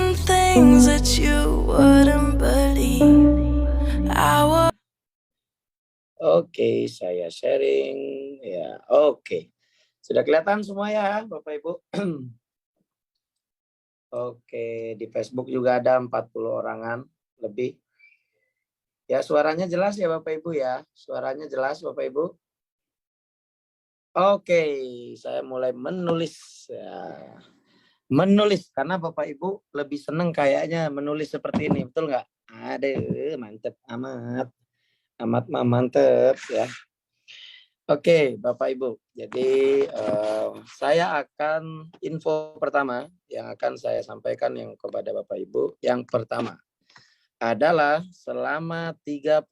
Saying things that you wouldn't believe. I was Oke, saya sharing ya. Oke. Sudah kelihatan semua ya, Bapak Ibu? Oke, di Facebook juga ada 40 orangan lebih. Ya, suaranya jelas ya Bapak Ibu ya. Suaranya jelas Bapak Ibu. Oke, saya mulai menulis ya. Menulis karena Bapak Ibu lebih seneng kayaknya menulis seperti ini, betul nggak? Aduh, mantep amat. Amat mantep ya. Oke, Bapak Ibu. Jadi saya akan info pertama yang akan saya sampaikan yang kepada Bapak Ibu. Yang pertama adalah selama 33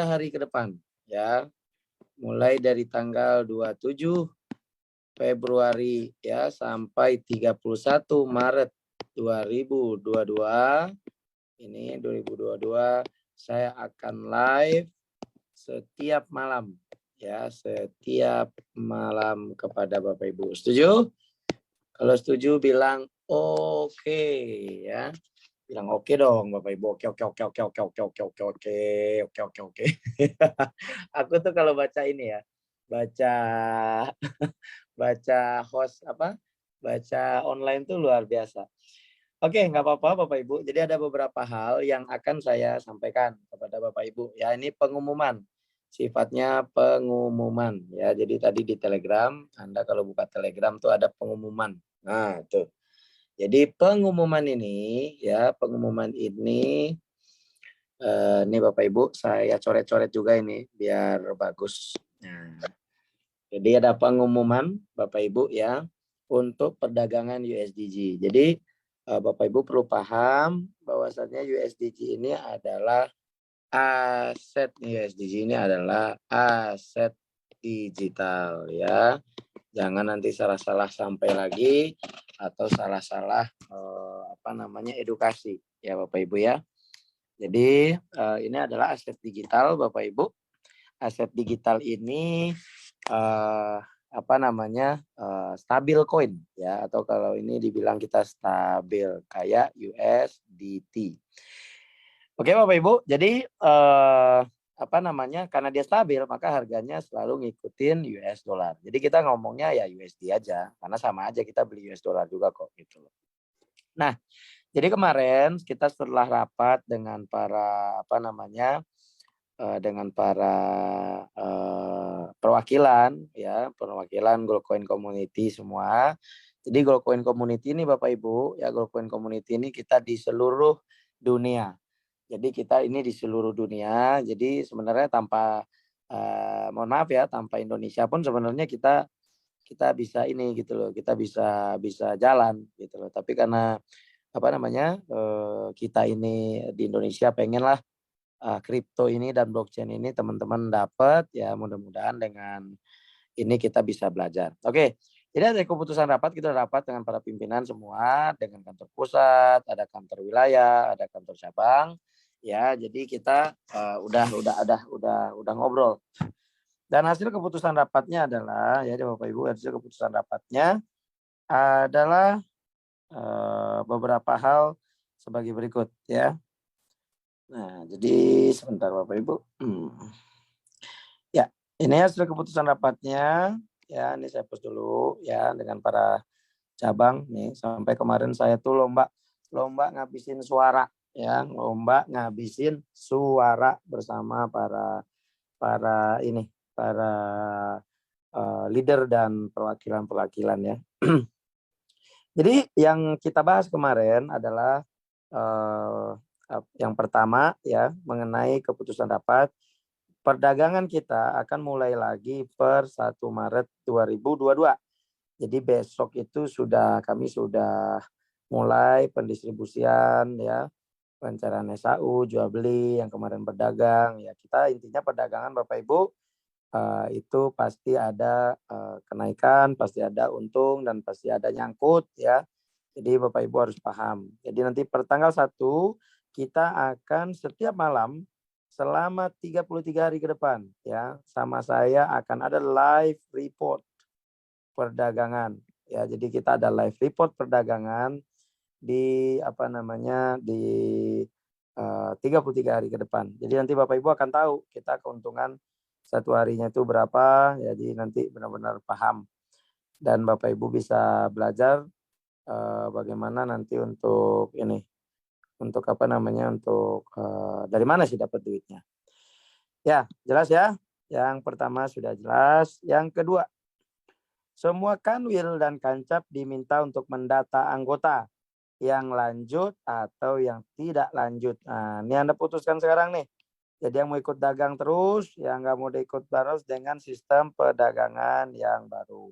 hari ke depan ya. Mulai dari tanggal 27 Februari ya sampai 31 Maret 2022. Ini 2022 saya akan live setiap malam ya, setiap malam kepada Bapak Ibu. Setuju? Kalau setuju bilang oke ya. Bilang oke dong Bapak Ibu. Oke oke oke oke oke oke oke oke oke oke oke oke. Aku tuh kalau baca ini ya, baca baca host apa? Baca online tuh luar biasa. Oke, nggak apa-apa Bapak Ibu. Jadi ada beberapa hal yang akan saya sampaikan kepada Bapak Ibu. Ya, ini pengumuman. Sifatnya pengumuman. Ya, jadi tadi di Telegram, Anda kalau buka Telegram tuh ada pengumuman. Nah, tuh. Jadi pengumuman ini, ya, pengumuman ini Bapak Ibu, saya coret-coret juga ini biar bagus. Nah, jadi ada pengumuman Bapak Ibu ya untuk perdagangan USDG. Jadi Bapak Ibu perlu paham bahwasannya USDG ini adalah aset USDG ini adalah aset digital ya. Jangan nanti salah-salah sampai lagi atau salah-salah edukasi ya Bapak Ibu ya. Jadi ini adalah aset digital Bapak Ibu. Aset digital ini stabil coin ya, atau kalau ini dibilang kita stabil kayak USDT. Oke Bapak Ibu, jadi karena dia stabil maka harganya selalu ngikutin US dollar. Jadi kita ngomongnya ya USD aja karena sama aja kita beli US dollar juga kok gitu loh. Nah, jadi kemarin kita setelah rapat dengan para perwakilan ya, perwakilan Goldcoin Community semua. Jadi Goldcoin Community ini Bapak Ibu, ya Goldcoin Community ini kita di seluruh dunia. Jadi kita ini di seluruh dunia. Jadi sebenarnya tanpa mohon maaf ya, tanpa Indonesia pun sebenarnya kita bisa ini gitu loh, kita bisa jalan gitu loh. Tapi karena kita ini di Indonesia pengen lah kripto ini dan blockchain ini teman-teman dapat ya, mudah-mudahan dengan ini kita bisa belajar. Oke, jadi ada keputusan rapat, kita rapat dengan para pimpinan semua, dengan kantor pusat, ada kantor wilayah, ada kantor cabang, ya. Jadi kita udah ngobrol. Dan hasil keputusan rapatnya adalah ya Bapak Ibu, hasil keputusan rapatnya adalah beberapa hal sebagai berikut ya. Nah, jadi sebentar Bapak Ibu. Ya, ini hasil keputusan rapatnya. Ya, ini saya post dulu ya dengan para cabang nih. Sampai kemarin saya tuh lomba ngabisin suara ya, lomba ngabisin suara bersama para leader dan perwakilan ya. Jadi yang kita bahas kemarin adalah yang pertama ya mengenai keputusan rapat perdagangan kita akan mulai lagi per 1 Maret 2022. Jadi besok itu kami sudah mulai pendistribusian ya, pencairan SAU, jual beli yang kemarin berdagang ya. Kita intinya perdagangan Bapak Ibu itu pasti ada kenaikan, pasti ada untung dan pasti ada nyangkut ya. Jadi Bapak Ibu harus paham. Jadi nanti per tanggal 1 kita akan setiap malam selama 33 hari ke depan ya, sama saya akan ada live report perdagangan ya. Jadi kita ada live report perdagangan di apa namanya di 33 hari ke depan. Jadi nanti Bapak Ibu akan tahu kita keuntungan satu harinya itu berapa. Jadi nanti benar-benar paham dan Bapak Ibu bisa belajar bagaimana nanti untuk ini, untuk apa namanya, untuk dari mana sih dapat duitnya. Ya, jelas ya. Yang pertama sudah jelas. Yang kedua, semua kanwil dan kancap diminta untuk mendata anggota yang lanjut atau yang tidak lanjut. Nah, ini Anda putuskan sekarang nih. Jadi yang mau ikut dagang terus, yang nggak mau ikut terus dengan sistem perdagangan yang baru.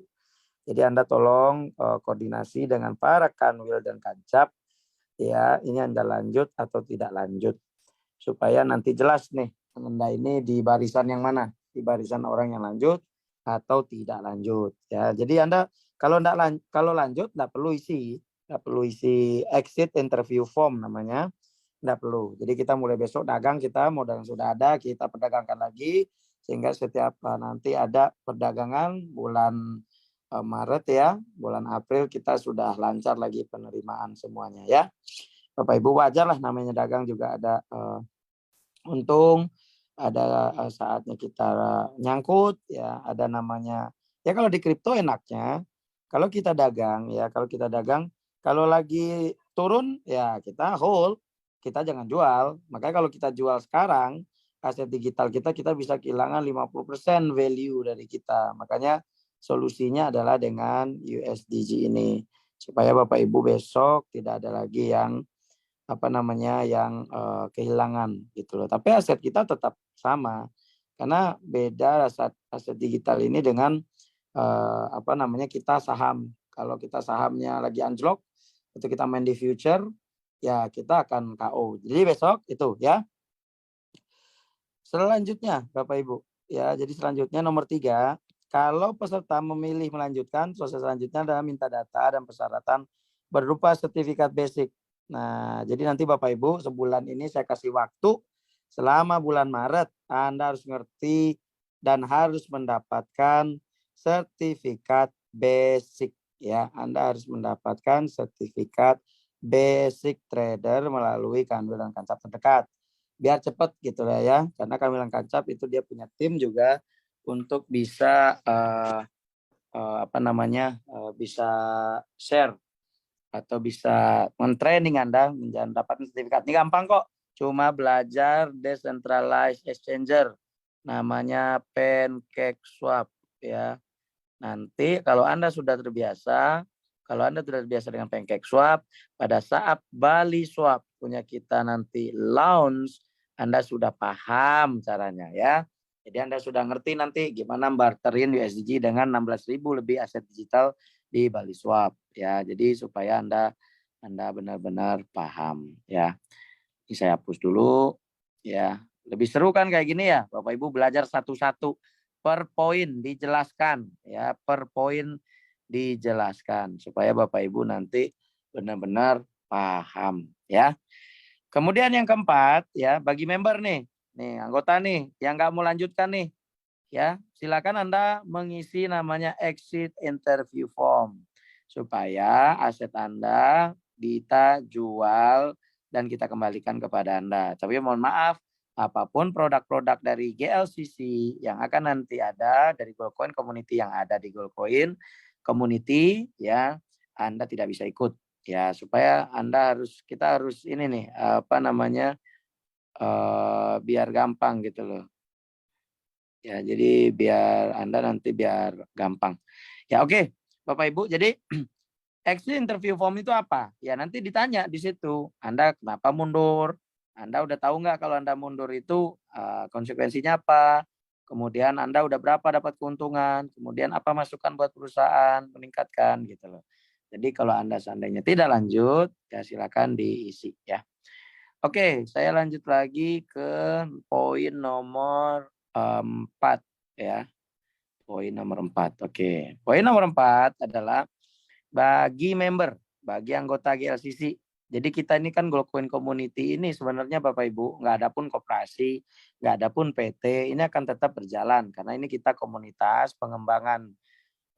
Jadi Anda tolong koordinasi dengan para kanwil dan kancap, ya ini Anda lanjut atau tidak lanjut. Supaya nanti jelas nih, Anda ini di barisan yang mana? Di barisan orang yang lanjut atau tidak lanjut. Ya, jadi Anda kalau lanjut nggak perlu isi exit interview form namanya, nggak perlu. Jadi kita mulai besok dagang, kita modal sudah ada, kita perdagangkan lagi sehingga setiap nanti ada perdagangan bulan Maret ya, bulan April kita sudah lancar lagi penerimaan semuanya ya. Bapak Ibu wajar lah, namanya dagang juga ada untung, ada saatnya kita nyangkut ya, ada namanya ya. Kalau di kripto enaknya kalau kita dagang ya, kalau lagi turun ya kita hold, kita jangan jual. Makanya kalau kita jual sekarang aset digital kita bisa kehilangan 50% value dari kita. Makanya solusinya adalah dengan USDG ini supaya Bapak Ibu besok tidak ada lagi yang apa namanya yang kehilangan gitu loh. Tapi aset kita tetap sama karena beda aset digital ini dengan apa namanya kita saham. Kalau kita sahamnya lagi anjlok itu kita main di future ya kita akan KO. Jadi besok itu ya. Selanjutnya Bapak Ibu ya, jadi selanjutnya nomor 3, kalau peserta memilih melanjutkan, proses selanjutnya adalah minta data dan persyaratan berupa sertifikat basic. Nah, jadi nanti Bapak Ibu sebulan ini saya kasih waktu selama bulan Maret Anda harus ngerti dan harus mendapatkan sertifikat basic ya. Anda harus mendapatkan sertifikat basic trader melalui kanwil dan kancap terdekat. Biar cepat gitu lah ya, karena kanwil kancap itu dia punya tim juga untuk bisa apa namanya bisa share atau bisa men-training Anda mendapatkan sertifikat. Ini gampang kok, cuma belajar decentralized exchanger namanya PancakeSwap ya. Nanti kalau Anda sudah terbiasa dengan PancakeSwap, pada saat Bali Swap punya kita nanti launch, Anda sudah paham caranya ya. Jadi Anda sudah ngerti nanti gimana barterin USDG dengan 16.000 lebih aset digital di Bali Swap ya. Jadi supaya Anda benar-benar paham ya. Ini saya hapus dulu ya. Lebih seru kan kayak gini ya, Bapak Ibu belajar satu-satu. Per poin dijelaskan ya, per poin dijelaskan supaya Bapak Ibu nanti benar-benar paham ya. Kemudian yang keempat ya, bagi member nih anggota nih yang nggak mau lanjutkan nih ya, silakan Anda mengisi namanya exit interview form supaya aset Anda kita jual dan kita kembalikan kepada Anda. Tapi mohon maaf, apapun produk-produk dari GLCC yang akan nanti ada dari Goldcoin Community yang ada di Goldcoin Community ya, Anda tidak bisa ikut ya, supaya kita harus ini nih apa namanya biar gampang gitu loh ya. Jadi biar Anda nanti biar gampang ya. Oke Bapak Ibu, jadi exit interview form itu apa? Ya nanti ditanya di situ, Anda kenapa mundur? Anda udah tahu nggak kalau Anda mundur itu konsekuensinya apa? Kemudian Anda udah berapa dapat keuntungan? Kemudian apa masukan buat perusahaan meningkatkan gitu loh. Jadi kalau Anda seandainya tidak lanjut, ya silakan diisi ya. Oke, saya lanjut lagi ke poin nomor 4 ya. Poin nomor 4. Oke, poin nomor 4 adalah bagi member, bagi anggota GLCC. Jadi kita ini kan Goldcoin Community ini sebenarnya Bapak Ibu nggak ada pun koperasi, nggak ada pun PT, ini akan tetap berjalan karena ini kita komunitas pengembangan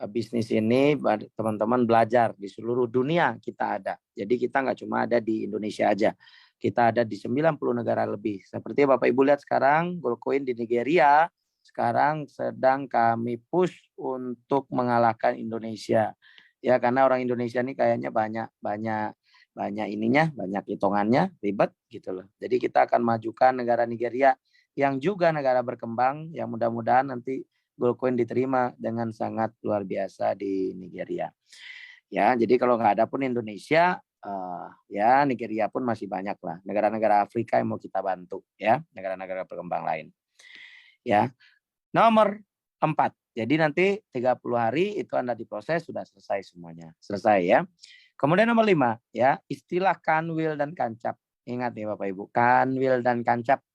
bisnis ini teman-teman belajar di seluruh dunia kita ada. Jadi kita nggak cuma ada di Indonesia aja. Kita ada di 90 negara lebih. Seperti Bapak Ibu lihat sekarang Goldcoin di Nigeria sekarang sedang kami push untuk mengalahkan Indonesia. Ya karena orang Indonesia ini kayaknya banyak ininya, banyak hitungannya, ribet gitu loh. Jadi kita akan majukan negara Nigeria yang juga negara berkembang yang mudah-mudahan nanti Goldcoin diterima dengan sangat luar biasa di Nigeria. Ya, jadi kalau nggak ada pun Indonesia, ya Nigeria pun masih banyak lah. Negara-negara Afrika yang mau kita bantu, ya, negara-negara berkembang lain. Ya, nomor 4. Jadi nanti 30 hari itu Anda diproses sudah selesai semuanya, selesai ya. Kemudian nomor 5, ya, istilah kanwil dan kancap. Ingat nih Bapak Ibu, kanwil dan kancap.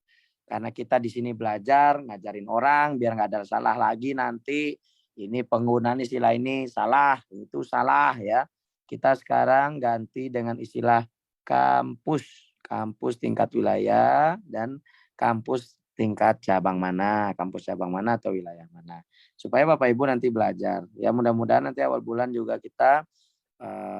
Karena kita di sini belajar, ngajarin orang biar nggak ada salah lagi nanti. Ini penggunaan istilah ini salah, itu salah ya. Kita sekarang ganti dengan istilah kampus. Kampus tingkat wilayah dan kampus tingkat cabang mana. Kampus cabang mana atau wilayah mana. Supaya Bapak Ibu nanti belajar. Ya mudah-mudahan nanti awal bulan juga kita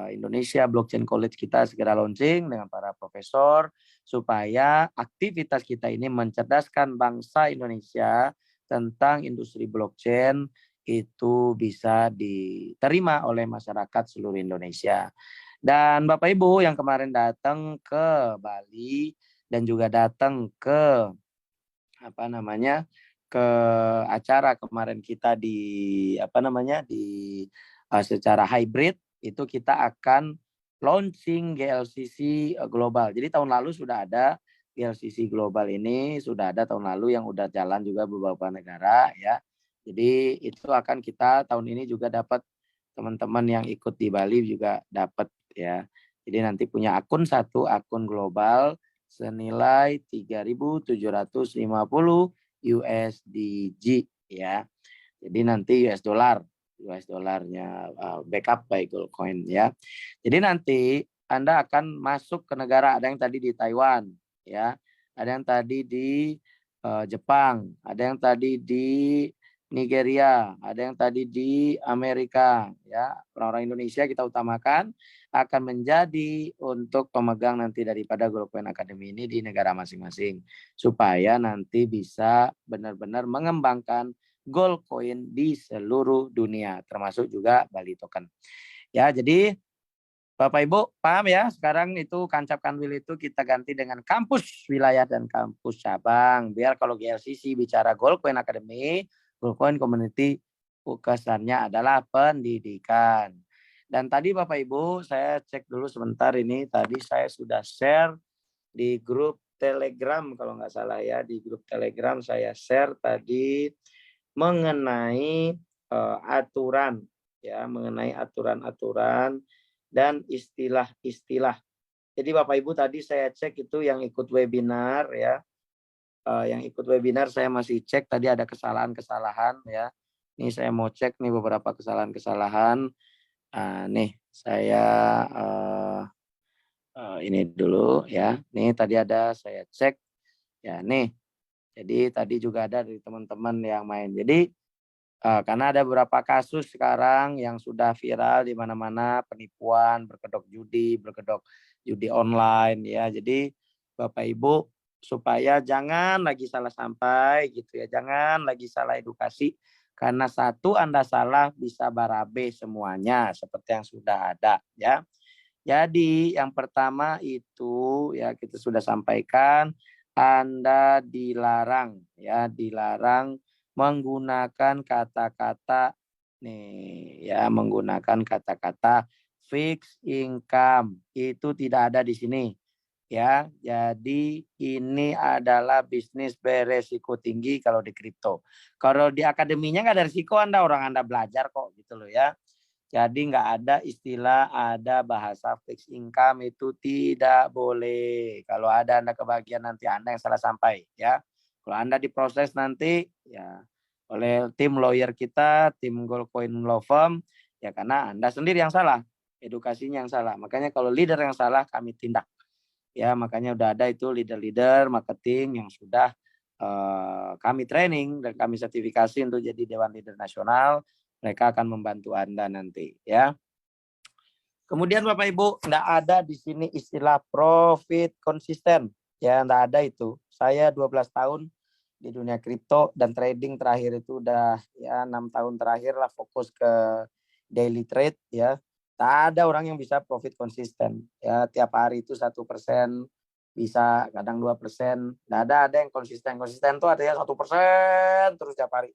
Indonesia Blockchain College kita segera launching dengan para profesor supaya aktivitas kita ini mencerdaskan bangsa Indonesia tentang industri blockchain itu bisa diterima oleh masyarakat seluruh Indonesia. Dan Bapak Ibu yang kemarin datang ke Bali dan juga datang ke ke acara kemarin kita di secara hybrid itu kita akan launching GLCC Global. Jadi tahun lalu sudah ada GLCC Global ini, sudah ada tahun lalu yang udah jalan juga beberapa negara ya. Jadi itu akan kita tahun ini juga dapat teman-teman yang ikut di Bali juga dapat ya. Jadi nanti punya akun akun global senilai 3.750 USDG ya. Jadi nanti US dollarnya backup by Goldcoin ya. Jadi nanti Anda akan masuk ke negara, ada yang tadi di Taiwan ya, ada yang tadi di Jepang, ada yang tadi di Nigeria, ada yang tadi di Amerika ya. Orang-orang Indonesia kita utamakan akan menjadi untuk pemegang nanti daripada Goldcoin Academy ini di negara masing-masing supaya nanti bisa benar-benar mengembangkan Goldcoin di seluruh dunia, termasuk juga Bali Token. Ya, jadi Bapak Ibu paham ya, sekarang itu kancap kanwil itu kita ganti dengan kampus wilayah dan kampus cabang. Biar kalau GLCC bicara Goldcoin Academy, Goldcoin Community, kesannya adalah pendidikan. Dan tadi Bapak Ibu, saya cek dulu sebentar ini, tadi saya sudah share di grup Telegram kalau nggak salah ya, di grup Telegram saya share tadi mengenai aturan ya, mengenai aturan-aturan dan istilah-istilah. Jadi Bapak Ibu tadi saya cek itu yang ikut webinar ya, yang ikut webinar saya masih cek tadi ada kesalahan-kesalahan ya. Ini saya mau cek nih beberapa kesalahan-kesalahan. Nih saya ini dulu ya. Nih tadi ada saya cek ya nih. Jadi tadi juga ada dari teman-teman yang main. Jadi karena ada beberapa kasus sekarang yang sudah viral di mana-mana penipuan, berkedok judi online ya. Jadi Bapak Ibu supaya jangan lagi salah sampai gitu ya. Jangan lagi salah edukasi karena satu Anda salah bisa barabe semuanya seperti yang sudah ada ya. Jadi yang pertama itu ya kita sudah sampaikan Anda dilarang ya, dilarang menggunakan kata-kata nih ya, menggunakan kata-kata fixed income itu tidak ada di sini ya. Jadi ini adalah bisnis beresiko tinggi kalau di kripto. Kalau di akademinya nggak ada risiko, orang Anda belajar kok gitu loh ya. Jadi nggak ada istilah, ada bahasa fixed income itu tidak boleh. Kalau ada Anda kebagian nanti Anda yang salah sampai ya. Kalau Anda diproses nanti ya oleh tim lawyer kita, tim Goldcoin Law Firm, ya karena Anda sendiri yang salah, edukasinya yang salah. Makanya kalau leader yang salah kami tindak. Ya makanya udah ada itu leader-leader marketing yang sudah kami training dan kami sertifikasi untuk jadi Dewan Leader Nasional. Mereka akan membantu Anda nanti ya. Kemudian Bapak Ibu, enggak ada di sini istilah profit konsisten. Ya, enggak ada itu. Saya 12 tahun di dunia kripto dan trading terakhir itu udah ya 6 tahun terakhir lah fokus ke daily trade ya. Tak ada orang yang bisa profit konsisten ya, tiap hari itu 1% bisa, kadang 2%. Enggak ada yang konsisten. Konsisten tuh artinya 1% terus tiap hari.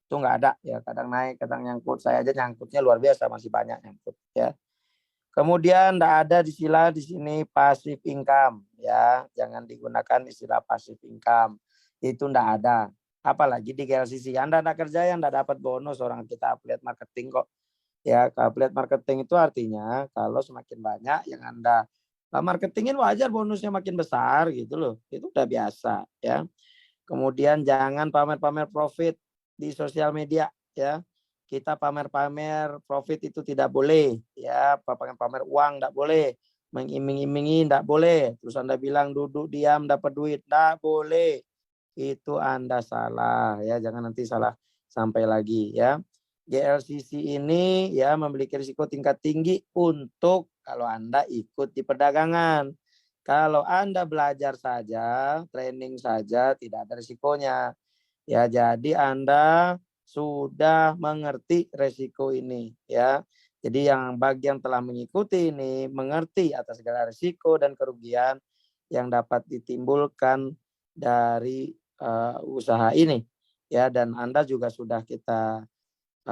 Itu enggak ada ya, kadang naik, kadang nyangkut. Saya aja nyangkutnya luar biasa, masih banyak nyangkut ya. Kemudian tidak ada istilah di sini passive income ya, jangan digunakan istilah passive income. Itu tidak ada. Apalagi di GLCC. Anda tidak kerja yang tidak dapat bonus, orang kita affiliate marketing kok. Ya, affiliate marketing itu artinya kalau semakin banyak yang Anda marketingin wajar bonusnya makin besar gitu loh. Itu udah biasa ya. Kemudian jangan pamer-pamer profit di sosial media ya. Kita pamer-pamer profit itu tidak boleh ya, pamer-pamer uang tidak boleh, mengiming-imingi tidak boleh. Terus Anda bilang duduk diam dapat duit, tidak boleh. Itu Anda salah ya, jangan nanti salah sampai lagi ya. GLCC ini ya memiliki risiko tingkat tinggi untuk kalau Anda ikut di perdagangan. Kalau Anda belajar saja, training saja, tidak ada risikonya. Ya, jadi Anda sudah mengerti resiko ini ya. Jadi yang bagi yang telah mengikuti ini mengerti atas segala risiko dan kerugian yang dapat ditimbulkan dari usaha ini ya, dan Anda juga sudah kita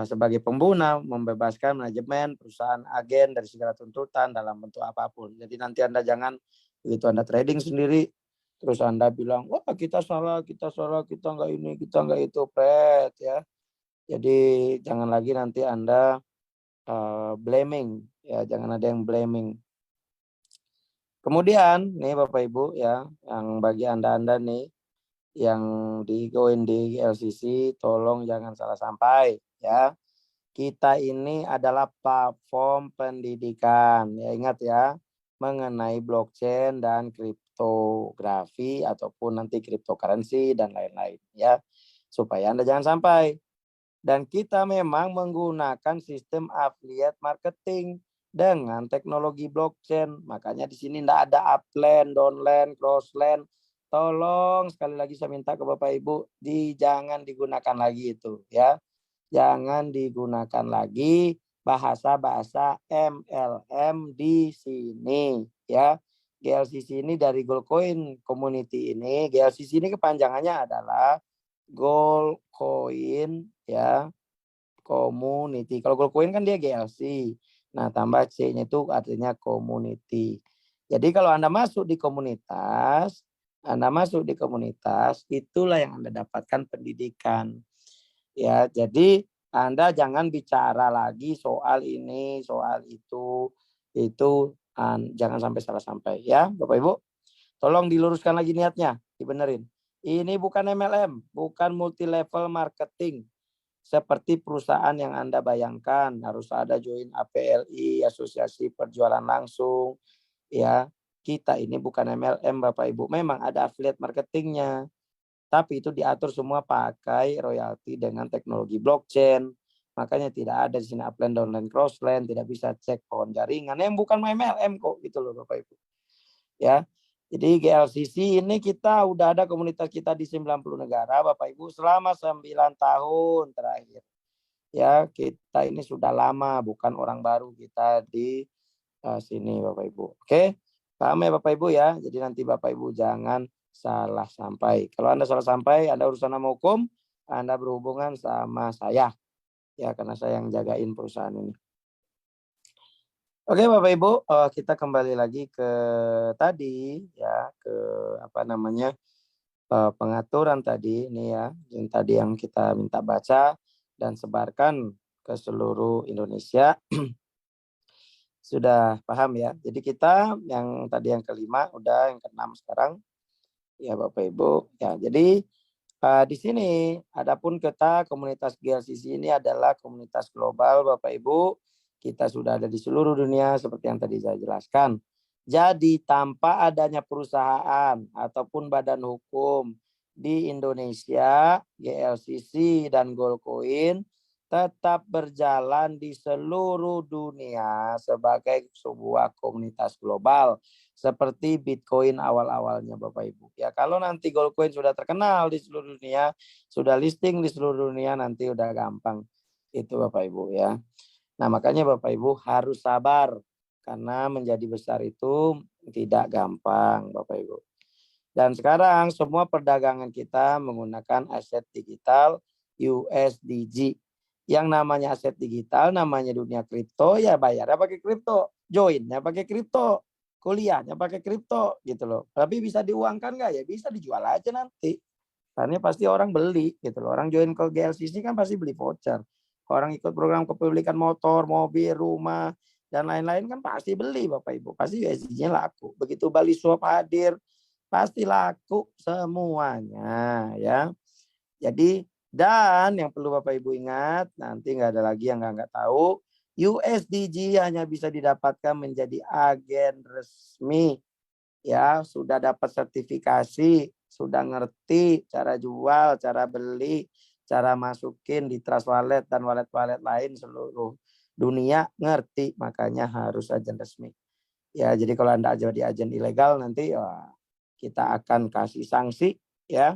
sebagai pengguna membebaskan manajemen perusahaan agen dari segala tuntutan dalam bentuk apapun. Jadi nanti Anda jangan begitu Anda trading sendiri terus Anda bilang, wah kita salah, kita nggak ini, kita nggak itu, pret ya. Jadi jangan lagi nanti Anda blaming ya, jangan ada yang blaming. Kemudian nih Bapak Ibu ya, yang bagi Anda nih yang join di LCC, tolong jangan salah sampai ya. Kita ini adalah platform pendidikan ya, ingat ya, mengenai blockchain dan kriptografi ataupun nanti cryptocurrency dan lain-lain ya, supaya Anda jangan sampai. Dan kita memang menggunakan sistem affiliate marketing dengan teknologi blockchain. Makanya di sini tidak ada upland, downland, crossland. Tolong sekali lagi saya minta ke Bapak Ibu, jangan digunakan lagi itu ya. Jangan digunakan lagi bahasa-bahasa MLM di sini ya. GLCC ini dari Goldcoin Community ini, GLCC ini kepanjangannya adalah Goldcoin ya Community. Kalau Goldcoin kan dia GLC. Nah, tambah C-nya itu artinya community. Jadi kalau Anda masuk di komunitas, itulah yang Anda dapatkan pendidikan. Ya, jadi Anda jangan bicara lagi soal ini, soal itu jangan sampai salah sampai ya, Bapak Ibu. Tolong diluruskan lagi niatnya, dibenerin. Ini bukan MLM, bukan multi level marketing seperti perusahaan yang Anda bayangkan harus ada join APLI, Asosiasi Perjualan Langsung ya. Kita ini bukan MLM Bapak Ibu, memang ada affiliate marketingnya. Tapi itu diatur semua pakai royalti dengan teknologi blockchain. Makanya tidak ada di sini upland, downland, crossland, tidak bisa cek pohon jaringan. Yang bukan MLM kok gitu loh Bapak Ibu. Ya. Jadi GLCC ini kita udah ada komunitas kita di 90 negara Bapak Ibu selama 9 tahun terakhir. Ya, kita ini sudah lama, bukan orang baru kita di sini Bapak Ibu. Oke. Paham ya Bapak Ibu ya? Jadi nanti Bapak Ibu jangan salah sampai. Kalau Anda salah sampai, Anda urusan sama hukum, Anda berhubungan sama saya. Ya, karena saya yang jagain perusahaan ini. Oke Bapak Ibu, kita kembali lagi ke tadi ya, ke pengaturan tadi ini ya, yang tadi yang kita minta baca dan sebarkan ke seluruh Indonesia. Sudah paham ya. Jadi kita yang tadi yang kelima, udah yang keenam sekarang. Ya Bapak Ibu, ya jadi di sini adapun kita komunitas GLCC ini adalah komunitas global Bapak Ibu. Kita sudah ada di seluruh dunia seperti yang tadi saya jelaskan. Jadi tanpa adanya perusahaan ataupun badan hukum di Indonesia, GLCC dan Goldcoin tetap berjalan di seluruh dunia sebagai sebuah komunitas global seperti Bitcoin awal-awalnya Bapak Ibu. Ya, kalau nanti Goldcoin sudah terkenal di seluruh dunia, sudah listing di seluruh dunia, nanti udah gampang itu Bapak Ibu ya. Nah, makanya Bapak Ibu harus sabar karena menjadi besar itu tidak gampang Bapak Ibu. Dan sekarang semua perdagangan kita menggunakan aset digital USDG. Yang namanya aset digital, namanya dunia kripto, ya bayarnya pakai kripto, joinnya pakai kripto, kuliahnya pakai kripto gitu loh. Tapi bisa diuangkan nggak? Ya bisa, dijual aja nanti. Karena pasti orang beli gitu loh. Orang join ke GLCC kan pasti beli voucher. Orang ikut program kepemilikan motor, mobil, rumah, dan lain-lain kan pasti beli Bapak Ibu. Pasti USDG-nya laku. Begitu Bali Swap hadir, pasti laku semuanya ya. Jadi, dan yang perlu Bapak Ibu ingat, nanti nggak ada lagi yang nggak tahu, USDG hanya bisa didapatkan menjadi agen resmi. Ya, sudah dapat sertifikasi, sudah ngerti cara jual, cara beli, cara masukin di Trust Wallet dan wallet-wallet lain seluruh dunia ngerti, makanya harus agen resmi. Ya, jadi kalau Anda jadi agen ilegal nanti ya, kita akan kasih sanksi ya.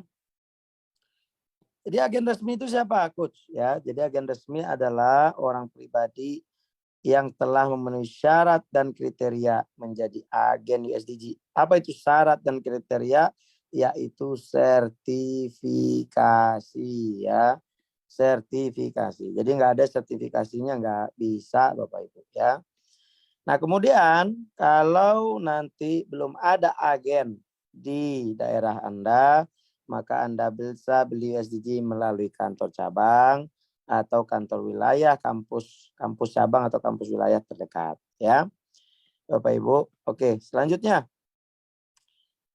Jadi agen resmi itu siapa, Coach? Ya, jadi agen resmi adalah orang pribadi yang telah memenuhi syarat dan kriteria menjadi agen USDG. Apa itu syarat dan kriteria? Yaitu sertifikasi ya. Sertifikasi. Jadi nggak ada sertifikasinya nggak bisa Bapak Ibu ya. Nah kemudian kalau nanti belum ada agen di daerah Anda, maka Anda bisa beli USDG melalui kantor cabang atau kantor wilayah, kampus cabang atau kampus wilayah terdekat ya. Bapak Ibu. Oke, selanjutnya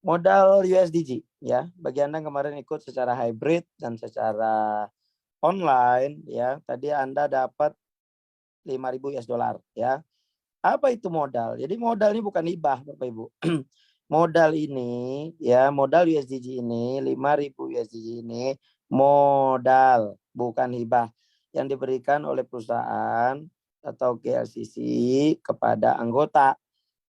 modal USDG ya. Bagi Anda yang kemarin ikut secara hybrid dan secara online ya, tadi Anda dapat 5.000 US dollar ya. Apa itu modal? Jadi modal ini bukan hibah Bapak Ibu. Modal ini ya, modal USDG ini 5.000 USDG ini modal, bukan hibah yang diberikan oleh perusahaan atau GLCC kepada anggota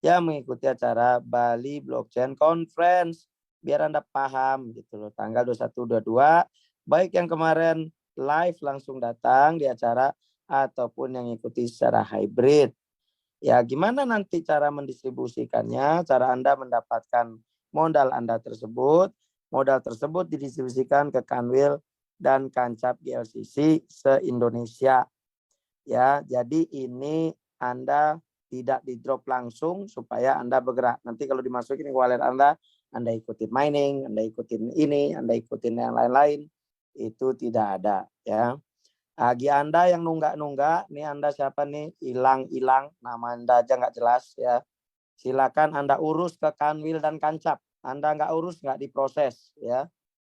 yang mengikuti acara Bali Blockchain Conference. Biar Anda paham gitu loh, tanggal 21 22 baik yang kemarin live langsung datang di acara ataupun yang ikuti secara hybrid. Ya, gimana nanti cara mendistribusikannya? Cara Anda mendapatkan modal Anda tersebut. Modal tersebut didistribusikan ke Kanwil dan Kancap GLCC se-Indonesia. Ya, jadi ini Anda tidak di-drop langsung supaya Anda bergerak. Nanti kalau dimasukin ke wallet Anda ikutin mining, Anda ikutin ini, Anda ikutin yang lain-lain. Itu tidak ada, ya. Bagi Anda yang nunggak-nunggak, nih Anda siapa nih? Hilang-hilang, nama Anda aja nggak jelas ya. Silakan Anda urus ke Kanwil dan Kancap. Anda nggak urus, nggak diproses ya.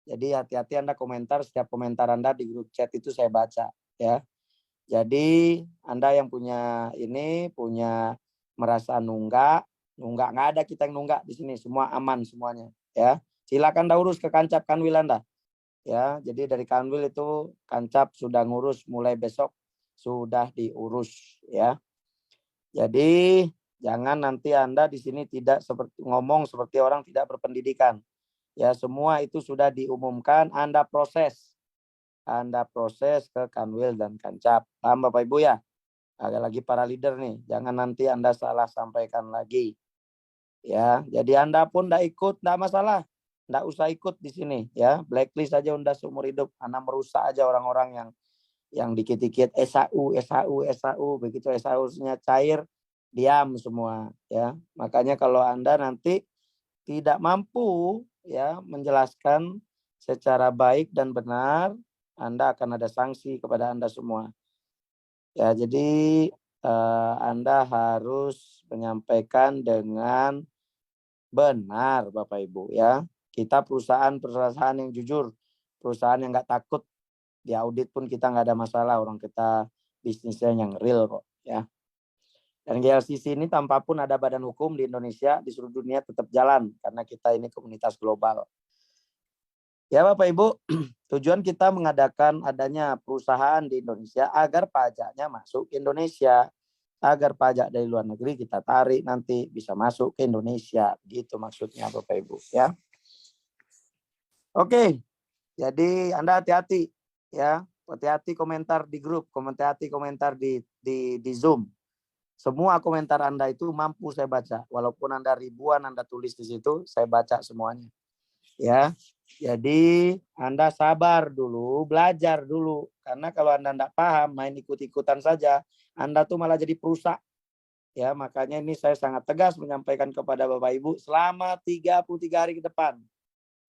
Jadi hati-hati Anda komentar, setiap komentar Anda di grup chat itu saya baca ya. Jadi Anda yang punya ini, punya merasa nunggak nggak ada kita yang nunggak di sini, semua aman semuanya ya. Silakan Anda urus ke Kancap Kanwil Anda. Ya, jadi dari Kanwil itu Kancap sudah ngurus, mulai besok sudah diurus ya. Jadi jangan nanti Anda di sini tidak seperti ngomong seperti orang tidak berpendidikan. Ya, semua itu sudah diumumkan, Anda proses. Anda proses ke Kanwil dan Kancap. Paham Bapak Ibu ya? Ada lagi para leader nih, jangan nanti Anda salah sampaikan lagi. Ya, jadi Anda pun tidak ikut, tidak masalah. Tidak usah ikut di sini ya, blacklist aja udah seumur hidup. Anda merusak aja orang-orang yang dikit-dikit SAU begitu SAU-nya cair diam semua ya. Makanya kalau Anda nanti tidak mampu ya menjelaskan secara baik dan benar, Anda akan ada sanksi kepada Anda semua. Ya, jadi Anda harus menyampaikan dengan benar Bapak Ibu ya. Kita perusahaan yang jujur, perusahaan yang nggak takut diaudit pun kita nggak ada masalah, orang kita bisnisnya yang real kok ya. Dan GLCC ini tanpa pun ada badan hukum di Indonesia, di seluruh dunia tetap jalan karena kita ini komunitas global. Ya Bapak Ibu, tujuan kita mengadakan adanya perusahaan di Indonesia agar pajaknya masuk ke Indonesia. Agar pajak dari luar negeri kita tarik nanti bisa masuk ke Indonesia. Gitu maksudnya Bapak Ibu ya. Oke, jadi Anda hati-hati ya. Hati-hati komentar di grup, hati-hati komentar di Zoom. Semua komentar Anda itu mampu saya baca. Walaupun Anda ribuan Anda tulis di situ, saya baca semuanya. Ya. Jadi Anda sabar dulu, belajar dulu. Karena kalau Anda tidak paham, main ikut-ikutan saja, Anda tuh malah jadi perusak. Ya, makanya ini saya sangat tegas menyampaikan kepada Bapak Ibu selama 33 hari ke depan.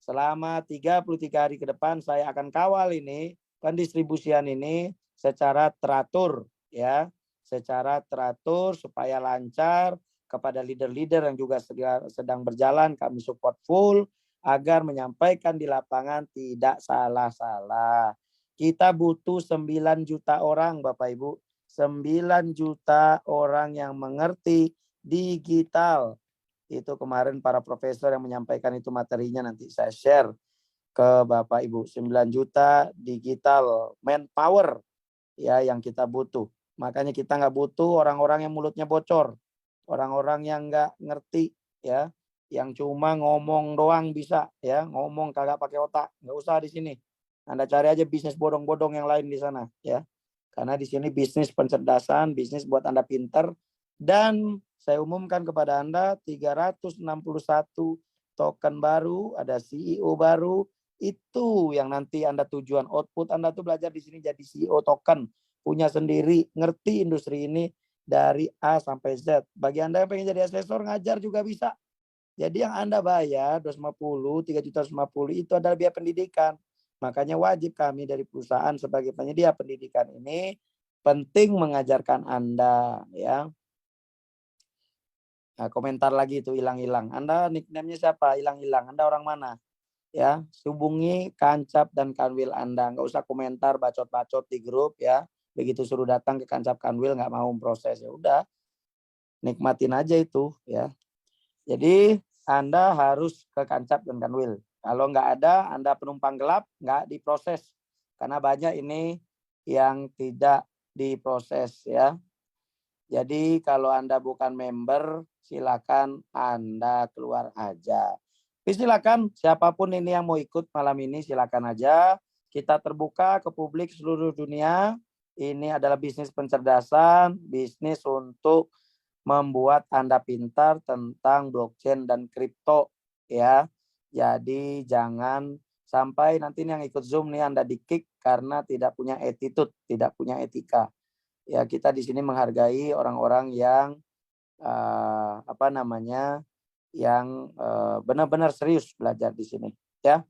Selama 33 hari ke depan saya akan kawal ini pendistribusian ini secara teratur ya, secara teratur supaya lancar kepada leader-leader yang juga sedang berjalan kami support full agar menyampaikan di lapangan tidak salah-salah. Kita butuh 9 juta orang Bapak Ibu, 9 juta orang yang mengerti digital. Itu kemarin para profesor yang menyampaikan itu materinya nanti saya share ke Bapak Ibu. 9 juta digital manpower ya yang kita butuh. Makanya kita nggak butuh orang-orang yang mulutnya bocor. Orang-orang yang nggak ngerti ya, yang cuma ngomong doang bisa ya, ngomong kagak pakai otak. Nggak usah di sini. Anda cari aja bisnis bodong-bodong yang lain di sana ya. Karena di sini bisnis pencerdasan, bisnis buat Anda pinter. Dan saya umumkan kepada Anda 361 token baru, ada CEO baru, itu yang nanti Anda tujuan output Anda tuh belajar di sini jadi CEO token, punya sendiri, ngerti industri ini dari A sampai Z. Bagi Anda yang pengen jadi asesor, ngajar juga bisa. Jadi yang Anda bayar 250, 3.150 itu adalah biaya pendidikan. Makanya wajib kami dari perusahaan sebagai penyedia pendidikan ini penting mengajarkan Anda ya. Nah, komentar lagi itu hilang-hilang. Anda nickname-nya siapa? Hilang-hilang. Anda orang mana? Ya, hubungi Kancap dan Kanwil Anda. Nggak usah komentar bacot-bacot di grup ya. Begitu suruh datang ke Kancap Kanwil nggak mau proses ya udah. Nikmatin aja itu ya. Jadi Anda harus ke Kancap dan Kanwil. Kalau nggak ada, Anda penumpang gelap, nggak diproses. Karena banyak ini yang tidak diproses ya. Jadi kalau Anda bukan member, silakan Anda keluar aja. Silakan siapapun ini yang mau ikut malam ini silakan aja. Kita terbuka ke publik seluruh dunia. Ini adalah bisnis pencerdasan, bisnis untuk membuat Anda pintar tentang blockchain dan kripto ya. Jadi jangan sampai nanti yang ikut Zoom nih Anda di-kick karena tidak punya attitude, tidak punya etika. Ya kita di sini menghargai orang-orang yang yang benar-benar serius belajar di sini ya.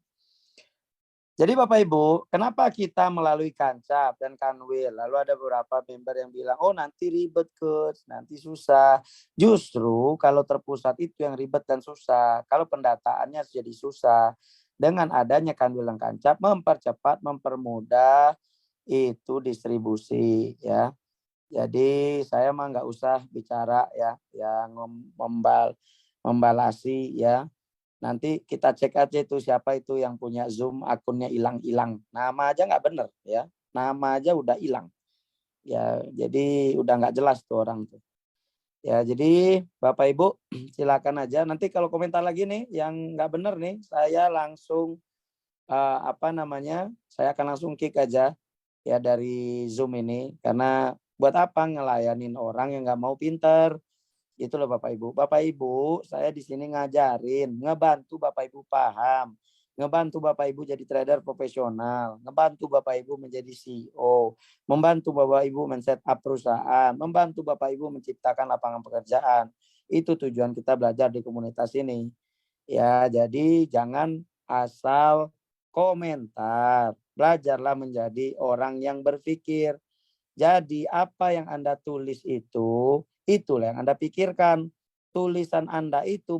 Jadi Bapak Ibu, kenapa kita melalui Kancap dan Kanwil? Lalu ada beberapa member yang bilang, oh nanti ribet Coach, nanti susah. Justru kalau terpusat itu yang ribet dan susah. Kalau pendataannya jadi susah. Dengan adanya Kanwil dan Kancap mempercepat, mempermudah itu distribusi ya. Jadi saya mah nggak usah bicara ya, yang membalasi ya. Nanti kita cek aja itu siapa itu yang punya Zoom akunnya hilang-hilang. Nama aja nggak bener ya. Nama aja udah hilang. Ya, jadi udah nggak jelas tuh orang tuh. Ya, jadi Bapak Ibu silakan aja. Nanti kalau komentar lagi nih yang nggak bener nih, saya langsung saya akan langsung kick aja ya dari Zoom ini. Karena buat apa ngelayanin orang yang nggak mau pinter. Itu loh Bapak Ibu. Bapak Ibu, saya di sini ngajarin, ngebantu Bapak Ibu paham, ngebantu Bapak Ibu jadi trader profesional, ngebantu Bapak Ibu menjadi CEO, membantu Bapak Ibu men-set up perusahaan, membantu Bapak Ibu menciptakan lapangan pekerjaan. Itu tujuan kita belajar di komunitas ini. Ya, jadi jangan asal komentar. Belajarlah menjadi orang yang berpikir. Jadi apa yang Anda tulis itu, itulah yang Anda pikirkan. Tulisan Anda itu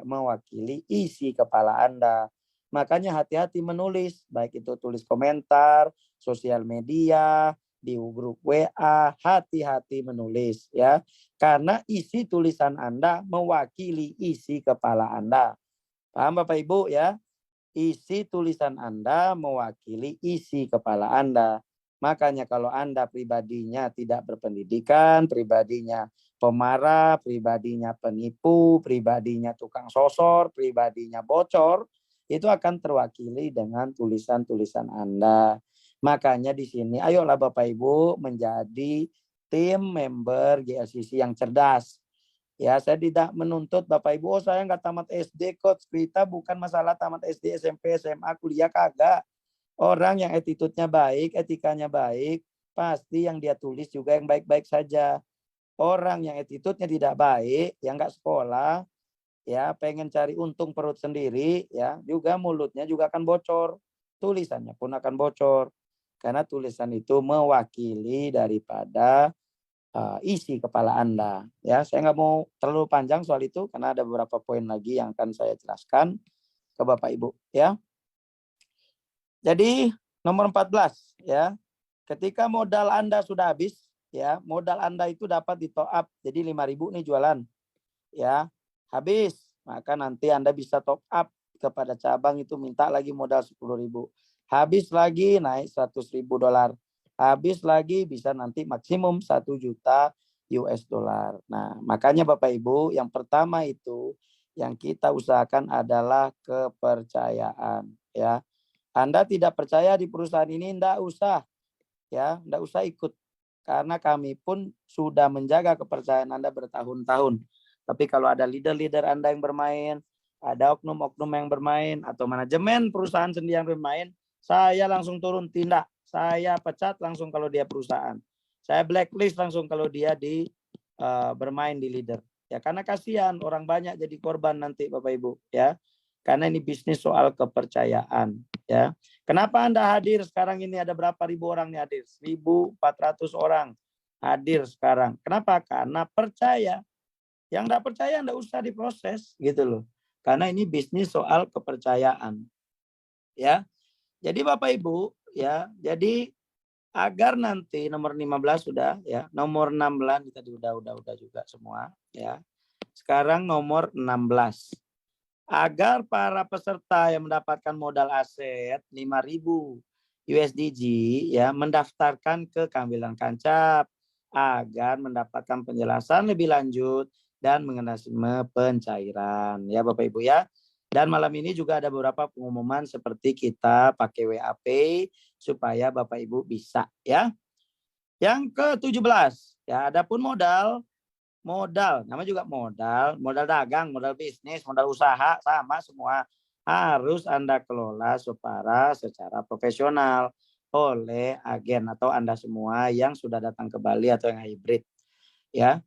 mewakili isi kepala Anda. Makanya hati-hati menulis, baik itu tulis komentar, sosial media, di grup WA, hati-hati menulis ya. Karena isi tulisan Anda mewakili isi kepala Anda. Paham Bapak Ibu ya? isi tulisan Anda mewakili isi kepala Anda. Makanya kalau Anda pribadinya tidak berpendidikan, pribadinya pemarah, pribadinya penipu, pribadinya tukang sosor, pribadinya bocor, itu akan terwakili dengan tulisan-tulisan Anda. Makanya di sini ayolah Bapak Ibu menjadi tim member GLCC yang cerdas. Ya, saya tidak menuntut Bapak Ibu, oh saya nggak tamat SD, Coach. Kita bukan masalah tamat SD, SMP, SMA, kuliah, kagak. Orang yang attitude-nya baik, etikanya baik, pasti yang dia tulis juga yang baik-baik saja. Orang yang attitude-nya tidak baik, yang nggak sekolah, ya pengen cari untung perut sendiri, ya juga mulutnya juga akan bocor. Tulisannya pun akan bocor. Karena tulisan itu mewakili daripada isi kepala Anda. Ya, saya nggak mau terlalu panjang soal itu karena ada beberapa poin lagi yang akan saya jelaskan ke Bapak Ibu. Ya. Jadi nomor 14 ya, ketika modal Anda sudah habis ya, modal Anda itu dapat di top up. Jadi 5.000 nih jualan. Ya, habis, maka nanti Anda bisa top up kepada cabang itu minta lagi modal 10.000. Habis lagi naik 100.000 dolar. Habis lagi bisa nanti maksimum 1 juta US dollar. Nah, makanya Bapak Ibu, yang pertama itu yang kita usahakan adalah kepercayaan ya. Anda tidak percaya di perusahaan ini, enggak usah ya, enggak usah ikut. Karena kami pun sudah menjaga kepercayaan Anda bertahun-tahun. Tapi kalau ada leader-leader Anda yang bermain, ada oknum-oknum yang bermain, atau manajemen perusahaan sendiri yang bermain, saya langsung turun tindak. Saya pecat langsung kalau dia perusahaan. Saya blacklist langsung kalau dia bermain di leader. Ya, karena kasihan orang banyak jadi korban nanti Bapak Ibu ya. Karena ini bisnis soal kepercayaan ya. Kenapa Anda hadir sekarang ini, ada berapa ribu orang nih hadir? 1.400 orang hadir sekarang. Kenapa? Karena percaya. Yang enggak percaya enggak usah diproses gitu loh. Karena ini bisnis soal kepercayaan. Ya. Jadi Bapak Ibu ya, jadi agar nanti nomor 15 sudah ya, nomor 16 tadi udah juga semua ya. Sekarang nomor 16. Agar para peserta yang mendapatkan modal aset 5.000 USDG ya mendaftarkan ke Kambilan Kancap agar mendapatkan penjelasan lebih lanjut dan mengenai pencairan ya Bapak Ibu ya. Dan malam ini juga ada beberapa pengumuman seperti kita pakai WAP supaya Bapak Ibu bisa ya. Yang ke-17 ya, adapun modal, nama juga modal dagang, modal bisnis, modal usaha sama semua harus Anda kelola secara profesional oleh agen atau Anda semua yang sudah datang ke Bali atau yang hybrid ya,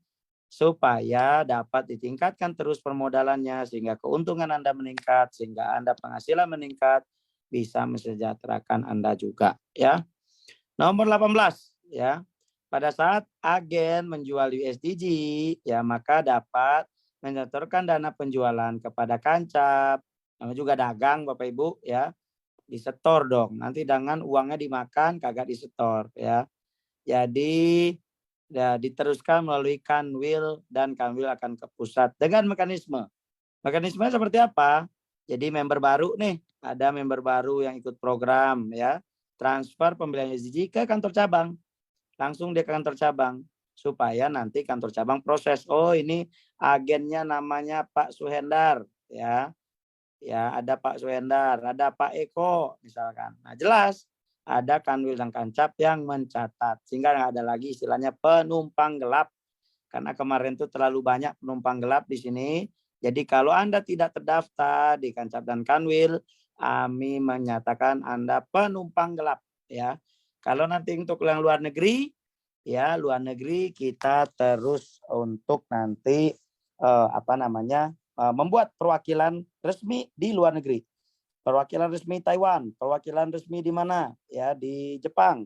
supaya dapat ditingkatkan terus permodalannya sehingga keuntungan Anda meningkat, sehingga Anda penghasilan meningkat, bisa mesejahterakan Anda juga ya. Nomor 18 ya. Pada saat agen menjual USDG, ya maka dapat menyetorkan dana penjualan kepada Kancap. Namanya juga dagang Bapak Ibu ya. Disetor dong. Nanti dengan uangnya dimakan kagak disetor ya. Jadi ya, diteruskan melalui Kanwil dan Kanwil akan ke pusat dengan mekanisme. Mekanisme seperti apa? Jadi member baru nih, ada member baru yang ikut program ya. Transfer pembelian USDG ke kantor cabang. Langsung dia ke kantor cabang supaya nanti kantor cabang proses. Oh, ini agennya namanya Pak Suhendar ya. Ya, ada Pak Suhendar, ada Pak Eko misalkan. Nah, jelas ada Kanwil dan Kancap yang mencatat sehingga nggak ada lagi istilahnya penumpang gelap. Karena kemarin itu terlalu banyak penumpang gelap di sini. Jadi kalau Anda tidak terdaftar di Kancap dan Kanwil, kami menyatakan Anda penumpang gelap ya. Kalau nanti untuk yang luar negeri, ya luar negeri kita terus untuk nanti membuat perwakilan resmi di luar negeri. Perwakilan resmi Taiwan, perwakilan resmi di mana? Ya di Jepang.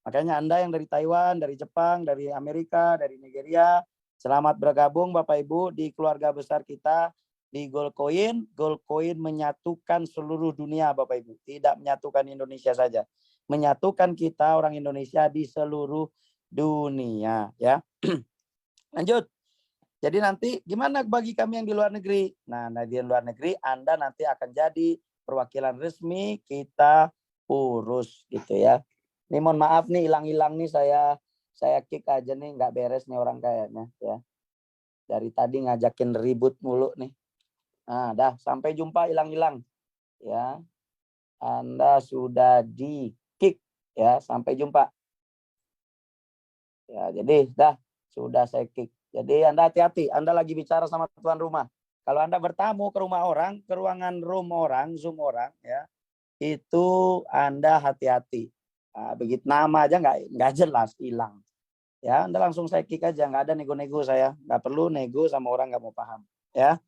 Makanya Anda yang dari Taiwan, dari Jepang, dari Amerika, dari Nigeria, selamat bergabung Bapak Ibu di keluarga besar kita di Goldcoin. Goldcoin menyatukan seluruh dunia Bapak Ibu, tidak menyatukan Indonesia saja. Menyatukan kita orang Indonesia di seluruh dunia ya. Lanjut. Jadi nanti gimana bagi kami yang di luar negeri? Nah, di luar negeri Anda nanti akan jadi perwakilan resmi kita urus gitu ya. Ini mohon maaf nih hilang-hilang nih saya kick aja nih, nggak beres nih orang kayaknya ya. Dari tadi ngajakin ribut mulu nih. Nah, dah sampai jumpa hilang-hilang ya. Anda sudah di kick ya, sampai jumpa. Ya, jadi dah sudah saya kick. Jadi Anda hati-hati, Anda lagi bicara sama tuan rumah. Kalau Anda bertamu ke rumah orang, ke ruangan room orang, Zoom orang ya, itu Anda hati-hati. Nah, begitu nama aja nggak jelas, hilang. Ya, Anda langsung saya kick aja, nggak ada nego-nego saya. Nggak perlu nego sama orang nggak mau paham. Ya,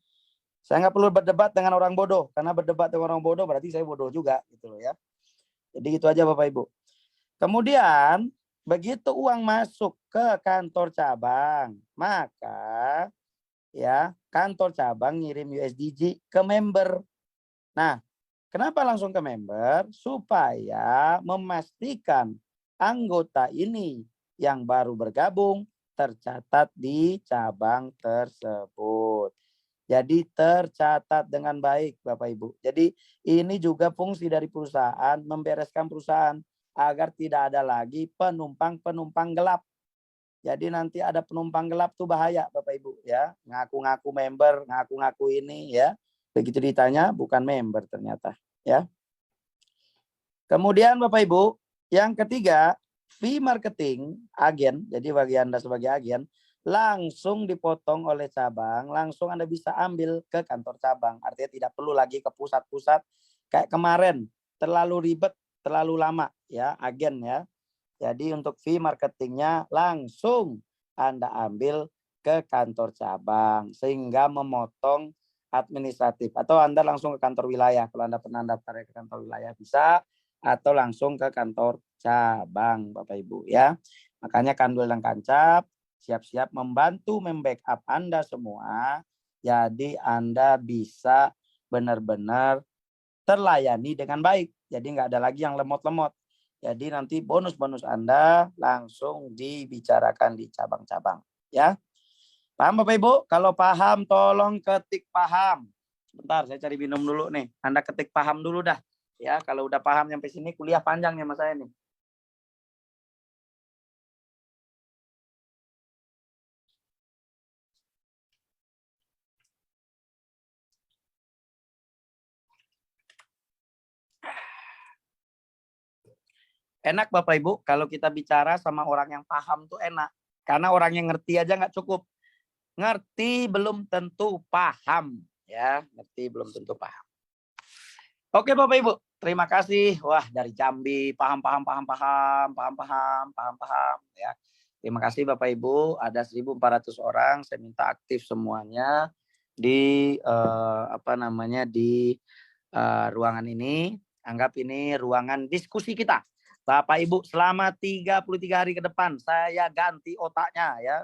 saya nggak perlu berdebat dengan orang bodoh, karena berdebat dengan orang bodoh berarti saya bodoh juga, gitu loh ya. Jadi itu aja Bapak Ibu. Kemudian begitu uang masuk ke kantor cabang, maka ya kantor cabang ngirim USDG ke member. Nah, kenapa langsung ke member? Supaya memastikan anggota ini yang baru bergabung tercatat di cabang tersebut. Jadi tercatat dengan baik Bapak Ibu. Jadi ini juga fungsi dari perusahaan, membereskan perusahaan agar tidak ada lagi penumpang-penumpang gelap. Jadi nanti ada penumpang gelap tuh bahaya Bapak Ibu ya. Ngaku-ngaku member, ngaku-ngaku ini ya. Begitu ditanya bukan member ternyata ya. Kemudian Bapak Ibu, yang ketiga, fee marketing agen. Jadi bagi Anda sebagai agen, langsung dipotong oleh cabang, langsung Anda bisa ambil ke kantor cabang. Artinya tidak perlu lagi ke pusat-pusat kayak kemarin, terlalu ribet, terlalu lama ya agen ya. Jadi untuk fee marketingnya langsung Anda ambil ke kantor cabang sehingga memotong administratif, atau Anda langsung ke kantor wilayah. Kalau Anda pernah daftar ke kantor wilayah bisa, atau langsung ke kantor cabang Bapak Ibu ya. Makanya Kandul dan Kancap siap-siap membantu membackup Anda semua. Jadi Anda bisa benar-benar terlayani dengan baik. Jadi nggak ada lagi yang lemot-lemot. Jadi nanti bonus-bonus Anda langsung dibicarakan di cabang-cabang ya. Paham Bapak Ibu? Kalau paham tolong ketik paham. Sebentar saya cari minum dulu nih. Anda ketik paham dulu dah. Ya, kalau udah paham sampai sini kuliah panjang ya Mas saya nih. Enak Bapak Ibu kalau kita bicara sama orang yang paham tuh enak. Karena orang yang ngerti aja nggak cukup. Ngerti belum tentu paham. Ya, ngerti belum tentu paham. Oke Bapak Ibu, terima kasih. Wah, dari Jambi paham ya. Terima kasih Bapak Ibu, ada 1.400 orang, saya minta aktif semuanya di ruangan ini. Anggap ini ruangan diskusi kita. Bapak Ibu, selama 33 hari ke depan saya ganti otaknya ya.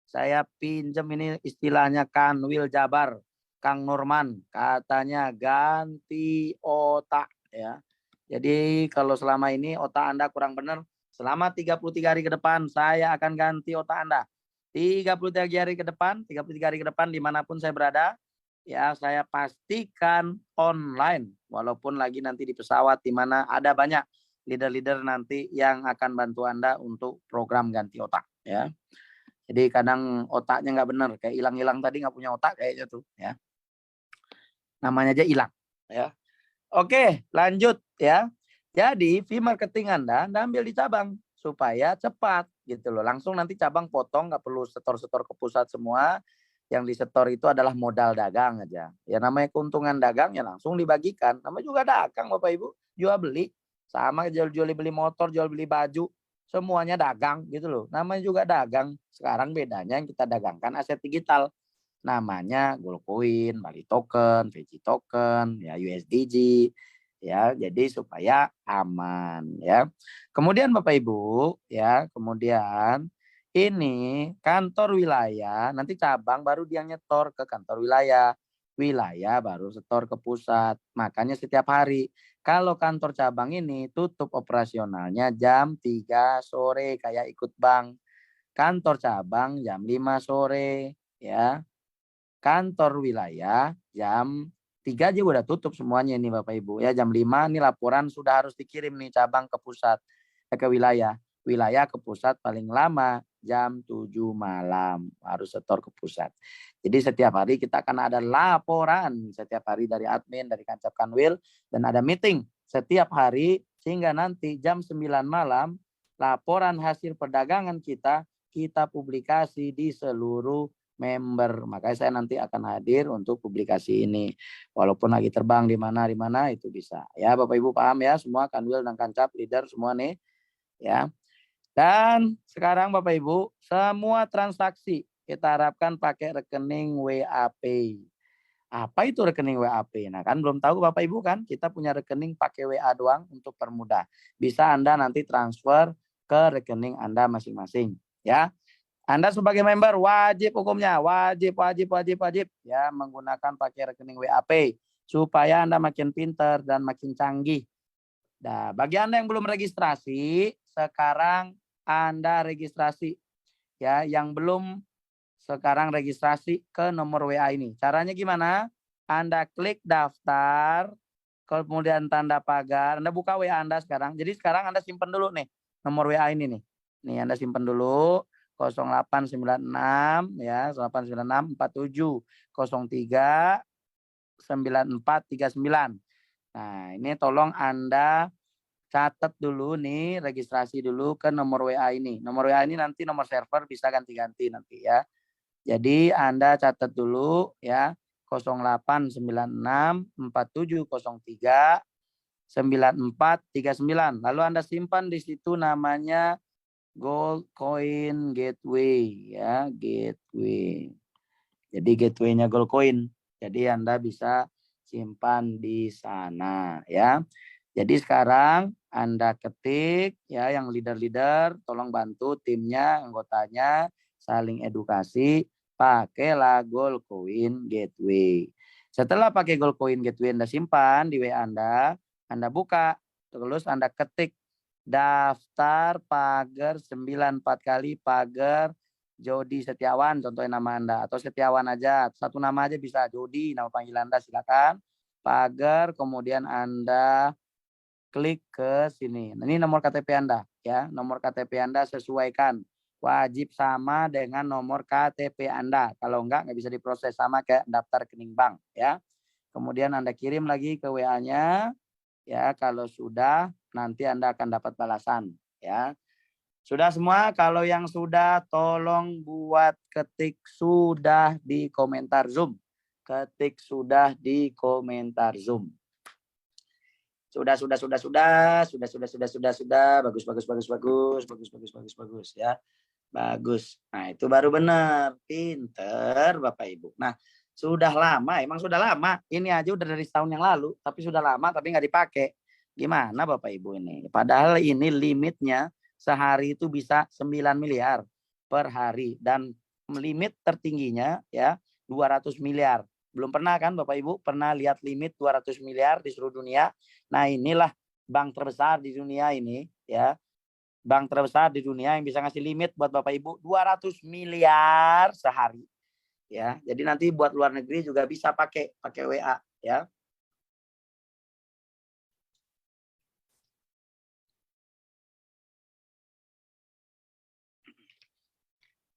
Saya pinjam ini istilahnya Kanwil Jabar. Kang Norman katanya ganti otak ya. Jadi kalau selama ini otak Anda kurang benar, selama 33 hari ke depan saya akan ganti otak Anda. 33 hari ke depan, 33 hari ke depan dimanapun saya berada, ya saya pastikan online. Walaupun lagi nanti di pesawat di mana ada banyak leader-leader nanti yang akan bantu Anda untuk program ganti otak ya. Jadi kadang otaknya nggak benar, kayak hilang-hilang tadi nggak punya otak kayaknya tuh ya. Namanya aja hilang ya. Oke, lanjut ya. Jadi fee marketing Anda ambil di cabang supaya cepat gitu loh. Langsung nanti cabang potong, nggak perlu setor-setor ke pusat semua. Yang disetor itu adalah modal dagang aja. Ya namanya keuntungan dagang ya langsung dibagikan. Namanya juga dagang Bapak Ibu, jual beli. Sama jual beli motor, jual beli baju, semuanya dagang gitu loh. Namanya juga dagang. Sekarang bedanya yang kita dagangkan aset digital. Namanya Goldcoin, Bali Token, VG Token, ya USDG, ya. Jadi supaya aman ya. Kemudian Bapak Ibu, ya, kemudian ini kantor wilayah, nanti cabang baru dia nyetor ke kantor wilayah. Wilayah baru setor ke pusat. Makanya setiap hari kalau kantor cabang ini tutup operasionalnya jam 3 sore kayak ikut bank. Kantor cabang jam 5 sore ya. Kantor wilayah jam 3 aja udah tutup semuanya ini Bapak Ibu ya. Jam 5 nih laporan sudah harus dikirim nih cabang ke pusat, ke wilayah. Wilayah ke pusat paling lama jam 7 malam harus setor ke pusat. Jadi setiap hari kita akan ada laporan setiap hari dari admin, dari Kancap Kanwil, dan ada meeting setiap hari sehingga nanti jam 9 malam laporan hasil perdagangan kita publikasi di seluruh member. Makanya saya nanti akan hadir untuk publikasi ini. Walaupun lagi terbang di mana itu bisa. Ya Bapak Ibu paham ya semua, Kanwil dan Kancap leader semua nih ya. Dan sekarang Bapak Ibu semua transaksi kita harapkan pakai rekening WAP. Apa itu rekening WAP? Nah kan belum tahu Bapak Ibu kan, kita punya rekening pakai WA doang untuk permudah. Bisa Anda nanti transfer ke rekening Anda masing-masing ya. Anda sebagai member wajib hukumnya, wajib ya menggunakan pakai rekening WAP supaya Anda makin pinter dan makin canggih. Nah, bagi Anda yang belum registrasi, sekarang Anda registrasi ya, yang belum sekarang registrasi ke nomor WA ini. Caranya gimana? Anda klik daftar, kemudian tanda pagar, Anda buka WA Anda sekarang. Jadi sekarang Anda simpan dulu nih nomor WA ini nih. Nih Anda simpan dulu 0896 ya, 0896 47 03 9439. Nah, ini tolong Anda catat dulu nih, registrasi dulu ke nomor WA ini. Nomor WA ini nanti nomor server bisa ganti-ganti nanti ya. Jadi Anda catat dulu ya, 0896 4703 9439. Lalu Anda simpan di situ namanya Gold Coin Gateway ya, gateway. Jadi gateway-nya Gold Coin. Jadi Anda bisa simpan di sana ya. Jadi sekarang Anda ketik ya, yang leader-leader tolong bantu timnya, anggotanya saling edukasi, pakailah Gold Coin Gateway. Setelah pakai Gold Coin Gateway Anda simpan di WA Anda buka, terus Anda ketik daftar pagar 94 kali pagar Jody Setiawan, contohnya nama Anda, atau Setiawan aja, satu nama aja bisa, Jody nama panggilan Anda, silakan. Pagar, kemudian Anda klik ke sini. Ini nomor KTP Anda ya, nomor KTP Anda sesuaikan, wajib sama dengan nomor KTP Anda. Kalau enggak bisa diproses, sama kayak daftar rekening bank ya. Kemudian Anda kirim lagi ke WA-nya ya, kalau sudah nanti Anda akan dapat balasan ya. Sudah semua? Kalau yang sudah tolong buat ketik sudah di komentar Zoom. Ketik sudah di komentar Zoom. Sudah bagus ya. Bagus. Nah, itu baru benar. Pinter Bapak Ibu. Nah, sudah lama, emang sudah lama. Ini aja udah dari tahun yang lalu, tapi sudah lama tapi nggak dipakai. Gimana Bapak Ibu ini? Padahal ini limitnya sehari itu bisa 9 miliar per hari, dan limit tertingginya ya 200 miliar. Belum pernah kan Bapak Ibu pernah lihat limit 200 miliar di seluruh dunia? Nah, inilah bank terbesar di dunia ini ya. Bank terbesar di dunia yang bisa ngasih limit buat Bapak Ibu 200 miliar sehari. Ya, jadi nanti buat luar negeri juga bisa pakai WA ya.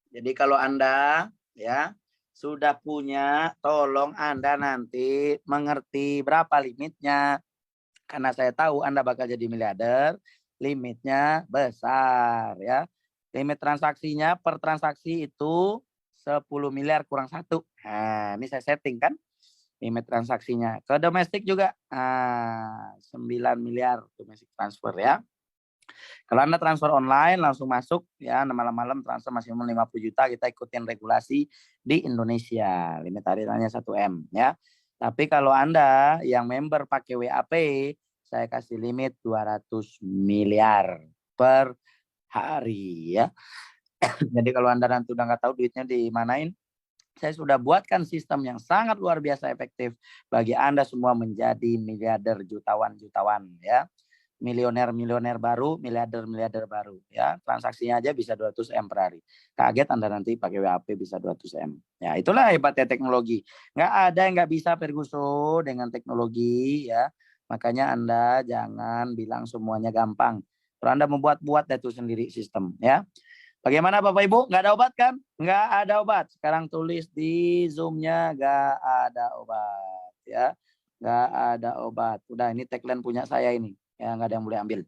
Jadi kalau Anda ya sudah punya, tolong Anda nanti mengerti berapa limitnya. Karena saya tahu Anda bakal jadi miliarder, limitnya besar ya. Limit transaksinya per transaksi itu 10 miliar kurang 1. Nah, ini saya setting kan limit transaksinya. Ke domestik juga 9 miliar domestic transfer ya. Kalau Anda transfer online langsung masuk ya, malam-malam transfer maksimum 50 juta, kita ikutin regulasi di Indonesia. Limit hariannya 1M ya. Tapi kalau Anda yang member pakai WAP, saya kasih limit 200 miliar per hari ya. Jadi kalau Anda nanti udah nggak tahu duitnya dimanain, saya sudah buatkan sistem yang sangat luar biasa efektif bagi Anda semua menjadi miliarder jutawan ya. milioner-milioner baru, miliarder-miliarder baru ya. Transaksinya aja bisa 200 M per hari. Kaget Anda nanti pakai WAP bisa 200 M. Ya, itulah hebatnya teknologi. Nggak ada yang nggak bisa Ferguson dengan teknologi ya. Makanya Anda jangan bilang semuanya gampang. Kalau Anda membuat-buat itu sendiri sistem ya. Bagaimana Bapak Ibu? Nggak ada obat kan? Nggak ada obat. Sekarang tulis di Zoom-nya nggak ada obat ya. Nggak ada obat. Udah ini tagline punya saya ini. Ya nggak ada yang boleh ambil.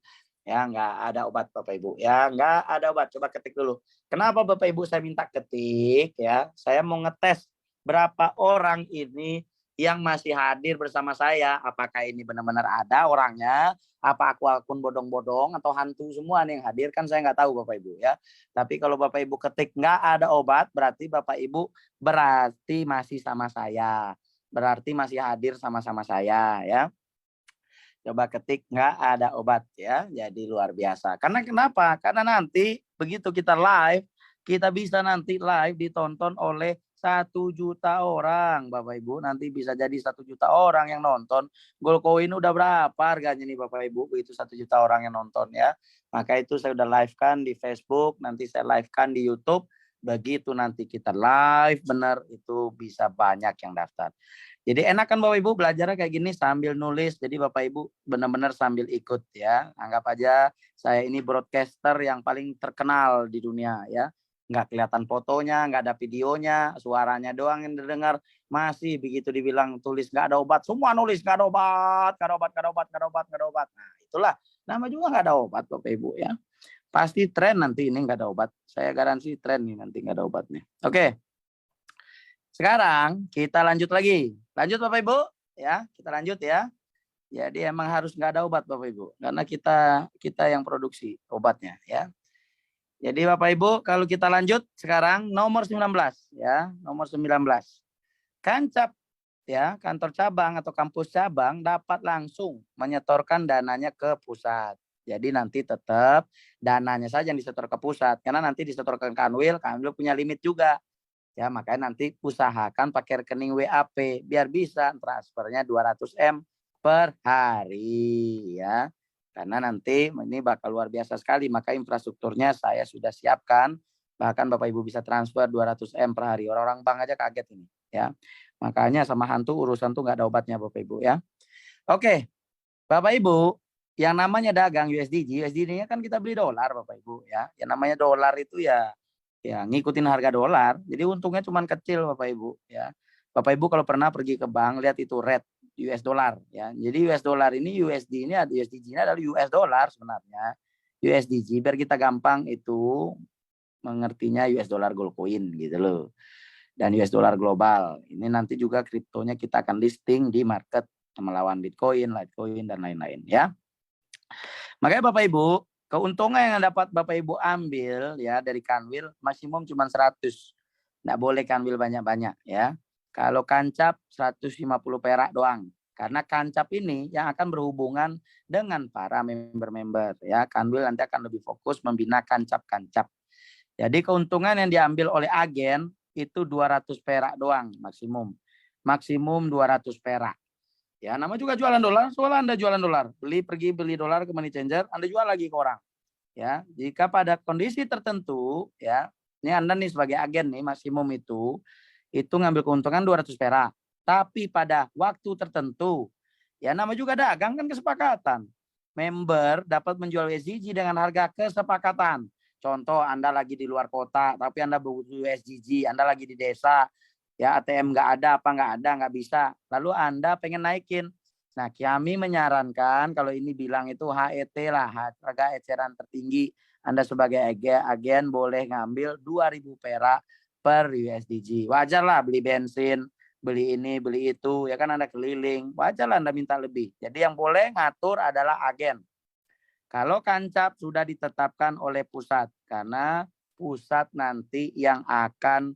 Ya nggak ada obat Bapak Ibu. Ya nggak ada obat. Coba ketik dulu. Kenapa Bapak Ibu saya minta ketik ya? Saya mau ngetes berapa orang ini yang masih hadir bersama saya. Apakah ini benar-benar ada orangnya? Apa aku akun bodong-bodong atau hantu semua nih yang hadir? Kan saya nggak tahu Bapak Ibu ya. Tapi kalau Bapak Ibu ketik nggak ada obat, berarti Bapak Ibu berarti masih sama saya. Berarti masih hadir sama-sama saya ya. Coba ketik nggak ada obat ya. Jadi luar biasa. Karena kenapa? Karena nanti begitu kita live, kita bisa nanti live ditonton oleh 1 juta orang, Bapak Ibu. Nanti bisa jadi 1 juta orang yang nonton. Goldcoin udah berapa harganya nih Bapak Ibu? Begitu 1 juta orang yang nonton ya. Maka itu saya udah live kan di Facebook, nanti saya live kan di YouTube. Begitu nanti kita live benar itu bisa banyak yang daftar. Jadi enak kan Bapak Ibu belajarnya kayak gini sambil nulis. Jadi Bapak Ibu benar-benar sambil ikut ya. Anggap aja saya ini broadcaster yang paling terkenal di dunia ya. Nggak kelihatan fotonya, nggak ada videonya, suaranya doang yang didengar. Masih begitu dibilang tulis nggak ada obat, semua nulis nggak ada obat, nggak ada obat, nggak ada obat, nggak ada obat, nggak ada obat. Nah itulah nama juga nggak ada obat Bapak Ibu ya. Pasti tren nanti ini nggak ada obat. Saya garansi tren nih nanti nggak ada obatnya. Oke. Sekarang kita lanjut lagi. Lanjut Bapak Ibu ya, kita lanjut ya. Jadi emang harus nggak ada obat Bapak Ibu, karena kita yang produksi obatnya ya. Jadi Bapak Ibu kalau kita lanjut sekarang nomor 19 ya, nomor 19. Kancap ya, kantor cabang atau kampus cabang dapat langsung menyetorkan dananya ke pusat. Jadi nanti tetap dananya saja yang disetor ke pusat, karena nanti disetor ke Kanwil, Kanwil punya limit juga. Ya, makanya nanti usahakan pakai rekening WAP biar bisa transfernya 200 M per hari ya. Karena nanti ini bakal luar biasa sekali, maka infrastrukturnya saya sudah siapkan. Bahkan Bapak Ibu bisa transfer 200 M per hari. Orang-orang bank aja kaget ini ya. Makanya sama hantu urusan tuh nggak ada obatnya Bapak Ibu ya. Oke. Bapak Ibu, yang namanya dagang USDG, USDG-nya kan kita beli dolar Bapak Ibu ya. Yang namanya dolar itu ya ngikutin harga dolar. Jadi untungnya cuma kecil Bapak Ibu ya. Bapak Ibu kalau pernah pergi ke bank lihat itu rate US dollar ya. Jadi US dollar ini USD ini ada USDG-nya adalah US dollar sebenarnya. USDG biar kita gampang itu mengertinya US dollar gold coin gitu loh. Dan US dollar global. Ini nanti juga kriptonya kita akan listing di market melawan Bitcoin, Litecoin dan lain-lain ya. Makanya Bapak Ibu, keuntungan yang dapat Bapak Ibu ambil ya dari Kanwil maksimum cuma 100. Nggak boleh Kanwil banyak-banyak ya. Kalau Kancap 150 perak doang. Karena Kancap ini yang akan berhubungan dengan para member-member ya. Kanwil nanti akan lebih fokus membina Kancap-Kancap. Jadi keuntungan yang diambil oleh agen itu 200 perak doang maksimum. Maksimum 200 perak. Ya, nama juga jualan dolar, soalnya Anda jualan dolar. Pergi beli dolar ke money changer, Anda jual lagi ke orang. Ya, jika pada kondisi tertentu, ya, ini Anda nih sebagai agen nih maksimum itu ngambil keuntungan 200 perak. Tapi pada waktu tertentu, ya nama juga dagang kan kesepakatan. Member dapat menjual USDG dengan harga kesepakatan. Contoh Anda lagi di luar kota, tapi Anda butuh USDG, Anda lagi di desa, ya ATM nggak ada, nggak bisa. Lalu Anda pengen naikin. Nah, kami menyarankan kalau ini bilang itu HET lah, harga eceran tertinggi. Anda sebagai agen boleh ngambil 2.000 perak per USDG. Wajar lah beli bensin, beli ini, beli itu, ya kan Anda keliling. Wajar lah Anda minta lebih. Jadi yang boleh ngatur adalah agen. Kalau Kancap sudah ditetapkan oleh pusat, karena pusat nanti yang akan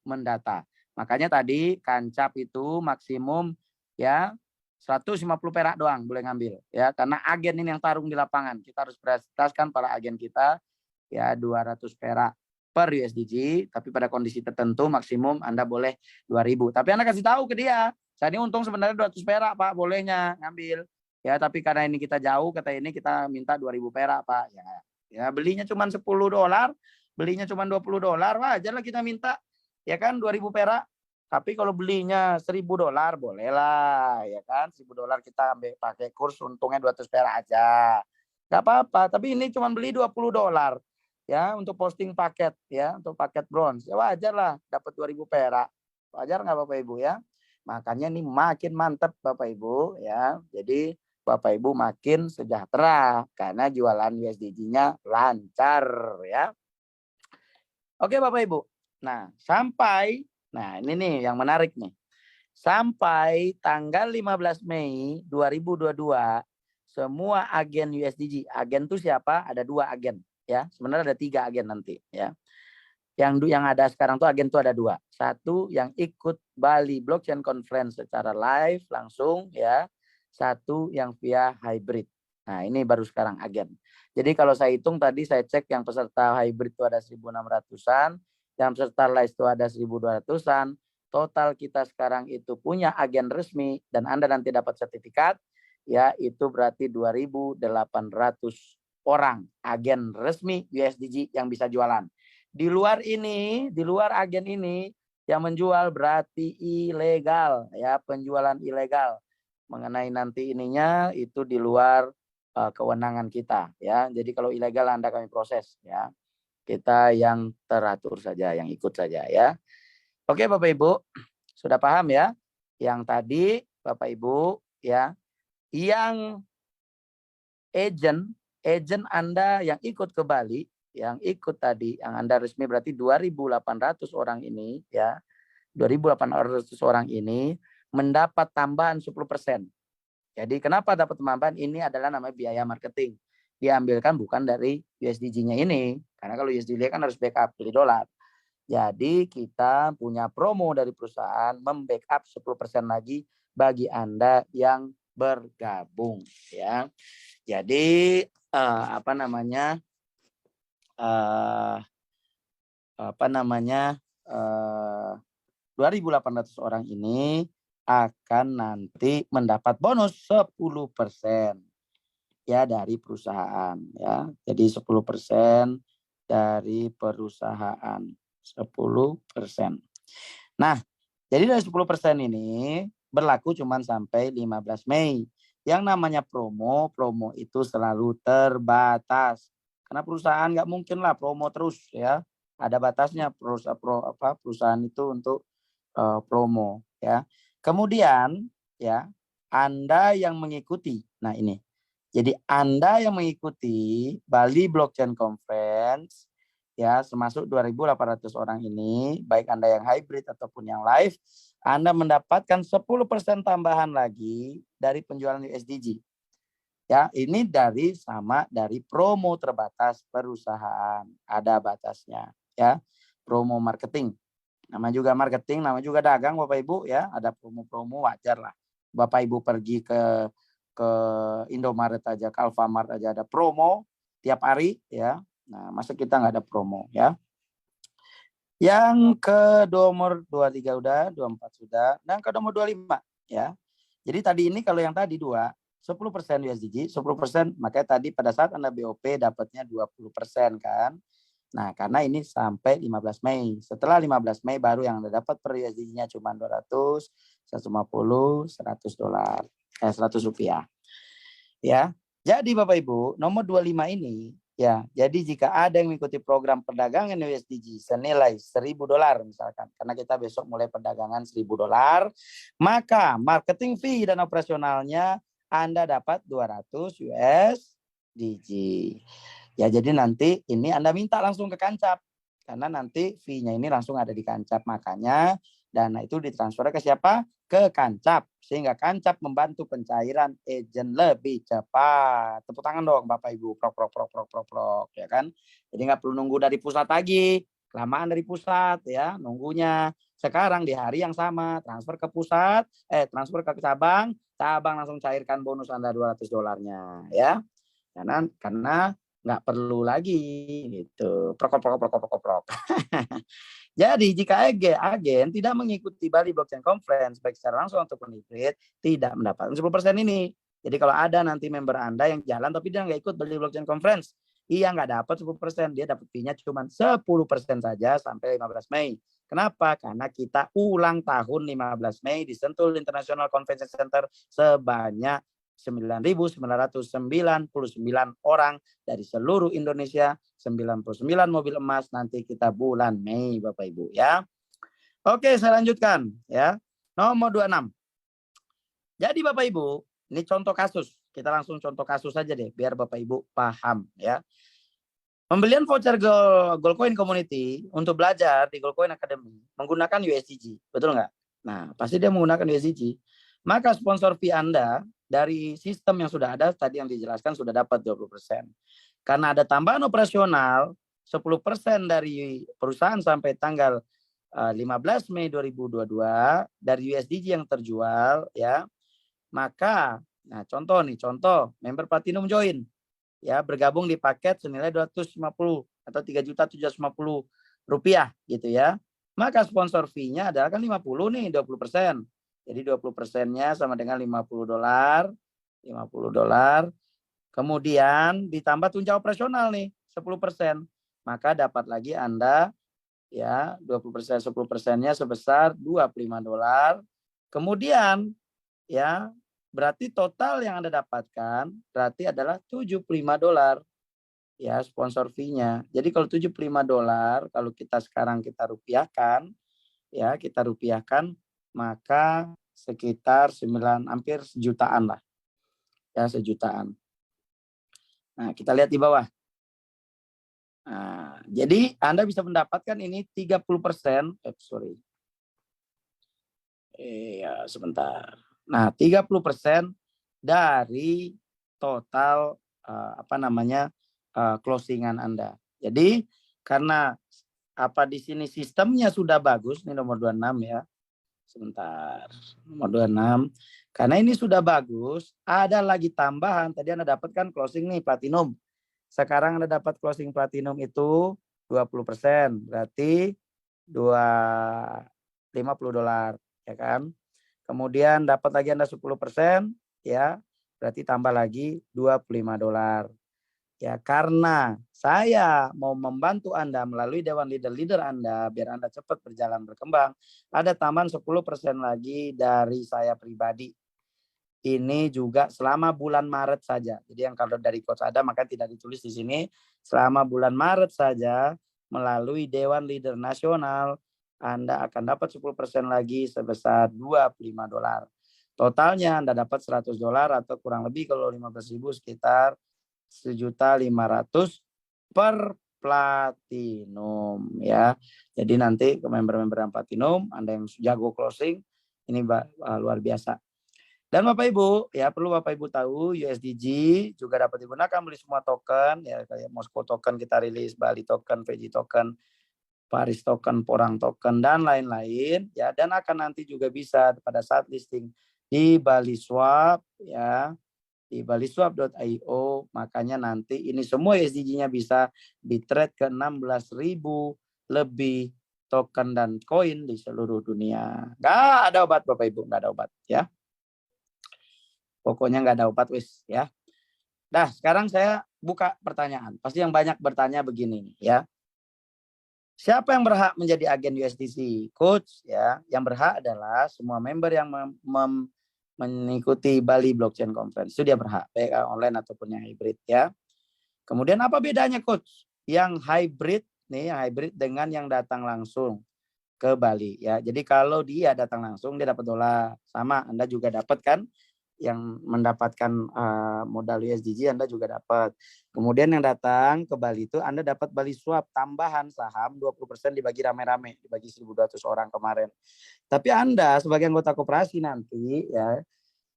mendata. Makanya tadi Kancap itu maksimum ya 150 perak doang boleh ngambil ya, karena agen ini yang tarung di lapangan. Kita harus prioritaskan para agen kita ya 200 perak per USDG, tapi pada kondisi tertentu maksimum Anda boleh 2.000. Tapi Anda kasih tahu ke dia, saya ini untung sebenarnya 200 perak Pak, bolehnya ngambil. Ya, tapi karena ini kita jauh, kata ini kita minta 2.000 perak, Pak. Ya, belinya cuma $10, belinya cuma $20, wajar lah kita minta. Ya kan, 2.000 perak. Tapi kalau belinya $1.000, bolehlah, ya kan? $1.000 kita ambil pakai kurs, untungnya 200 perak aja. Gak apa-apa, tapi ini cuma beli $20. Ya, untuk posting paket, ya, untuk paket bronze. Ya wajar lah, dapat 2.000 perak. Wajar nggak Bapak Ibu ya? Makanya ini makin mantap Bapak Ibu ya. Jadi Bapak Ibu makin sejahtera karena jualan USDG-nya lancar ya. Oke Bapak Ibu. Nah, ini nih yang menarik nih. Sampai tanggal 15 Mei 2022 semua agen USDG. Agen itu siapa? Ada 2 agen ya. Sebenarnya ada 3 agen nanti ya. Yang ada sekarang tuh agen tuh ada 2. Satu yang ikut Bali Blockchain Conference secara live langsung ya. Satu yang via hybrid. Nah, ini baru sekarang agen. Jadi kalau saya hitung tadi saya cek yang peserta hybrid itu ada 1.600-an, yang peserta live itu ada 1.200-an. Total kita sekarang itu punya agen resmi dan Anda nanti dapat sertifikat ya, itu berarti 2.800 orang agen resmi USDG yang bisa jualan. Di luar ini, di luar agen ini yang menjual berarti ilegal ya, penjualan ilegal. Mengenai nanti ininya itu di luar kewenangan kita ya. Jadi kalau ilegal Anda kami proses ya. Kita yang teratur saja, yang ikut saja ya. Oke Bapak Ibu, sudah paham ya? Yang tadi Bapak Ibu ya, yang agent Anda yang ikut ke Bali, yang ikut tadi, yang Anda resmi berarti 2.800 orang ini ya, 2.800 orang ini mendapat tambahan 10%. Jadi kenapa dapat tambahan? Ini adalah namanya biaya marketing. Diambilkan bukan dari USDG-nya ini, karena kalau USDG kan harus backup beli dolar. Jadi kita punya promo dari perusahaan membackup 10% lagi bagi Anda yang bergabung ya. Jadi 2.800 orang ini akan nanti mendapat bonus 10% ya dari perusahaan ya. Jadi 10% dari perusahaan. 10%. Nah, jadi dari 10% ini berlaku cuma sampai 15 Mei. Yang namanya promo itu selalu terbatas. Karena perusahaan nggak mungkin lah promo terus ya. Ada batasnya perusahaan itu untuk promo ya. Kemudian ya, Anda yang mengikuti. Nah, ini. Jadi Anda yang mengikuti Bali Blockchain Conference ya, termasuk 2.800 orang ini, baik Anda yang hybrid ataupun yang live, Anda mendapatkan 10% tambahan lagi dari penjualan USDG. Ya, ini dari promo terbatas perusahaan, ada batasnya ya. Promo marketing. Nama juga marketing, nama juga dagang Bapak Ibu ya, ada promo-promo wajar lah. Bapak Ibu pergi ke Indomaret aja, ke Alfamart aja ada promo tiap hari ya. Nah, masa kita nggak ada promo ya. Yang ke nomor 23 udah, 24 sudah, dan ke nomor 25 ya. Jadi tadi ini kalau yang tadi 10% USDG, 10%, makanya tadi pada saat Anda BOP dapatnya 20% kan. Nah, karena ini sampai 15 Mei. Setelah 15 Mei baru yang Anda dapat per USDG-nya cuma 200, 150, $100. 100 rupiah. Ya. Jadi Bapak Ibu, nomor 25 ini ya, jadi jika ada yang mengikuti program perdagangan USDG senilai $1.000 misalkan, karena kita besok mulai perdagangan $1.000, maka marketing fee dan operasionalnya Anda dapat 200 USDG. Ya, jadi nanti ini Anda minta langsung ke Kancap, karena nanti fee-nya ini langsung ada di Kancap, makanya dana itu ditransfer ke siapa? Ke Kancap, sehingga Kancap membantu pencairan agent lebih cepat. Tepuk tangan dong Bapak Ibu, prok ya kan. Jadi nggak perlu nunggu dari pusat lagi, kelamaan dari pusat ya nunggunya. Sekarang di hari yang sama transfer ke pusat, transfer ke cabang langsung cairkan bonus Anda $200 ya. Karena nggak perlu lagi gitu. Prok. Jadi jika agen tidak mengikuti Bali Blockchain Conference baik secara langsung ataupun hybrid, tidak mendapatkan 10% ini. Jadi kalau ada nanti member Anda yang jalan tapi dia nggak ikut Bali Blockchain Conference, iya nggak dapat 10%, dia dapat fee-nya cuma 10% saja sampai 15 Mei. Kenapa? Karena kita ulang tahun 15 Mei di Sentul International Convention Center sebanyak 9.999 orang dari seluruh Indonesia, 99 mobil emas nanti kita bulan Mei Bapak Ibu ya. Oke, saya lanjutkan ya. Nomor 26. Jadi Bapak Ibu, ini contoh kasus. Kita langsung contoh kasus saja deh biar Bapak Ibu paham ya. Pembelian voucher Goldcoin Community untuk belajar di Goldcoin Academy menggunakan USDG, betul nggak? Nah, pasti dia menggunakan USDG. Maka sponsor fee Anda dari sistem yang sudah ada tadi yang dijelaskan sudah dapat 20%. Karena ada tambahan operasional 10% dari perusahaan sampai tanggal 15 Mei 2022 dari USDG yang terjual ya. Maka nah contoh member Platinum join ya bergabung di paket senilai 250 atau 3.750 rupiah gitu ya. Maka sponsor fee-nya adalah kan 50 nih 20%. Jadi 20%-nya sama dengan $50. Kemudian ditambah tunja operasional nih 10%. Maka dapat lagi Anda ya 20%, 10%-nya sebesar $25. Kemudian ya berarti total yang Anda dapatkan berarti adalah $75 ya sponsor fee-nya. Jadi kalau $75 kalau kita sekarang kita rupiahkan ya, kita rupiahkan maka sekitar hampir sejutaan lah. Ya, sejutaan. Nah, kita lihat di bawah. Nah, jadi Anda bisa mendapatkan ini 30%, ya sebentar. Nah, 30% dari total closingan Anda. Jadi karena di sini sistemnya sudah bagus, ini nomor 26 ya. Sebentar. Nomor 26. Karena ini sudah bagus, ada lagi tambahan. Tadi Anda dapatkan closing nih platinum. Sekarang Anda dapat closing platinum itu 20%, berarti $50 ya kan? Kemudian dapat lagi Anda 10% ya, berarti tambah lagi $25. Ya, karena saya mau membantu Anda melalui Dewan Leader Anda biar Anda cepat berjalan berkembang, ada tambahan 10% lagi dari saya pribadi. Ini juga selama bulan Maret saja. Jadi yang kalau dari Coach Adam maka tidak ditulis di sini, selama bulan Maret saja melalui Dewan Leader Nasional Anda akan dapat 10% lagi sebesar $25. Totalnya Anda dapat $100 atau kurang lebih kalau 15.000 sekitar 1.500.000 per platinum ya. Jadi nanti ke member-member yang platinum, Anda yang jago closing, ini luar biasa. Dan Bapak Ibu, ya perlu Bapak Ibu tahu USDG juga dapat digunakan beli semua token ya kayak Moskow token kita rilis, Bali token, VG token, Paris token, Porang token dan lain-lain ya, dan akan nanti juga bisa pada saat listing di Bali Swap ya, di baliswap.io. Makanya nanti ini semua USDG-nya bisa di trade ke 16.000 lebih token dan koin di seluruh dunia. Nggak ada obat Bapak Ibu, nggak ada obat ya. Pokoknya nggak ada obat wis ya. Nah, sekarang saya buka pertanyaan. Pasti yang banyak bertanya begini ya. Siapa yang berhak menjadi agen USDC? Coach ya, yang berhak adalah semua member yang mengikuti Bali Blockchain Conference. Itu dia berhak, baik online ataupun yang hybrid ya. Kemudian apa bedanya Coach? Yang hybrid nih, hybrid dengan yang datang langsung ke Bali ya. Jadi kalau dia datang langsung dia dapat dolar. Sama Anda juga dapat kan? Yang mendapatkan modal USDG Anda juga dapat. Kemudian yang datang ke Bali itu Anda dapat Bali Swap tambahan saham 20% dibagi rame-rame, dibagi 1.200 orang kemarin. Tapi Anda sebagai anggota koperasi nanti ya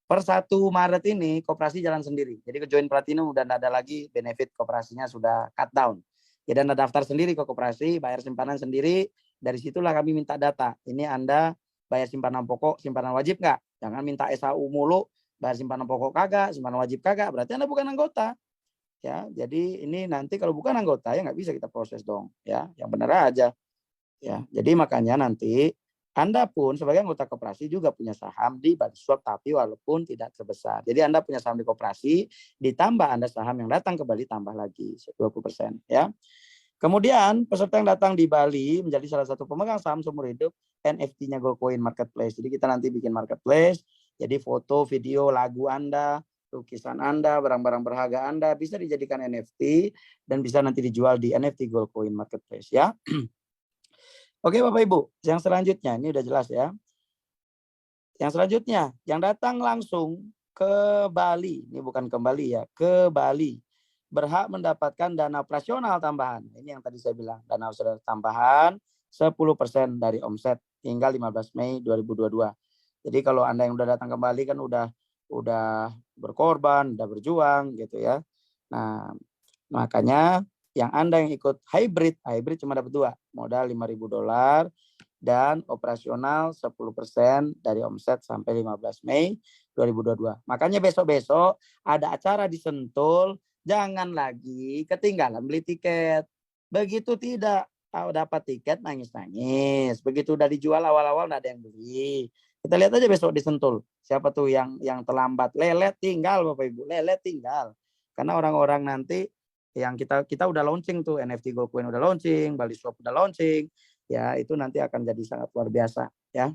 per 1 Maret ini koperasi jalan sendiri. Jadi ke join platinum udah ada lagi benefit koperasinya sudah cut down. Jadi Anda daftar sendiri ke koperasi, bayar simpanan sendiri, dari situlah kami minta data. Ini Anda bayar simpanan pokok, simpanan wajib nggak? Jangan minta SAU mulu. Bayar simpanan pokok kagak, simpanan wajib kagak, berarti Anda bukan anggota. Ya, jadi ini nanti kalau bukan anggota ya nggak bisa kita proses dong, ya. Yang benar aja. Ya, jadi makanya nanti Anda pun sebagai anggota koperasi juga punya saham di Bali Swap, tapi walaupun tidak sebesar. Jadi Anda punya saham di koperasi, ditambah Anda saham yang datang ke Bali, tambah lagi 20%. Ya. Kemudian peserta yang datang di Bali menjadi salah satu pemegang saham seumur hidup NFT-nya Goldcoin Marketplace. Jadi kita nanti bikin marketplace, jadi foto, video, lagu Anda, lukisan Anda, barang-barang berharga Anda bisa dijadikan NFT dan bisa nanti dijual di NFT Goldcoin Marketplace ya. Oke Bapak Ibu, yang selanjutnya ini udah jelas ya. Yang selanjutnya, yang datang langsung ke Bali, ini bukan kembali ya, ke Bali, berhak mendapatkan dana operasional tambahan. Ini yang tadi saya bilang, dana operasional tambahan 10% dari omset hingga 15 Mei 2022. Jadi kalau Anda yang udah datang ke Bali kan udah berkorban, udah berjuang gitu ya. Nah, makanya yang Anda yang ikut hybrid cuma dapat 2, modal $5.000 dan operasional 10% dari omset sampai 15 Mei 2022. Makanya besok-besok ada acara di Sentul, jangan lagi ketinggalan beli tiket. Begitu tidak dapat tiket nangis-nangis. Begitu udah dijual awal-awal nggak ada yang beli. Kita lihat aja besok di Sentul. Siapa tuh yang terlambat? Lelet tinggal Bapak Ibu, lelet tinggal. Karena orang-orang nanti yang kita udah launching tuh, NFT Goldcoin udah launching, Bali Swap udah launching, ya itu nanti akan jadi sangat luar biasa ya.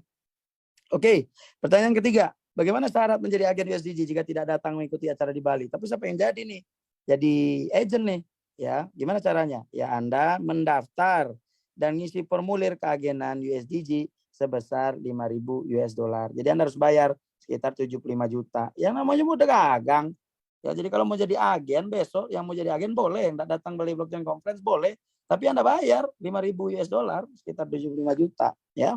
Oke, pertanyaan ketiga, bagaimana syarat menjadi agen USDG jika tidak datang mengikuti acara di Bali? Tapi siapa yang jadi nih? Jadi agent nih, ya. Gimana caranya? Ya Anda mendaftar dan ngisi formulir keagenan USDG sebesar $5.000. Jadi Anda harus bayar sekitar 75 juta. Yang namanya udah gagang. Ya, jadi kalau mau jadi agen besok, yang mau jadi agen boleh, enggak datang Bali Blockchain Conference boleh, tapi Anda bayar $5.000 sekitar 75 juta ya.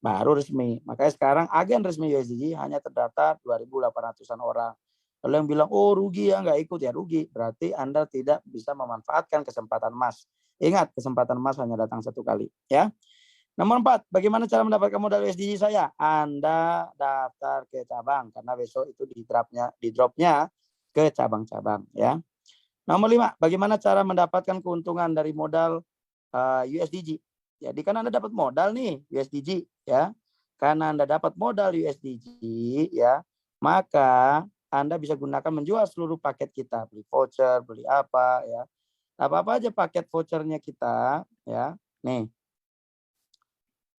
Baru resmi. Makanya sekarang agen resmi USDG hanya terdaftar 2.800-an orang. Lalu yang bilang, oh rugi ya, nggak ikut ya rugi. Berarti Anda tidak bisa memanfaatkan kesempatan emas. Ingat, kesempatan emas hanya datang satu kali ya. Nomor 4, bagaimana cara mendapatkan modal USDG saya? Anda daftar ke cabang karena besok itu di dropnya ke cabang-cabang ya. Nomor 5, bagaimana cara mendapatkan keuntungan dari modal USDG? Jadi kan Anda dapat modal nih USDG ya. Karena Anda dapat modal USDG ya, maka Anda bisa gunakan menjual seluruh paket kita, beli voucher, beli apa ya. Apa-apa aja paket vouchernya kita ya. Nih.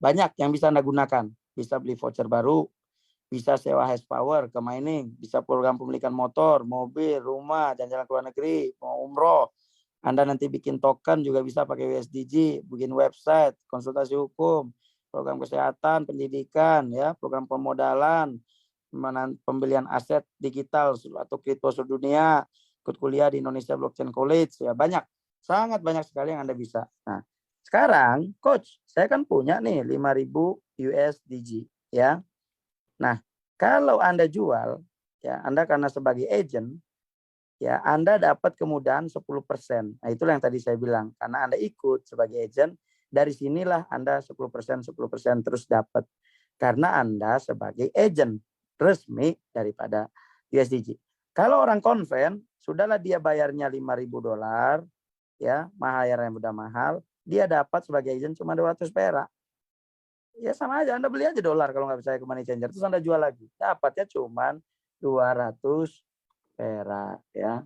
Banyak yang bisa Anda gunakan. Bisa beli voucher baru, bisa sewa hash power ke mining, bisa program pemilikan motor, mobil, rumah, jalan-jalan ke luar negeri, mau umroh. Anda nanti bikin token juga bisa pakai USDG, bikin website, konsultasi hukum, program kesehatan, pendidikan, ya, program pemodalan, pembelian aset digital atau kripto seluruh dunia, ikut kuliah di Indonesia Blockchain College, ya banyak, sangat banyak sekali yang Anda bisa. Nah, sekarang coach, saya kan punya nih 5.000 USDG, ya. Nah, kalau Anda jual, ya Anda karena sebagai agent, ya Anda dapat kemudahan 10%. Nah, itulah yang tadi saya bilang. Karena Anda ikut sebagai agent, dari sinilah Anda 10% terus dapat. Karena Anda sebagai agent resmi daripada USDG. Kalau orang konven, sudahlah dia bayarnya $5.000, ya, yang udah mahal, dia dapat sebagai agent cuma 200 perak. Ya sama aja, Anda beli aja dolar kalau nggak percaya ke money changer, terus Anda jual lagi, dapatnya cuma 200 perak ya.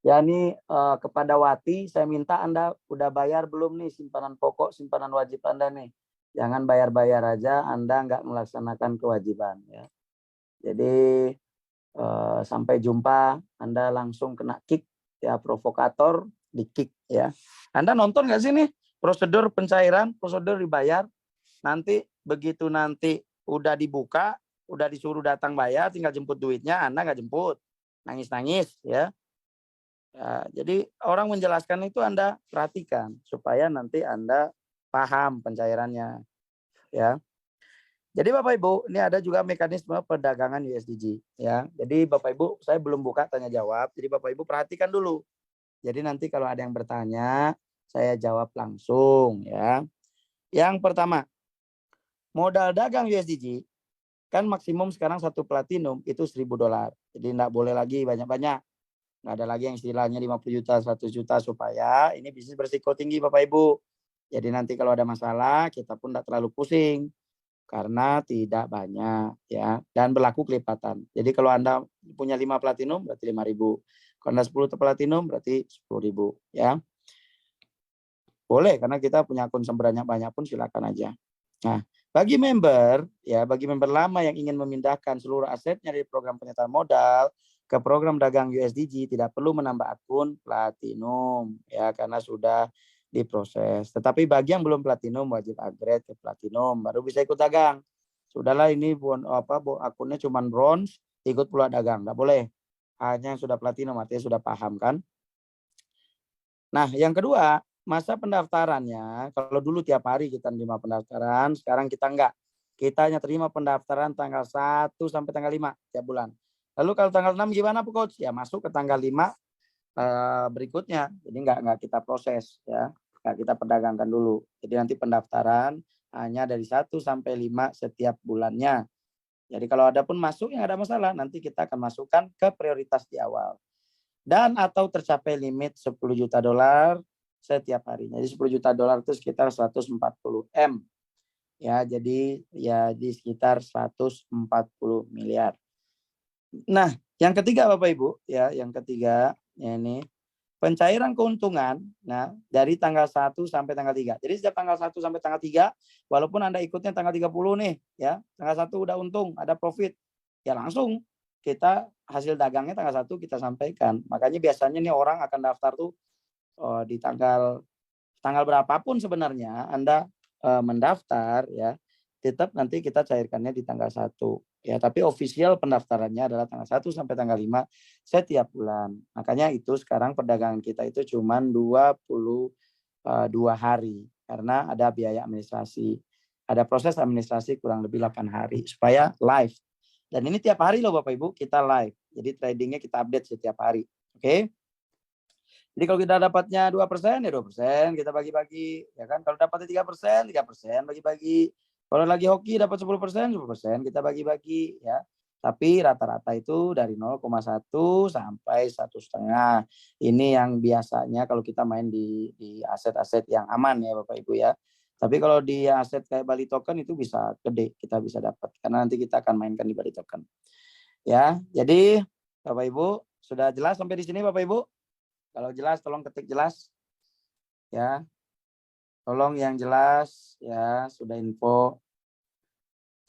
Ya ini kepada Wati, saya minta Anda udah bayar belum nih simpanan pokok, simpanan wajib Anda nih. Jangan bayar-bayar aja, Anda nggak melaksanakan kewajiban ya. Jadi sampai jumpa, Anda langsung kena kick ya, provokator di kick ya. Anda nonton nggak sih nih prosedur pencairan, prosedur dibayar? Nanti begitu nanti udah dibuka, udah disuruh datang bayar, tinggal jemput duitnya, Anda nggak jemput, nangis-nangis ya. Jadi orang menjelaskan itu Anda perhatikan supaya nanti Anda paham pencairannya ya. Jadi Bapak Ibu, ini ada juga mekanisme perdagangan USDG ya. Jadi Bapak Ibu, saya belum buka tanya jawab. Jadi Bapak Ibu perhatikan dulu. Jadi nanti kalau ada yang bertanya, saya jawab langsung ya. Yang pertama, modal dagang USDG kan maksimum sekarang satu platinum itu $1.000. Jadi enggak boleh lagi banyak-banyak. Nggak ada lagi yang istilahnya 50 juta, 100 juta supaya ini bisnis berisiko tinggi Bapak Ibu. Jadi nanti kalau ada masalah kita pun tidak terlalu pusing karena tidak banyak ya, dan berlaku kelipatan. Jadi kalau Anda punya 5 platinum berarti 5.000. Kalau Anda 10 platinum berarti 10.000 ya. Boleh karena kita punya akun sebanyak-banyak pun silakan aja. Nah, bagi member ya, bagi member lama yang ingin memindahkan seluruh asetnya dari program penyertaan modal ke program dagang USDG tidak perlu menambah akun platinum ya, karena sudah diproses. Tetapi bagi yang belum platinum wajib upgrade ke platinum baru bisa ikut dagang. Sudahlah ini akunnya cuma bronze ikut pula dagang, enggak boleh. Hanya yang sudah platinum artinya sudah paham kan? Nah, yang kedua, masa pendaftarannya, kalau dulu tiap hari kita terima pendaftaran, sekarang kita enggak. Kita hanya terima pendaftaran tanggal 1 sampai tanggal 5 tiap bulan. Lalu kalau tanggal 6 gimana Bu Coach? Ya masuk ke tanggal 5 berikutnya. Jadi enggak kita proses ya. Enggak kita perdagangkan dulu. Jadi nanti pendaftaran hanya dari 1 sampai 5 setiap bulannya. Jadi kalau ada pun masuk yang ada masalah, nanti kita akan masukkan ke prioritas di awal. Dan atau tercapai limit 10 juta dolar setiap harinya. Jadi 10 juta dolar itu sekitar 140 M. Ya, jadi ya di sekitar 140 miliar. Nah, yang ketiga Bapak Ibu, ya, yang ketiga ya ini pencairan keuntungan nah dari tanggal 1 sampai tanggal 3. Jadi sejak tanggal 1 sampai tanggal 3, walaupun Anda ikutnya tanggal 30 nih, ya. Tanggal 1 udah untung, ada profit. Ya langsung kita hasil dagangnya tanggal 1 kita sampaikan. Makanya biasanya nih orang akan daftar tuh di tanggal berapapun sebenarnya Anda mendaftar ya, tetap nanti kita cairkannya di tanggal 1 ya, tapi official pendaftarannya adalah tanggal 1 sampai tanggal 5 setiap bulan. Makanya itu sekarang perdagangan kita itu cuma 22 hari karena ada biaya administrasi. Ada proses administrasi kurang lebih 8 hari supaya live. Dan ini tiap hari loh Bapak Ibu kita live. Jadi tradingnya kita update setiap hari. Oke. Jadi kalau kita dapatnya 2% ya 2%, kita bagi-bagi ya kan. Kalau dapatnya 3%, 3% bagi-bagi. Kalau lagi hoki dapat 10%, 10% kita bagi-bagi ya. Tapi rata-rata itu dari 0,1 sampai 1,5. Ini yang biasanya kalau kita main di aset-aset yang aman ya Bapak Ibu ya. Tapi kalau di aset kayak Bali Token itu bisa gede, kita bisa dapat. Karena nanti kita akan mainkan di Bali Token. Ya, jadi Bapak Ibu sudah jelas sampai di sini Bapak Ibu? Kalau jelas tolong ketik jelas. Ya. Tolong yang jelas ya, sudah info.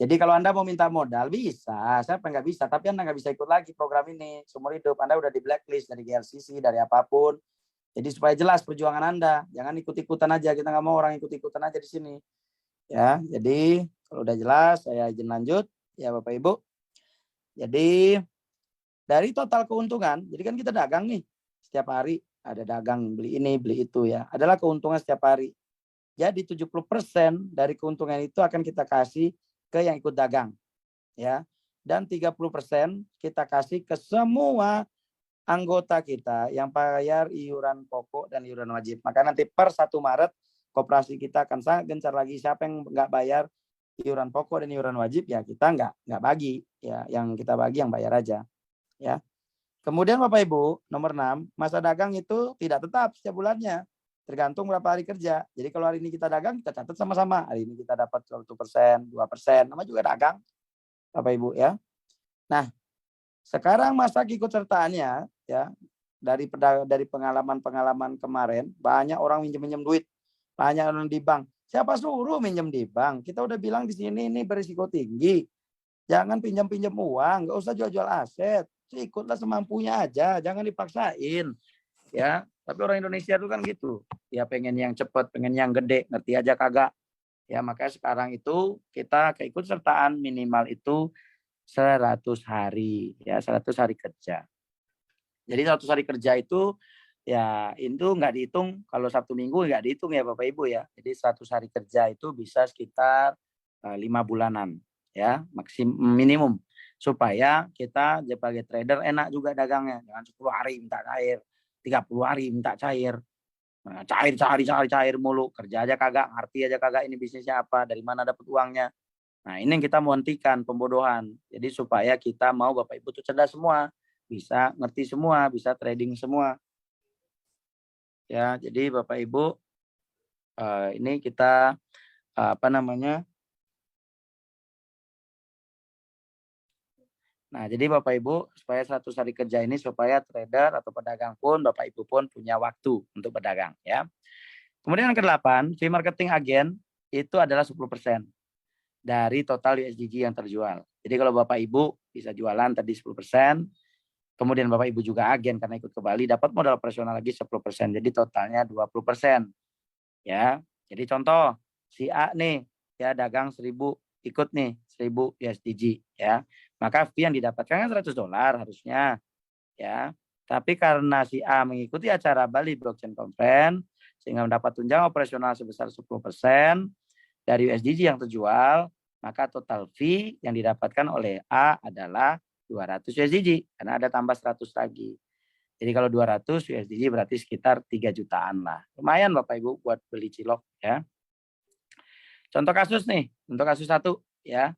Jadi kalau Anda mau minta modal bisa, siapa nggak bisa, tapi Anda nggak bisa ikut lagi program ini seumur hidup. Anda udah di blacklist dari GLCC, dari apapun. Jadi supaya jelas perjuangan Anda, jangan ikut-ikutan aja. Kita nggak mau orang ikut-ikutan aja di sini. Ya, jadi kalau udah jelas, saya izin lanjut ya Bapak Ibu. Jadi dari total keuntungan, jadi kan kita dagang nih setiap hari, ada dagang beli ini, beli itu ya. Adalah keuntungan setiap hari. Jadi 70% dari keuntungan itu akan kita kasih ke yang ikut dagang. Ya. Dan 30% kita kasih ke semua anggota kita yang bayar iuran pokok dan iuran wajib. Maka nanti per 1 Maret koperasi kita akan sangat gencar lagi. Siapa yang nggak bayar iuran pokok dan iuran wajib ya kita nggak bagi ya, yang kita bagi yang bayar aja ya. Kemudian Bapak Ibu nomor 6, masa dagang itu tidak tetap setiap bulannya, tergantung berapa hari kerja. Jadi kalau hari ini kita dagang kita catat sama-sama, hari ini kita dapat 1%, 2%, nama juga dagang Bapak Ibu ya. Nah, sekarang masa keikutsertaannya ya, dari pengalaman kemarin banyak orang minjem duit, banyak orang di bank. Siapa suruh minjem di bank? Kita udah bilang di sini ini berisiko tinggi. Jangan pinjam uang, nggak usah jual-jual aset. Ikutlah semampunya aja, jangan dipaksain. Ya, tapi orang Indonesia itu kan gitu. Ya pengen yang cepat, pengen yang gede, ngerti aja kagak. Ya, makanya sekarang itu kita keikutsertaan minimal itu 100 hari, ya 100 hari kerja. Jadi 100 hari kerja itu ya itu nggak dihitung, kalau Sabtu Minggu nggak dihitung ya Bapak Ibu ya. Jadi 100 hari kerja itu bisa sekitar 5 bulanan ya, minimum, supaya kita sebagai trader enak juga dagangnya. Jangan 10 hari minta cair, 30 hari minta cair. Nah, cair mulu, kerja aja kagak, ngerti aja kagak ini bisnisnya apa, dari mana dapat uangnya. Nah, ini yang kita mau hentikan pembodohan. Jadi supaya kita mau Bapak Ibu tuh cerdas semua, bisa ngerti semua, bisa trading semua. Ya, jadi Bapak Ibu Ini kita apa namanya? Nah, jadi Bapak Ibu, supaya 100 hari kerja ini supaya trader atau pedagang pun, Bapak Ibu pun punya waktu untuk berdagang ya. Kemudian yang ke-8, fee marketing agen itu adalah 10% dari total USDG yang terjual. Jadi kalau Bapak Ibu bisa jualan tadi 10%, kemudian Bapak Ibu juga agen karena ikut ke Bali, dapat modal operasional lagi 10%. Jadi totalnya 20%. Ya. Jadi contoh, si A nih ya dagang 1000, ikut nih 1000 USDG ya. Maka fee yang didapatkan kan $100 harusnya ya. Tapi karena si A mengikuti acara Bali Blockchain Conference sehingga mendapat tunjangan operasional sebesar 10% dari USDG yang terjual, maka total fee yang didapatkan oleh A adalah 200 USDG karena ada tambah 100 lagi. Jadi kalau 200 USDG berarti sekitar 3 jutaan lah. Lumayan Bapak Ibu buat beli cilok ya. Contoh kasus nih, untuk kasus 1 ya.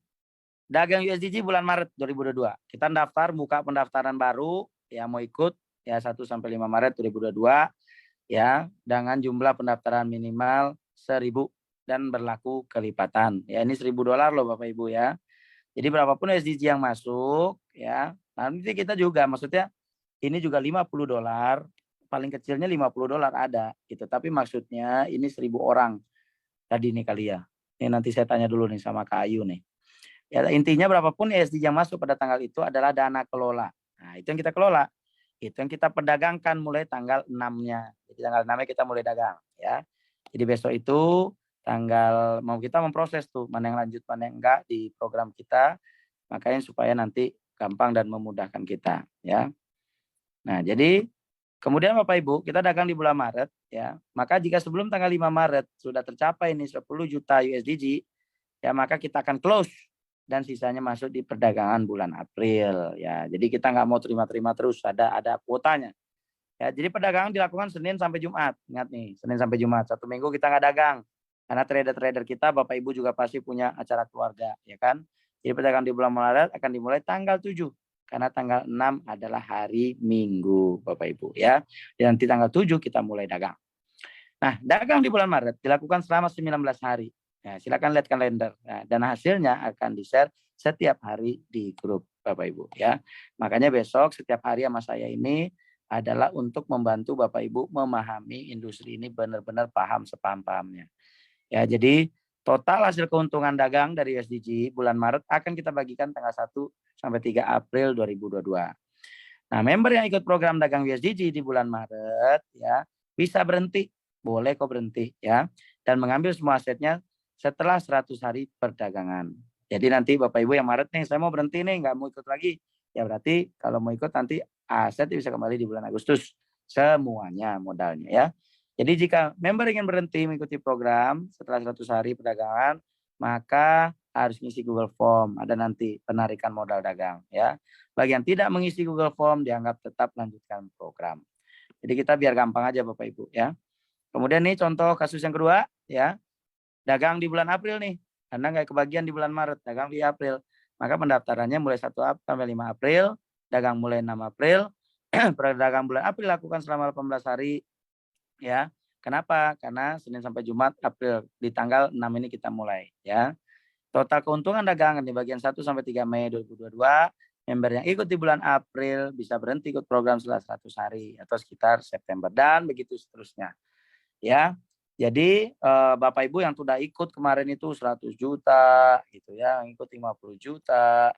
Dagang USDG bulan Maret 2022. Kita daftar, buka pendaftaran baru ya, mau ikut ya 1 sampai 5 Maret 2022 ya, dengan jumlah pendaftaran minimal 1000 dan berlaku kelipatan. Ya, ini $1000 loh Bapak Ibu ya. Jadi berapapun USDG yang masuk ya, nanti kita juga maksudnya ini juga $50, paling kecilnya $50 ada gitu. Tapi maksudnya ini 1000 orang tadi nih kali ya. Ini nanti saya tanya dulu nih sama Kak Ayu nih. Ya, intinya berapapun USDG yang masuk pada tanggal itu adalah dana kelola. Nah, itu yang kita kelola. Itu yang kita perdagangkan mulai tanggal 6-nya. Jadi tanggal 6-nya kita mulai dagang ya. Jadi besok itu tanggal mau kita memproses tuh mana yang lanjut mana yang enggak di program kita. Makanya supaya nanti gampang dan memudahkan kita ya. Nah, jadi kemudian Bapak Ibu, kita dagang di bulan Maret ya. Maka jika sebelum tanggal 5 Maret sudah tercapai ini 10 juta USDG, ya maka kita akan close dan sisanya masuk di perdagangan bulan April ya. Jadi kita nggak mau terima-terima terus, ada kuotanya. Ya, jadi perdagangan dilakukan Senin sampai Jumat. Ingat nih, Senin sampai Jumat. 1 minggu kita nggak dagang. Karena trader-trader kita, Bapak Ibu juga pasti punya acara keluarga, ya kan? Jadi perdagangan di bulan Maret akan dimulai tanggal 7. Karena tanggal 6 adalah hari Minggu, Bapak Ibu ya. Dan nanti tanggal 7 kita mulai dagang. Nah, dagang di bulan Maret dilakukan selama 19 hari. Nah, silakan lihat kalender. Nah, dan hasilnya akan di-share setiap hari di grup Bapak Ibu ya. Makanya besok setiap hari sama saya ini adalah untuk membantu Bapak Ibu memahami industri ini benar-benar paham sepaham-pahamnya. Ya, jadi total hasil keuntungan dagang dari USDG bulan Maret akan kita bagikan tanggal 1 sampai 3 April 2022. Nah, member yang ikut program dagang USDG di bulan Maret ya bisa berhenti, boleh kok berhenti ya, dan mengambil semua asetnya setelah 100 hari perdagangan. Jadi nanti Bapak Ibu yang Maret nih, saya mau berhenti nih, nggak mau ikut lagi, ya berarti kalau mau ikut nanti aset bisa kembali di bulan Agustus semuanya modalnya ya. Jadi jika member ingin berhenti mengikuti program setelah 100 hari perdagangan, maka harus ngisi Google Form, ada nanti penarikan modal dagang ya. Bagi yang tidak mengisi Google Form dianggap tetap lanjutkan program. Jadi kita biar gampang aja Bapak Ibu ya. Kemudian nih contoh kasus yang kedua ya. Dagang di bulan April nih. Anda nggak kebagian di bulan Maret, dagang di April. Maka pendaftarannya mulai 1 sampai 5 April, dagang mulai 6 April. Perdagangan bulan April lakukan selama 18 hari ya. Kenapa? Karena Senin sampai Jumat April di tanggal 6 ini kita mulai ya. Total keuntungan dagangan di bagian 1 sampai 3 Mei 2022, member yang ikut di bulan April bisa berhenti ikut program setelah 100 hari atau sekitar September dan begitu seterusnya. Ya. Jadi Bapak Ibu yang sudah ikut kemarin itu 100 juta gitu ya, yang ikut 50 juta.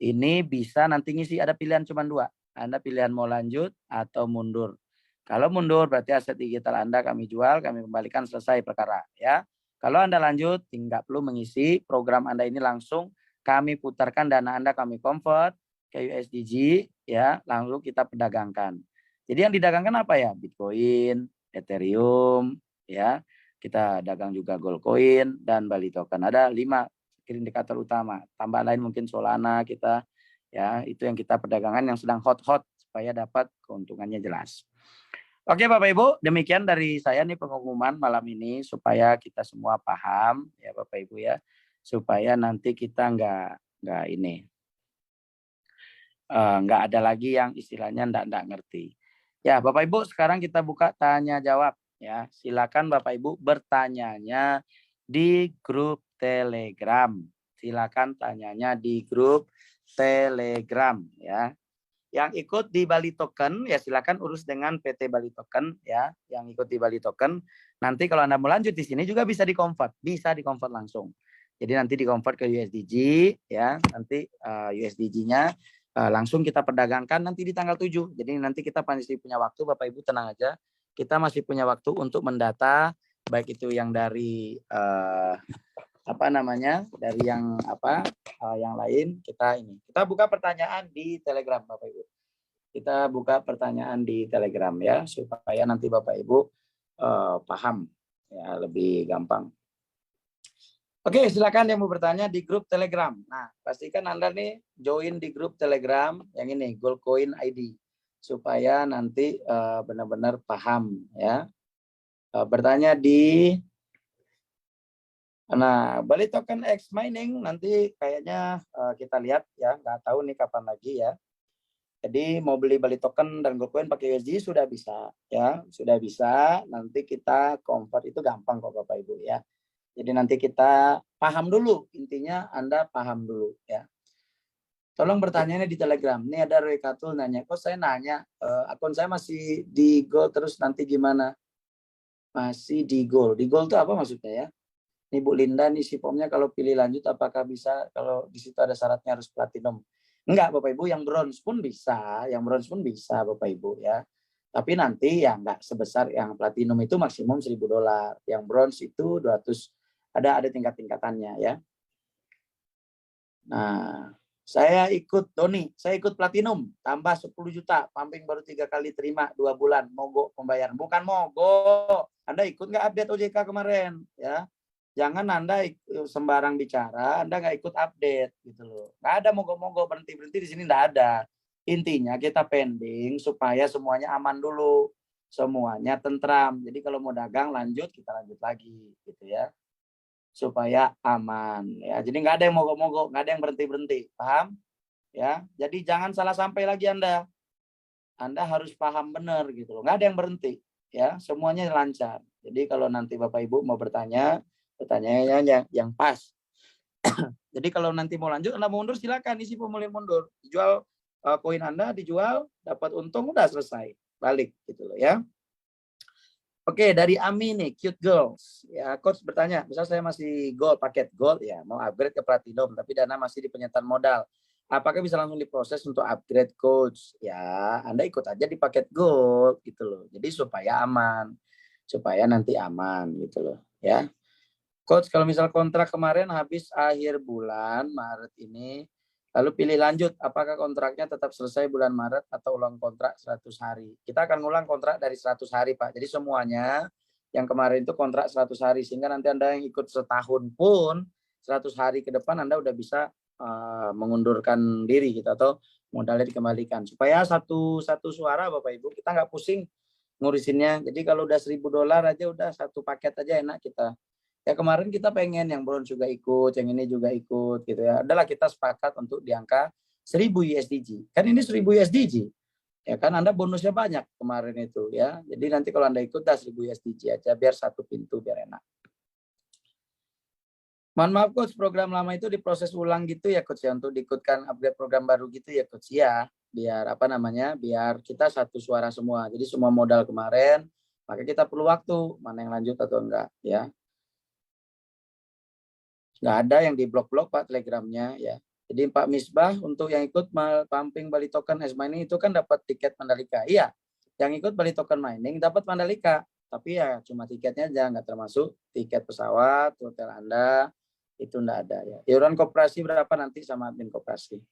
Ini bisa nanti ngisi ada pilihan cuma 2. Anda pilihan mau lanjut atau mundur. Kalau mundur berarti aset digital Anda kami jual, kami kembalikan selesai perkara ya. Kalau Anda lanjut, tidak perlu mengisi program Anda ini langsung kami putarkan dana Anda, kami convert ke USDG ya, lalu kita perdagangkan. Jadi yang didagangkan apa ya? Bitcoin, Ethereum ya. Kita dagang juga Gold Coin dan Bali Token. Ada 5 indikator utama. Tambah lain mungkin Solana kita ya, itu yang kita perdagangan yang sedang hot-hot supaya dapat keuntungannya jelas. Oke Bapak Ibu, demikian dari saya nih pengumuman malam ini supaya kita semua paham ya Bapak Ibu ya, supaya nanti kita nggak ini nggak ada lagi yang istilahnya nggak ngerti. Ya Bapak Ibu, sekarang kita buka tanya jawab Ya, silakan Bapak Ibu bertanyanya di grup Telegram. Silakan tanyanya di grup Telegram ya. Yang ikut di Bali Token ya silakan urus dengan PT Bali Token ya. Yang ikut di Bali Token nanti kalau Anda mau lanjut di sini juga bisa dikonvert langsung. Jadi nanti dikonvert ke USDG ya. Nanti USDG-nya langsung kita perdagangkan nanti di tanggal 7. Jadi nanti kita masih punya waktu, Bapak Ibu tenang aja. Kita masih punya waktu untuk mendata baik itu yang dari dari yang lain kita buka pertanyaan di Telegram Bapak Ibu. Kita buka pertanyaan di Telegram ya supaya nanti Bapak Ibu paham ya lebih gampang. Oke, silakan yang mau bertanya di grup Telegram. Nah, pastikan Anda nih join di grup Telegram yang ini Gold Coin ID supaya nanti benar-benar paham ya. Bertanya di Bali Token X Mining nanti kayaknya kita lihat ya, nggak tahu nih kapan lagi ya. Jadi mau beli Bali Token dan Gold Coin pakai USD sudah bisa ya, sudah bisa. Nanti kita convert itu gampang kok Bapak Ibu ya. Jadi nanti kita paham dulu, intinya Anda paham dulu ya. Tolong bertanya di Telegram. Ini ada Roy Katul nanya, kok saya nanya, akun saya masih di gold terus nanti gimana? Masih di gold. Di gold itu apa maksudnya ya? Nih Bu Linda nih si formnya kalau pilih lanjut apakah bisa kalau di situ ada syaratnya harus platinum? Enggak Bapak Ibu, yang bronze pun bisa, Bapak Ibu ya. Tapi nanti ya enggak sebesar yang platinum itu maksimum $1.000. Yang bronze itu 200, ada tingkat-tingkatannya ya. Nah, saya ikut Doni, saya ikut platinum tambah 10 juta, pumping baru 3 kali terima 2 bulan, mogok pembayaran. Bukan mogok. Anda ikut nggak update OJK kemarin ya? Jangan Anda sembarang bicara, Anda nggak ikut update gitu loh. Nggak ada mogok-mogok, berhenti-berhenti di sini nggak ada. Intinya kita pending supaya semuanya aman dulu. Semuanya tentram. Jadi kalau mau dagang lanjut, kita lanjut lagi gitu ya. Supaya aman ya. Jadi nggak ada yang mogok-mogok, nggak ada yang berhenti-berhenti. Paham? Ya. Jadi jangan salah sampai lagi Anda. Anda harus paham benar gitu loh. Nggak ada yang berhenti ya. Semuanya lancar. Jadi kalau nanti Bapak Ibu mau bertanya, pertanyaannya yang pas. Jadi kalau nanti mau lanjut, Anda mau mundur silakan isi formulir mundur. Dijual koin Anda, dijual, dapat untung udah selesai. Balik gitu loh ya. Oke, dari Ami nih, cute girls. Ya, coach bertanya, misal saya masih gold, paket gold ya, mau upgrade ke platinum, tapi dana masih di penyetan modal. Apakah bisa langsung diproses untuk upgrade coach? Ya, Anda ikut aja di paket gold gitu loh. Jadi supaya aman, supaya nanti aman gitu loh, ya. Coach, kalau misal kontrak kemarin habis akhir bulan Maret ini, lalu pilih lanjut, apakah kontraknya tetap selesai bulan Maret atau ulang kontrak 100 hari? Kita akan ulang kontrak dari 100 hari, Pak. Jadi semuanya yang kemarin itu kontrak 100 hari, sehingga nanti Anda yang ikut setahun pun, 100 hari ke depan Anda udah bisa mengundurkan diri gitu, atau modalnya dikembalikan. Supaya satu suara, Bapak Ibu, kita nggak pusing ngurusinnya. Jadi kalau udah $1.000 aja, udah satu paket aja enak kita. Ya kemarin kita pengen yang bronze juga ikut, yang ini juga ikut gitu ya. Adalah kita sepakat untuk di angka 1.000 USDG. Kan ini 1.000 USDG. Ya kan Anda bonusnya banyak kemarin itu ya. Jadi nanti kalau Anda ikut dah 1.000 USDG aja biar satu pintu biar enak. Mohon maaf coach, program lama itu diproses ulang gitu ya coach ya, untuk diikutkan upgrade program baru gitu ya coach ya. Biar biar kita satu suara semua. Jadi semua modal kemarin, maka kita perlu waktu mana yang lanjut atau enggak ya. Nggak ada yang di blok-blok Pak Telegramnya ya. Jadi Pak Misbah untuk yang ikut pumping Bali Token S Mining itu kan dapat tiket Mandalika. Iya, yang ikut Bali Token Mining dapat Mandalika. Tapi ya cuma tiketnya aja, nggak termasuk tiket pesawat, hotel Anda, itu nggak ada ya. Iuran koperasi berapa nanti sama admin koperasi.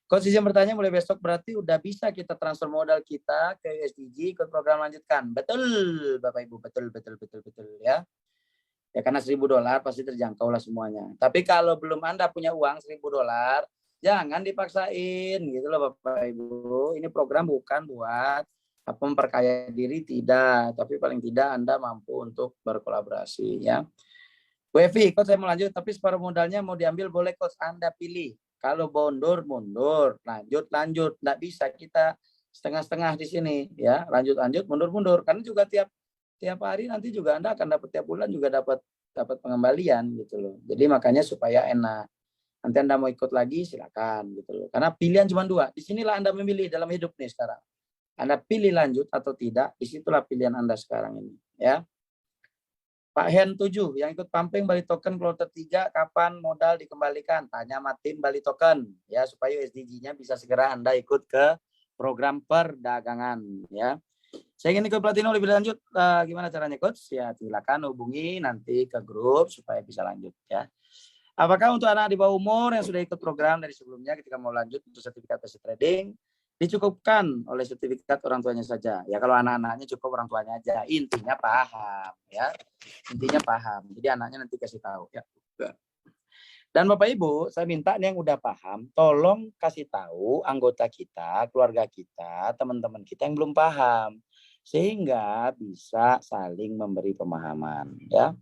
Coach izin bertanya, mulai besok berarti udah bisa kita transfer modal kita ke USDG ke program lanjutkan. Betul Bapak Ibu, betul ya. Ya karena $1.000 pasti terjangkau lah semuanya. Tapi kalau belum Anda punya uang $1.000, jangan dipaksain gitu loh Bapak Ibu. Ini program bukan buat memperkaya diri, tidak. Tapi paling tidak Anda mampu untuk berkolaborasi ya. Bu Evi, coach saya mau lanjut, tapi separuh modalnya mau diambil boleh coach, Anda pilih. Kalau mundur, lanjut. Nggak bisa kita setengah-setengah di sini ya. Lanjut, mundur. Karena juga tiap tiap hari nanti juga Anda akan dapat, tiap bulan juga dapat pengembalian gitu loh. Jadi makanya supaya enak. Nanti Anda mau ikut lagi silakan gitu loh. Karena pilihan cuma dua. Disinilah Anda memilih dalam hidup nih sekarang. Anda pilih lanjut atau tidak, disitulah pilihan Anda sekarang ini. Ya. Pak Hen 7, yang ikut pumping Bali Token kloter 3, kapan modal dikembalikan? Tanya sama tim Bali Token, ya, supaya USDG-nya bisa segera Anda ikut ke program perdagangan. Ya. Saya ingin ikut pelatihan lebih lanjut, gimana caranya Coach? Ya, silakan hubungi nanti ke grup supaya bisa lanjut. Ya. Apakah untuk anak di bawah umur yang sudah ikut program dari sebelumnya ketika mau lanjut untuk sertifikat basic trading, dicukupkan oleh sertifikat orang tuanya saja? Ya kalau anak-anaknya cukup orang tuanya aja, intinya paham ya, intinya paham. Jadi anaknya nanti kasih tahu ya. Dan Bapak Ibu, saya minta nih yang udah paham, tolong kasih tahu anggota kita, keluarga kita, teman-teman kita yang belum paham, sehingga bisa saling memberi pemahaman ya.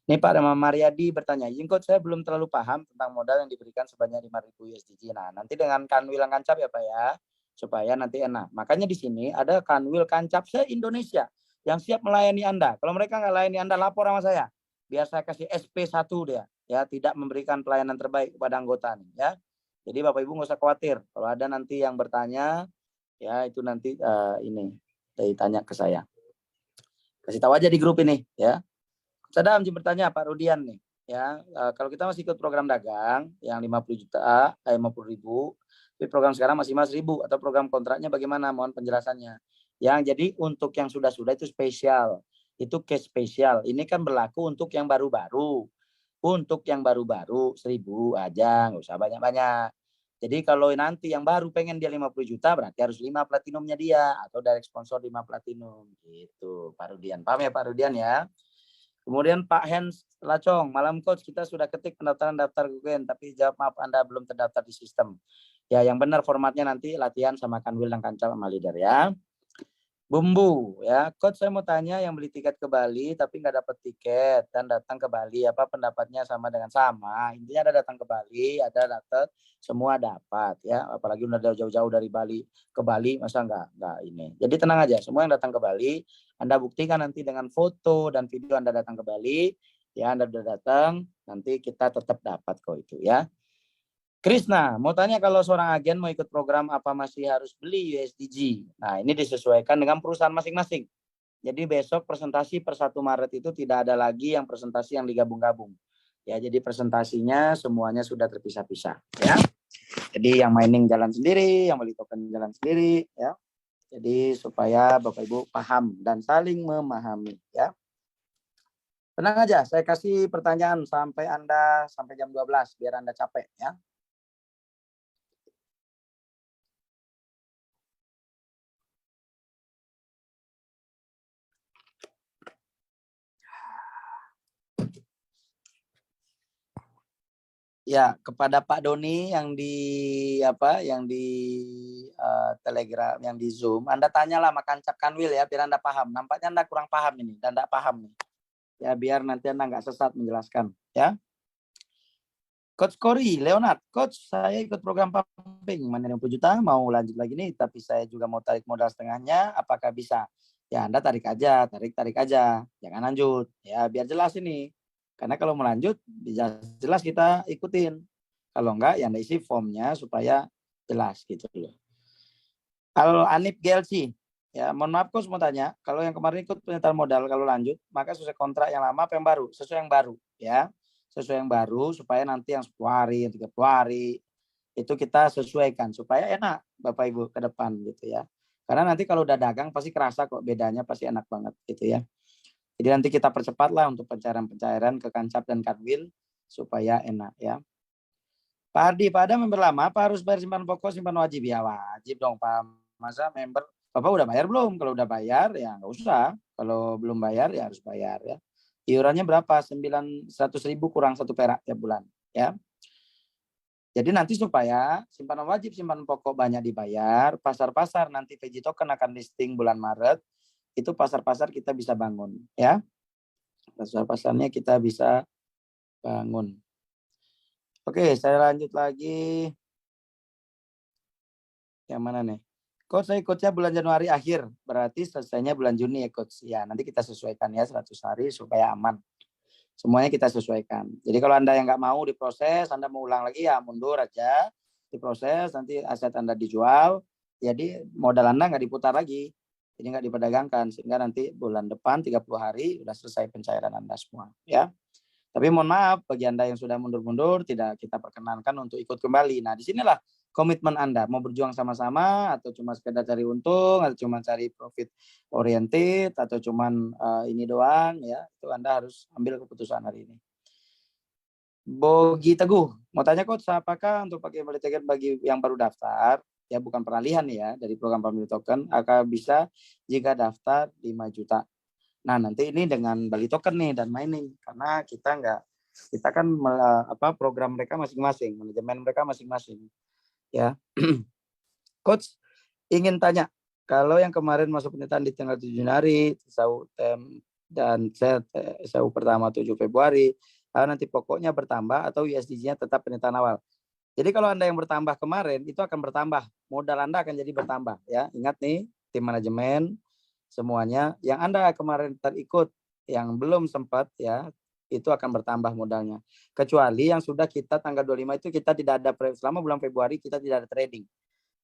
Ini Pak Mariadi bertanya, Coach, saya belum terlalu paham tentang modal yang diberikan sebanyak 5.000 USDG. Nah, nanti dengan kanwil kancap ya Pak ya, supaya nanti enak. Makanya di sini ada kanwil kancap se-Indonesia yang siap melayani Anda. Kalau mereka nggak layani Anda, lapor sama saya. Biar saya kasih SP1 dia, ya, tidak memberikan pelayanan terbaik kepada anggota nih, ya. Jadi Bapak Ibu nggak usah khawatir. Kalau ada nanti yang bertanya, ya itu nanti ini ditanya ke saya. Kasih tahu aja di grup ini, ya. Saya bertanya Pak Rudian nih, ya, kalau kita masih ikut program dagang yang 50 juta, 50.000, tapi program sekarang masih 1.000 atau program kontraknya bagaimana? Mohon penjelasannya. Yang jadi untuk yang sudah itu spesial, itu case spesial. Ini kan berlaku untuk yang baru-baru. Untuk yang baru-baru 1.000 aja, nggak usah banyak-banyak. Jadi kalau nanti yang baru pengen dia 50 juta, berarti harus 5 platinumnya dia atau direct sponsor 5 platinum gitu, Pak Rudian. Paham ya Pak Rudian ya? Kemudian Pak Hens Lacong, malam Coach, kita sudah ketik pendaftaran daftar Gugen, tapi jawab maaf Anda belum terdaftar di sistem. Ya, yang benar formatnya nanti latihan sama Kanwil dan Kancap sama leader ya. Bumbu, ya, Coach saya mau tanya yang beli tiket ke Bali tapi nggak dapat tiket dan datang ke Bali, apa pendapatnya sama dengan sama? Intinya ada datang ke Bali, ada dapat, semua dapat ya. Apalagi udah jauh-jauh dari Bali ke Bali, masa nggak ini. Jadi tenang aja, semua yang datang ke Bali, Anda buktikan nanti dengan foto dan video Anda datang ke Bali, ya Anda sudah datang, nanti kita tetap dapat kok itu ya. Krisna, mau tanya kalau seorang agen mau ikut program apa masih harus beli USDG? Nah, ini disesuaikan dengan perusahaan masing-masing. Jadi besok presentasi per 1 Maret itu tidak ada lagi yang presentasi yang digabung-gabung. Ya, jadi presentasinya semuanya sudah terpisah-pisah, ya. Jadi yang mining jalan sendiri, yang beli token jalan sendiri, ya. Jadi supaya Bapak Ibu paham dan saling memahami, ya. Tenang aja, saya kasih pertanyaan sampai jam 12 biar Anda capek, ya. Ya, kepada Pak Doni yang di Telegram, yang di Zoom, Anda tanyalah sama Kancap Kanwil ya, biar Anda paham. Nampaknya Anda kurang paham ini dan Anda paham nih. Ya, biar nanti Anda nggak sesat menjelaskan, ya. Coach Cory, Leonard, Coach, saya ikut program pumping, mana 50 juta, mau lanjut lagi nih, tapi saya juga mau tarik modal setengahnya, apakah bisa? Ya, Anda tarik aja, tarik aja, jangan lanjut, ya, biar jelas ini. Karena kalau mau lanjut, jelas kita ikutin. Kalau enggak, ya Anda isi formnya supaya jelas gitu loh. Kalau Anip GLC, ya mohon maaf Coach mau tanya, kalau yang kemarin ikut penyertaan modal, kalau lanjut, maka sesuai kontrak yang lama apa yang baru? Sesuai yang baru, ya. Sesuai yang baru supaya nanti yang 10 hari, yang 30 hari, itu kita sesuaikan supaya enak Bapak Ibu ke depan gitu ya. Karena nanti kalau udah dagang pasti kerasa kok bedanya, pasti enak banget gitu ya. Jadi nanti kita percepatlah untuk pencairan ke Kancap dan Kanwil supaya enak ya. Pak Ardi, Pak Adam member lama apa harus bayar simpan pokok, simpan wajib? Ya wajib dong Pak. Masa member, Bapak udah bayar belum? Kalau udah bayar ya nggak usah. Kalau belum bayar ya harus bayar ya. Iurannya berapa? 900.000 kurang 1 perak tiap bulan ya. Jadi nanti supaya simpanan wajib, simpanan pokok banyak dibayar, pasar-pasar nanti PJ Token akan listing bulan Maret, itu pasar-pasar kita bisa bangun ya. Pasar-pasarnya kita bisa bangun. Oke, saya lanjut lagi. Yang mana nih? Coach saya ikutnya bulan Januari akhir, berarti selesainya bulan Juni ya Coach. Ya nanti kita sesuaikan ya 100 hari supaya aman. Semuanya kita sesuaikan. Jadi kalau Anda yang nggak mau diproses, Anda mau ulang lagi ya mundur aja, diproses, nanti aset Anda dijual, jadi modal Anda nggak diputar lagi, jadi nggak diperdagangkan, sehingga nanti bulan depan 30 hari udah selesai pencairan Anda semua. Ya. Tapi mohon maaf, bagi Anda yang sudah mundur-mundur, tidak kita perkenankan untuk ikut kembali. Nah, disinilah komitmen Anda, mau berjuang sama-sama, atau cuma sekedar cari untung, atau cuma cari profit oriented, atau cuma ini doang, ya itu Anda harus ambil keputusan hari ini. Bogi Teguh, mau tanya Coach, apakah untuk pakai Bali Ticket bagi yang baru daftar, ya bukan peralihan ya, dari program Family Token, akan bisa jika daftar 5 juta. Nah nanti ini dengan Bali Token nih dan mining, karena kita kan program mereka masing-masing, manajemen mereka masing-masing, ya. Coach ingin tanya, kalau yang kemarin masuk penelitian di tanggal 7 Januari, dan SAU pertama 7 Februari, nanti pokoknya bertambah atau USDG-nya tetap penelitian awal. Jadi kalau Anda yang bertambah kemarin itu akan bertambah, modal Anda akan jadi bertambah, ya. Ingat nih, tim manajemen semuanya yang Anda kemarin terikut, yang belum sempat ya, itu akan bertambah modalnya. Kecuali yang sudah kita tanggal 25 itu kita tidak ada, selama bulan Februari kita tidak ada trading.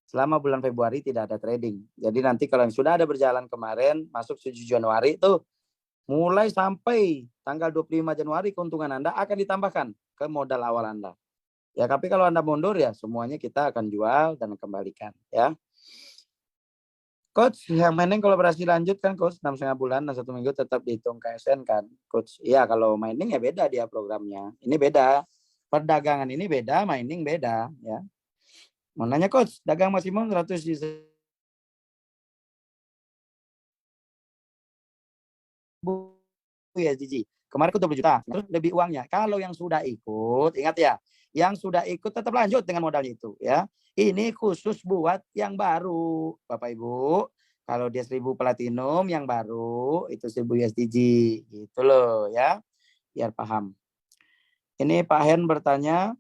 Selama bulan Februari tidak ada trading. Jadi nanti kalau yang sudah ada berjalan kemarin, masuk 7 Januari itu, mulai sampai tanggal 25 Januari keuntungan Anda akan ditambahkan ke modal awal Anda. Ya, tapi kalau Anda mundur ya semuanya kita akan jual dan kembalikan ya. Coach, yang mining kalau berhasil lanjut kan Coach 6,5 bulan dan 1 minggu tetap dihitung KSN kan Coach. Iya kalau mining ya beda dia programnya. Ini beda. Perdagangan ini beda, mining beda ya. Mau nanya Coach, dagang maksimum 100 USDG. Kemarin aku 20 juta, terus lebih uangnya. Kalau yang sudah ikut, ingat ya, yang sudah ikut tetap lanjut dengan modalnya itu ya. Ini khusus buat yang baru, Bapak Ibu. Kalau dia 1000 platinum yang baru itu 1000 USDG gitu loh ya. Biar paham. Ini Pak Hen bertanya,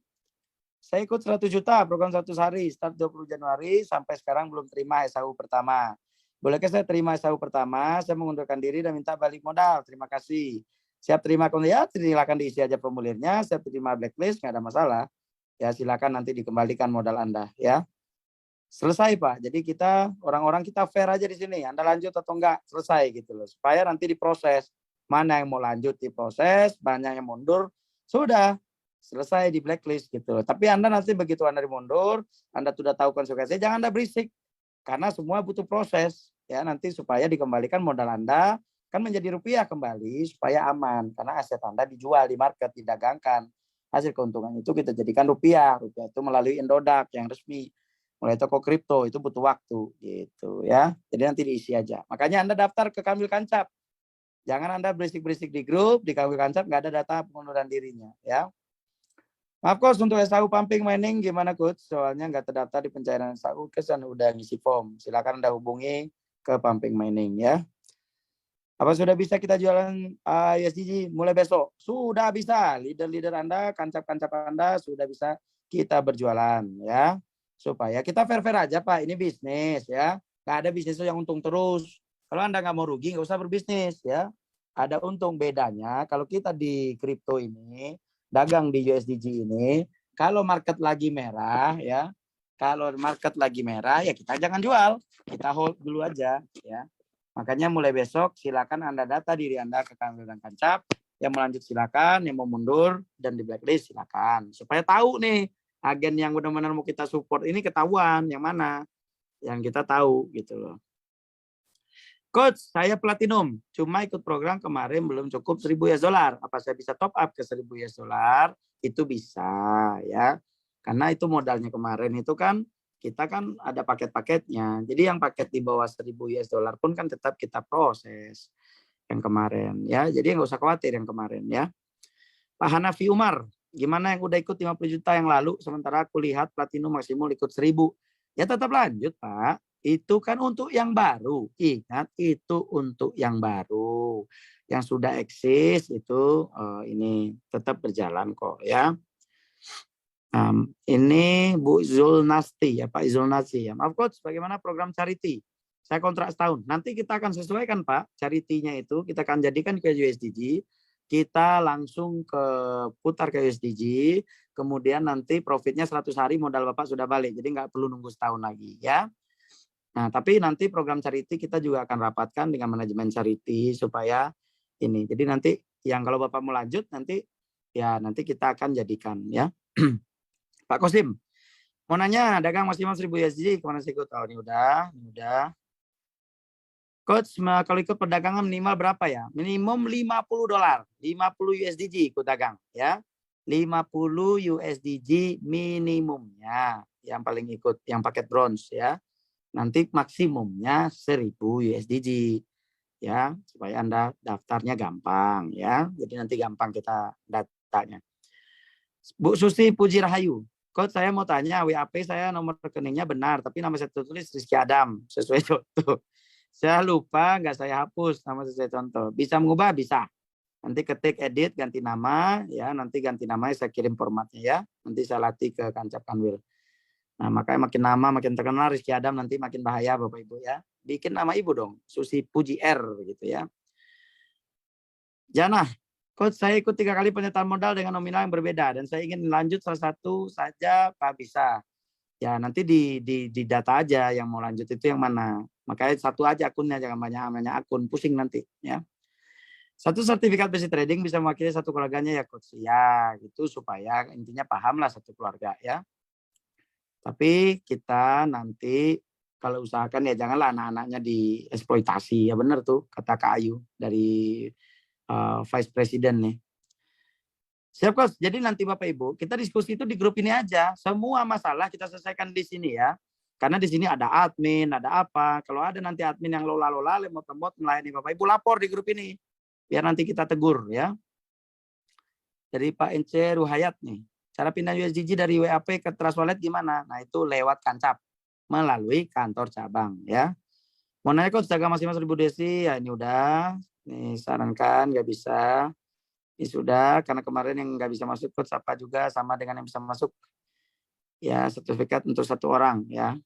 saya ikut 100 juta program 100 hari start 20 Januari sampai sekarang belum terima SAU pertama. Bolehkah saya terima SAU pertama? Saya mengundurkan diri dan minta balik modal. Terima kasih. Siap terima ya, silakan diisi aja formulirnya. Siap terima blacklist, nggak ada masalah. Ya silakan nanti dikembalikan modal Anda ya. Selesai Pak. Jadi kita orang-orang kita fair aja di sini. Anda lanjut atau enggak selesai gitu loh. Supaya nanti diproses. Mana yang mau lanjut diproses, banyak yang mundur, sudah selesai di blacklist gitu. Tapi Anda nanti begitu Anda dimundur, Anda sudah tahu konsekuensinya, jangan Anda berisik. Karena semua butuh proses ya nanti supaya dikembalikan modal Anda kan menjadi rupiah kembali supaya aman karena aset Anda dijual di market, didagangkan. Hasil keuntungan itu kita jadikan rupiah. Rupiah itu melalui Indodax yang resmi, mulai toko kripto itu butuh waktu gitu ya. Jadi nanti diisi aja. Makanya Anda daftar ke Kamil Kancap. Jangan Anda berisik-berisik di grup, di Kamil Kancap nggak ada data pengunduran dirinya ya. Maaf Coach, untuk SAU pumping mining gimana Coach? Soalnya nggak terdaftar di pencairan SAU, kesan udah ngisi form. Silakan Anda hubungi ke pumping mining ya. Apa sudah bisa kita jualan USDG mulai besok? Sudah bisa. Leader-leader Anda, kancap-kancap Anda sudah bisa kita berjualan ya. Supaya kita fair-fair aja Pak, ini bisnis ya. Nggak ada bisnis yang untung terus. Kalau Anda nggak mau rugi, nggak usah berbisnis ya. Ada untung, bedanya kalau kita di kripto ini, dagang di USDG ini, kalau market lagi merah ya, kalau market lagi merah ya kita jangan jual, kita hold dulu aja ya. Makanya mulai besok silakan Anda data diri Anda ke Kamil dan Kancap, yang mau lanjut silakan, yang mau mundur dan di blacklist silakan. Supaya tahu nih agen yang benar-benar mau kita support ini ketahuan yang mana, yang kita tahu gitu loh. Coach, saya platinum, cuma ikut program kemarin belum cukup 1000 US dollar. Apa saya bisa top up ke 1000 US dollar? Itu bisa ya. Karena itu modalnya kemarin itu kan kita kan ada paket-paketnya. Jadi yang paket di bawah 1000 US dollar pun kan tetap kita proses yang kemarin ya. Jadi nggak usah khawatir yang kemarin ya. Pak Hanafi Umar, gimana yang udah ikut 50 juta yang lalu sementara aku lihat platinum maksimum ikut 1000. Ya tetap lanjut Pak. Itu kan untuk yang baru. Ingat itu untuk yang baru. Yang sudah eksis itu ini tetap berjalan kok ya. Ini Bu Zulnasti ya, Pak Zulnasti ya. Maaf Coach, bagaimana program charity? Saya kontrak setahun. Nanti kita akan sesuaikan Pak, charity-nya itu kita akan jadikan ke USDG. Kita langsung ke putar ke USDG, kemudian nanti profitnya 100 hari modal Bapak sudah balik. Jadi nggak perlu nunggu setahun lagi ya. Nah, tapi nanti program charity kita juga akan rapatkan dengan manajemen charity supaya ini. Jadi nanti yang kalau Bapak mau lanjut nanti ya nanti kita akan jadikan ya. Pak Kosim, mau nanya dagang maksimal 1000 USD kemana sih ikut? Oh, ini udah. Coach, kalau ikut perdagangan minimal berapa ya? Minimum $50. 50 USDG ikut dagang ya. 50 USDG minimumnya yang paling ikut yang paket bronze ya. Nanti maksimumnya 1000 USDG ya, supaya Anda daftarnya gampang ya. Jadi nanti gampang kita datanya. Bu Susi Puji Rahayu. Coach, saya mau tanya, WAP saya nomor rekeningnya benar, tapi nama saya tulis Rizky Adam, sesuai contoh. Saya lupa, nggak saya hapus nama sesuai contoh. Bisa mengubah? Bisa. Nanti ketik edit, ganti nama, ya. Nanti ganti namanya, saya kirim formatnya ya. Nanti saya latih ke Kancap Kanwil. Nah, makanya makin nama, makin terkenal Rizky Adam, nanti makin bahaya Bapak Ibu ya. Bikin nama Ibu dong, Susi Puji R, gitu ya. Jana, Coach, saya ikut 3 kali penyertaan modal dengan nominal yang berbeda dan saya ingin lanjut salah satu saja, Pak, bisa. Ya nanti di data aja yang mau lanjut itu yang mana. Makanya satu aja akunnya, jangan banyak akun, pusing nanti ya. Satu sertifikat basic trading bisa mewakili satu keluarganya ya Coach. Ya gitu supaya intinya paham lah satu keluarga ya. Tapi kita nanti kalau usahakan ya janganlah anak-anaknya dieksploitasi ya, benar tuh kata Kak Ayu dari Vice President nih. Siap Coach, jadi nanti Bapak Ibu kita diskusi itu di grup ini aja. Semua masalah kita selesaikan di sini ya. Karena di sini ada admin, ada apa. Kalau ada nanti admin yang lola-lola, lemot-lemot melayani Bapak Ibu, lapor di grup ini. Biar nanti kita tegur ya. Dari Pak Ence Ruhayat nih. Cara pindah USDG dari WAP ke Trust Wallet gimana? Nah itu lewat Kancap. Melalui kantor cabang ya. Mau nanya Coach, jaga masih Mas Ribu Desi. Ya ini udah. Nih sarankan nggak bisa. Ini sudah, karena kemarin yang nggak bisa masuk Coach apa juga sama dengan yang bisa masuk. Ya sertifikat untuk 1 orang ya.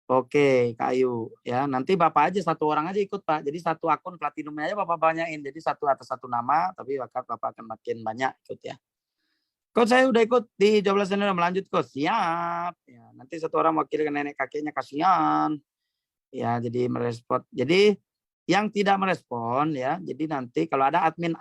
Oke Kak Ayu ya. Nanti Bapak aja 1 orang aja ikut Pak. Jadi 1 akun platinumnya aja Bapak banyakin. Jadi 1 atas 1 nama. Tapi Bapak akan makin banyak ikut ya. Coach saya udah ikut di 12 channel melanjut Coach. Siap. Ya, nanti 1 orang wakil ke nenek kakeknya kasihan. Ya jadi merespon. Jadi yang tidak merespon ya. Jadi nanti kalau ada admin.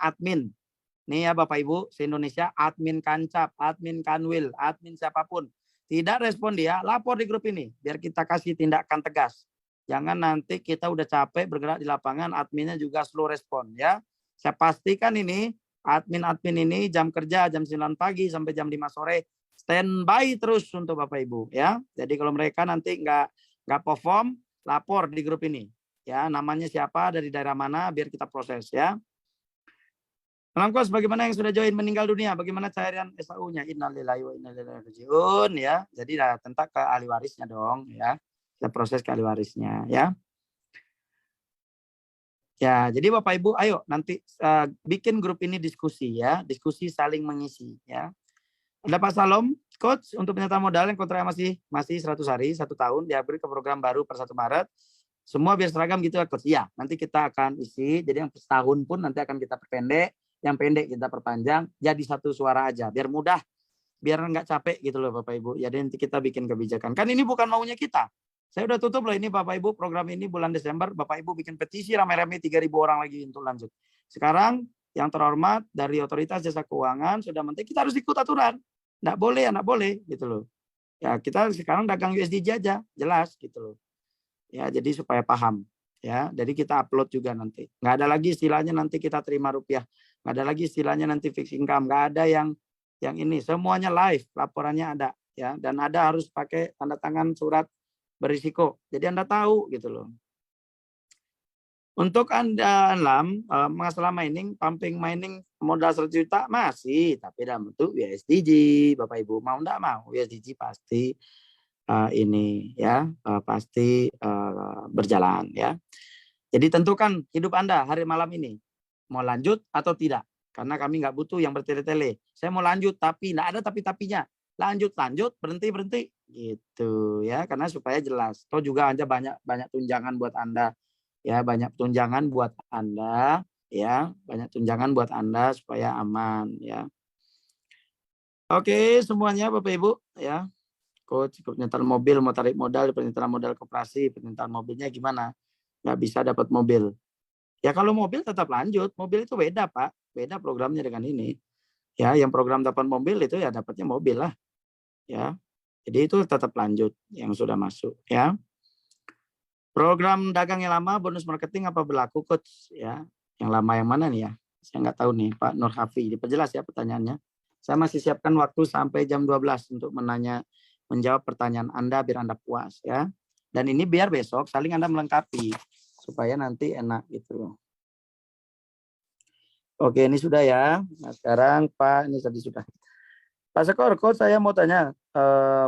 Nih ya Bapak Ibu, se-Indonesia admin Kancap, admin Kanwil, admin siapapun. Tidak respon dia, lapor di grup ini. Biar kita kasih tindakan tegas. Jangan nanti kita udah capek bergerak di lapangan, adminnya juga slow respon ya. Saya pastikan ini, admin-admin ini jam kerja jam 9 pagi sampai jam 5 sore. Standby terus untuk Bapak Ibu ya. Jadi kalau mereka nanti nggak perform, lapor di grup ini. Ya, namanya siapa, dari daerah mana, biar kita proses ya. Salam Coach, bagaimana yang sudah join meninggal dunia? Bagaimana cairan SAU-nya? Innalillahi wa inna ilaihi rajiun ya. Jadi tentang ke ahli warisnya dong ya. Kita proses ke ahli warisnya ya. Ya, jadi Bapak Ibu ayo nanti bikin grup ini diskusi ya, diskusi saling mengisi ya. Ada Pak Salom, Coach untuk penyetaan modal yang kontraknya masih 100 hari, 1 tahun, diupgrade ke program baru per 1 Maret. Semua biar seragam gitu ya Coach. Iya, nanti kita akan isi. Jadi yang setahun pun nanti akan kita perpendek. Yang pendek kita perpanjang jadi 1 suara aja biar mudah, biar nggak capek gitu loh Bapak Ibu. Jadi nanti kita bikin kebijakan. Kan ini bukan maunya kita. Saya udah tutup loh ini Bapak Ibu, program ini bulan Desember Bapak Ibu bikin petisi rame-rame 3.000 orang lagi untuk lanjut. Sekarang yang terhormat dari Otoritas Jasa Keuangan sudah menting kita harus ikut aturan. Nggak boleh gitu loh. Ya kita sekarang dagang USDJ aja, jelas gitu loh. Ya jadi supaya paham. Ya, jadi kita upload juga nanti. Nggak ada lagi istilahnya nanti kita terima rupiah. Nggak ada lagi istilahnya nanti fixed income. Nggak ada yang ini. Semuanya live, laporannya ada. Ya, dan ada harus pakai tanda tangan surat berisiko. Jadi Anda tahu gitu loh. Untuk Anda masalah mining, pumping mining modal 100 juta masih, tapi dalam bentuk USDG, Bapak Ibu mau enggak mau USDG pasti ini ya pasti berjalan ya. Jadi tentukan hidup Anda hari malam ini mau lanjut atau tidak, karena kami nggak butuh yang bertele-tele. Saya mau lanjut tapi nggak ada tapi-tapinya. lanjut, berhenti, gitu ya, karena supaya jelas. Toh juga ada banyak tunjangan buat Anda, ya, banyak tunjangan buat Anda, ya, banyak tunjangan buat Anda supaya aman, ya. Oke, semuanya Bapak Ibu, ya. Coach, penyetaan mobil, mau tarik modal, penyetaan modal koperasi, penyetaan mobilnya gimana? Nggak bisa dapat mobil. Ya kalau mobil tetap lanjut, mobil itu beda Pak, beda programnya dengan ini. Ya, yang program dapat mobil itu ya dapatnya mobil lah, ya. Jadi itu tetap lanjut yang sudah masuk, ya. Program dagang yang lama, bonus marketing apa berlaku, Coach? Ya, yang lama yang mana nih ya? Saya nggak tahu nih, Pak Nur Hafi. Diperjelas ya pertanyaannya. Saya masih siapkan waktu sampai jam 12 untuk menjawab pertanyaan Anda biar Anda puas ya. Dan ini biar besok saling Anda melengkapi supaya nanti enak gitu. Oke, ini sudah ya. Nah, sekarang Pak, ini tadi sudah. Pak Sekor, Coach saya mau tanya,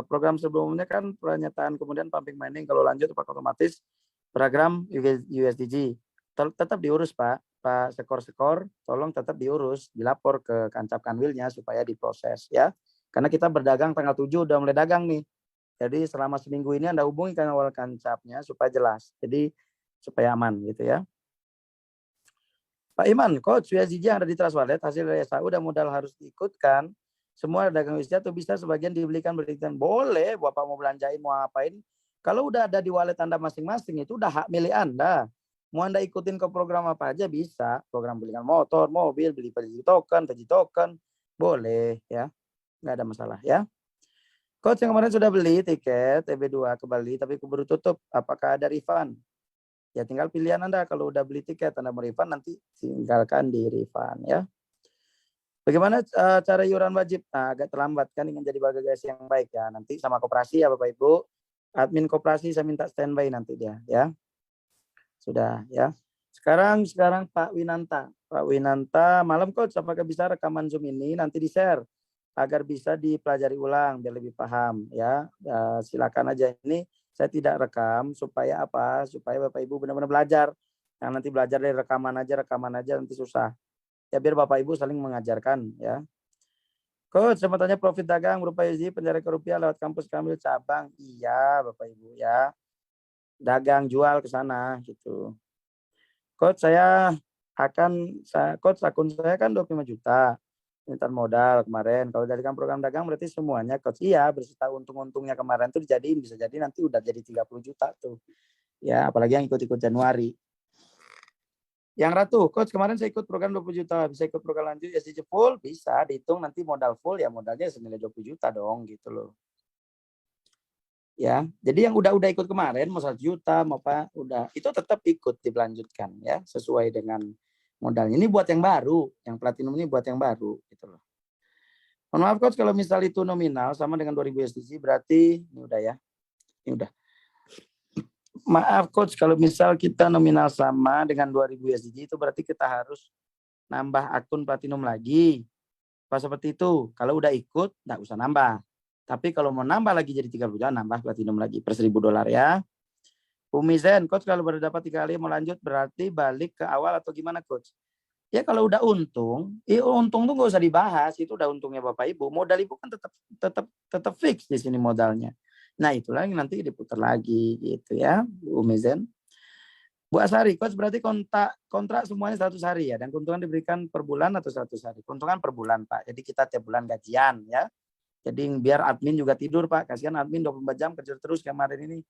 program sebelumnya kan pernyataan kemudian pumping mining, kalau lanjut Pak otomatis program USDG tetap diurus Pak. Pak Sekor, tolong tetap diurus, dilapor ke Kancap Kanwilnya supaya diproses ya. Karena kita berdagang tanggal 7 udah mulai dagang nih. Jadi selama seminggu ini Anda hubungi kan awal Kancapnya supaya jelas. Jadi supaya aman gitu ya. Pak Iman, Coach USDG yang ada di Trust Wallet hasil dari SAU dan modal harus diikutkan. Semua dagang USDG atau bisa sebagian dibelikan boleh, Bapak mau belanjain mau apain. Kalau udah ada di wallet Anda masing-masing itu udah hak milik Anda. Mau Anda ikutin ke program apa aja bisa. Program belikan motor, mobil, beli beli token, boleh ya. Nggak ada masalah ya. Coach yang kemarin sudah beli tiket TB2 ke Bali tapi keburu tutup. Apakah ada refund? Ya tinggal pilihan Anda. Kalau udah beli tiket Anda mau refund nanti tinggalkan di refund ya. Bagaimana cara iuran wajib? Nah, agak terlambat kan ingin jadi bagasi yang baik ya. Nanti sama koperasi ya Bapak Ibu. Admin koperasi saya minta standby nanti dia ya. Sudah ya. Sekarang Pak Winanta. Pak Winanta, malam Coach apakah bisa rekaman Zoom ini nanti di-share agar bisa dipelajari ulang biar lebih paham ya. Silakan aja, ini saya tidak rekam supaya apa? Supaya Bapak Ibu benar-benar belajar. Yang nanti belajar dari rekaman aja nanti susah. Ya biar Bapak Ibu saling mengajarkan ya. Coach, saya mau tanya profit dagang berupa USD penjara ke rupiah lewat kampus Kamil cabang. Iya Bapak Ibu ya. Dagang jual ke sana gitu. Coach Coach akun saya kan 25 juta. Permintaan modal kemarin. Kalau dari program dagang berarti semuanya Coach. Iya, berserta untung-untungnya kemarin tuh dijadiin, bisa jadi nanti udah jadi 30 juta tuh. Ya, apalagi yang ikut-ikut Januari. Yang Ratu, Coach kemarin saya ikut program 20 juta, bisa ikut program lanjut SDG full? Bisa, dihitung nanti modal full ya modalnya senilai 20 juta dong gitu loh. Ya, jadi yang udah ikut kemarin mau 1 juta mau apa, udah itu tetap ikut dilanjutkan ya, sesuai dengan modalnya. Ini buat yang baru, yang platinum ini buat yang baru gitu loh. Mohon maaf Coach kalau misal itu nominal sama dengan 2000 SDG berarti ini udah ya. Ini udah. Maaf Coach, kalau misal kita nominal sama dengan 2000 USDG itu berarti kita harus nambah akun platinum lagi. Pas seperti itu, kalau udah ikut nggak usah nambah. Tapi kalau mau nambah lagi jadi 30 juta, nambah platinum lagi per $1.000 ya. Umi Zen, Coach kalau baru dapat 3 kali mau lanjut berarti balik ke awal atau gimana Coach? Ya kalau udah untung, untung tuh nggak usah dibahas, itu udah untungnya Bapak Ibu. Modal Ibu kan tetap fix di sini modalnya. Nah itulah yang nanti diputar lagi gitu ya, Bu Mezen. Bu Asari, Coach berarti kontrak semuanya 100 hari ya, dan keuntungan diberikan per bulan atau 100 hari? Keuntungan per bulan Pak, jadi kita tiap bulan gajian ya. Jadi biar admin juga tidur Pak, kasihan admin 24 jam kerja terus kemarin ini.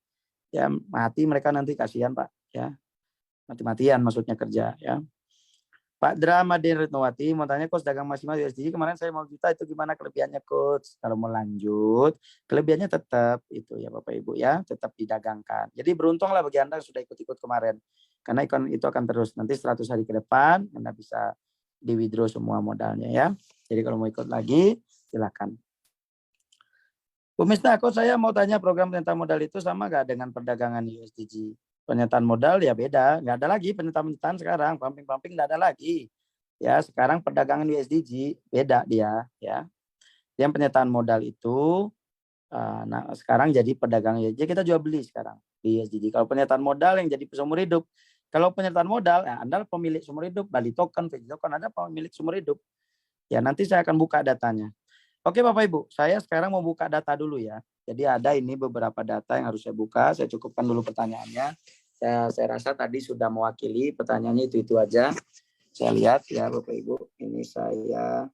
Ya mati mereka nanti, kasihan Pak ya. Mati-matian maksudnya kerja ya. Pak Drama Retnowati mau tanya Coach dagang maksimal USD kemarin saya mau juta itu gimana kelebihannya Coach? Kalau mau lanjut kelebihannya tetap itu ya Bapak Ibu ya, tetap didagangkan. Jadi beruntunglah bagi Anda yang sudah ikut-ikut kemarin. Karena itu akan terus nanti 100 hari ke depan Anda bisa di withdraw semua modalnya ya. Jadi kalau mau ikut lagi silakan. Bu Misna, Coach saya mau tanya program penyetaan modal itu sama nggak dengan perdagangan USDG? Penyetaan modal ya beda, nggak ada lagi penyetaan sekarang, pumping nggak ada lagi. Ya sekarang perdagangan USDG beda dia ya. Yang penyetaan modal itu, nah sekarang jadi perdagangan USDG kita jual beli sekarang di USDG. Kalau penyetaan modal yang jadi seumur hidup, kalau penyetaan modal, ya Anda pemilik seumur hidup, Bali token, Vegi token, ada pemilik seumur hidup. Ya nanti saya akan buka datanya. Oke Bapak Ibu, saya sekarang mau buka data dulu ya. Jadi ada ini beberapa data yang harus saya buka. Saya cukupkan dulu pertanyaannya. Saya rasa tadi sudah mewakili pertanyaannya itu aja. Saya lihat ya Bapak Ibu. Ini saya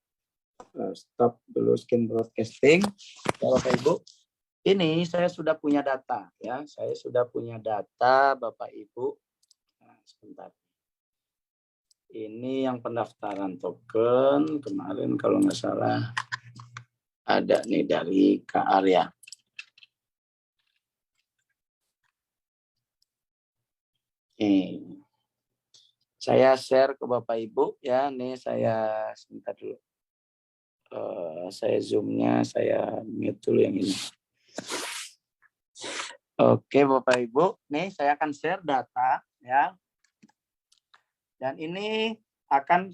stop dulu screen broadcasting. Ya Bapak Ibu. Ini saya sudah punya data ya. Saya sudah punya data Bapak Ibu. Nah, sebentar. Ini yang pendaftaran token kemarin kalau nggak salah ada nih dari Kak Arya. Nih, saya share ke Bapak Ibu ya. Nih saya sebentar dulu. Saya zoomnya, saya mute dulu yang ini. Oke Bapak Ibu, nih saya akan share data ya. Dan ini akan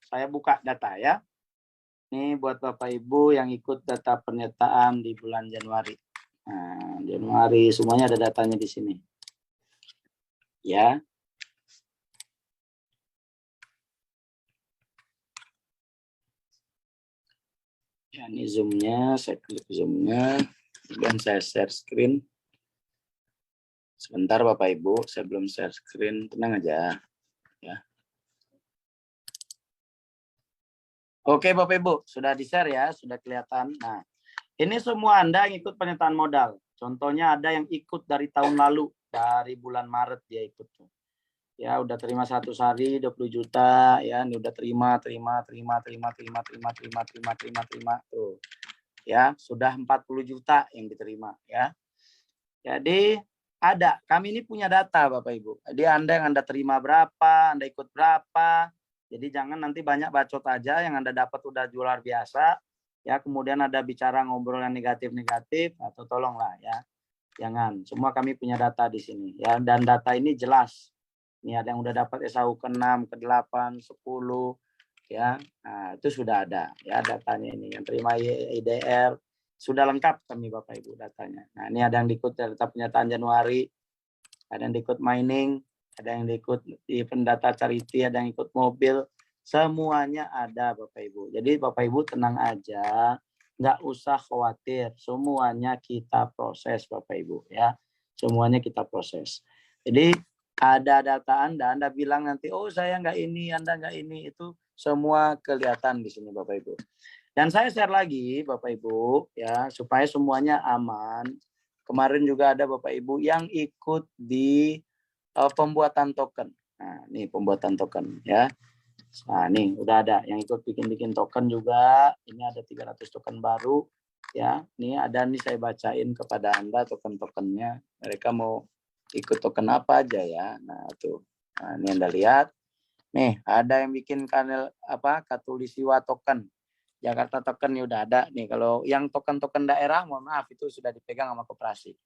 saya buka data ya. Ini buat Bapak Ibu yang ikut data penyertaan di bulan Januari. Nah, Januari semuanya ada datanya di sini. Ya. Ya, ini zoom-nya, saya klik zoom-nya dan saya share screen. Sebentar Bapak Ibu, saya belum share screen, tenang aja. Ya. Oke Bapak Ibu, sudah di-share ya, sudah kelihatan. Nah, ini semua Anda yang ikut penyertaan modal. Contohnya ada yang ikut dari tahun lalu, dari bulan Maret dia ikut. Ya, udah terima 100 hari 20 juta, ya, ini udah terima tuh. Ya, sudah 40 juta yang diterima ya. Jadi ada, kami ini punya data Bapak Ibu. Jadi Anda yang Anda terima berapa, Anda ikut berapa. Jadi jangan nanti banyak bacot aja yang Anda dapat udah luar biasa. Ya, kemudian ada bicara ngobrol yang negatif-negatif atau tolonglah ya. Jangan, semua kami punya data di sini ya, dan data ini jelas. Ini ada yang udah dapat SAU ke-6, ke-8, 10 ya. Nah, itu sudah ada ya datanya ini. Yang terima IDR sudah lengkap kami Bapak Ibu datanya. Nah, ini ada yang diikut data penyataan Januari, ada yang diikut mining, ada yang diikut di pendata charity, ada yang ikut mobil, semuanya ada Bapak Ibu. Jadi Bapak Ibu tenang aja, nggak usah khawatir, semuanya kita proses Bapak Ibu ya, semuanya kita proses. Jadi ada data Anda bilang nanti, oh saya nggak ini, Anda nggak ini, itu semua kelihatan di sini Bapak Ibu. Dan saya share lagi Bapak Ibu ya, supaya semuanya aman. Kemarin juga ada Bapak Ibu yang ikut di pembuatan token. Nah, ini pembuatan token ya. Nah, nih udah ada yang ikut bikin token juga. Ini ada 300 token baru ya. Ini ada nih saya bacain kepada Anda token-tokennya. Mereka mau ikut token apa aja ya. Nah, tuh. Nah, ini Anda lihat. Nih, ada yang bikin kanal Katulisiwa token. Jakarta token ya udah ada nih. Kalau yang token-token daerah, mohon maaf itu sudah dipegang sama koperasi.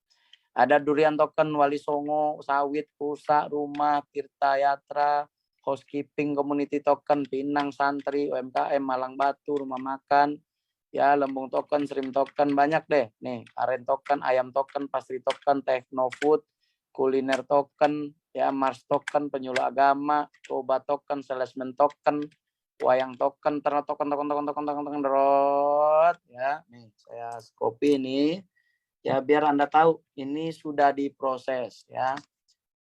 Ada durian token Wali Songo, sawit, pusat, rumah, Tirta Yatra, housekeeping, community token, Pinang, Santri, UMKM, Malang Batu, rumah makan, ya Lembung token, Srim token, banyak deh. Nih, aren token, ayam token, pastry token, Technofood, kuliner token, ya Mars token, penyuluh agama, obat token, salesman token, wayang token, ternak token, ya. Nih, saya copy ini. Ya, biar Anda tahu ini sudah diproses ya.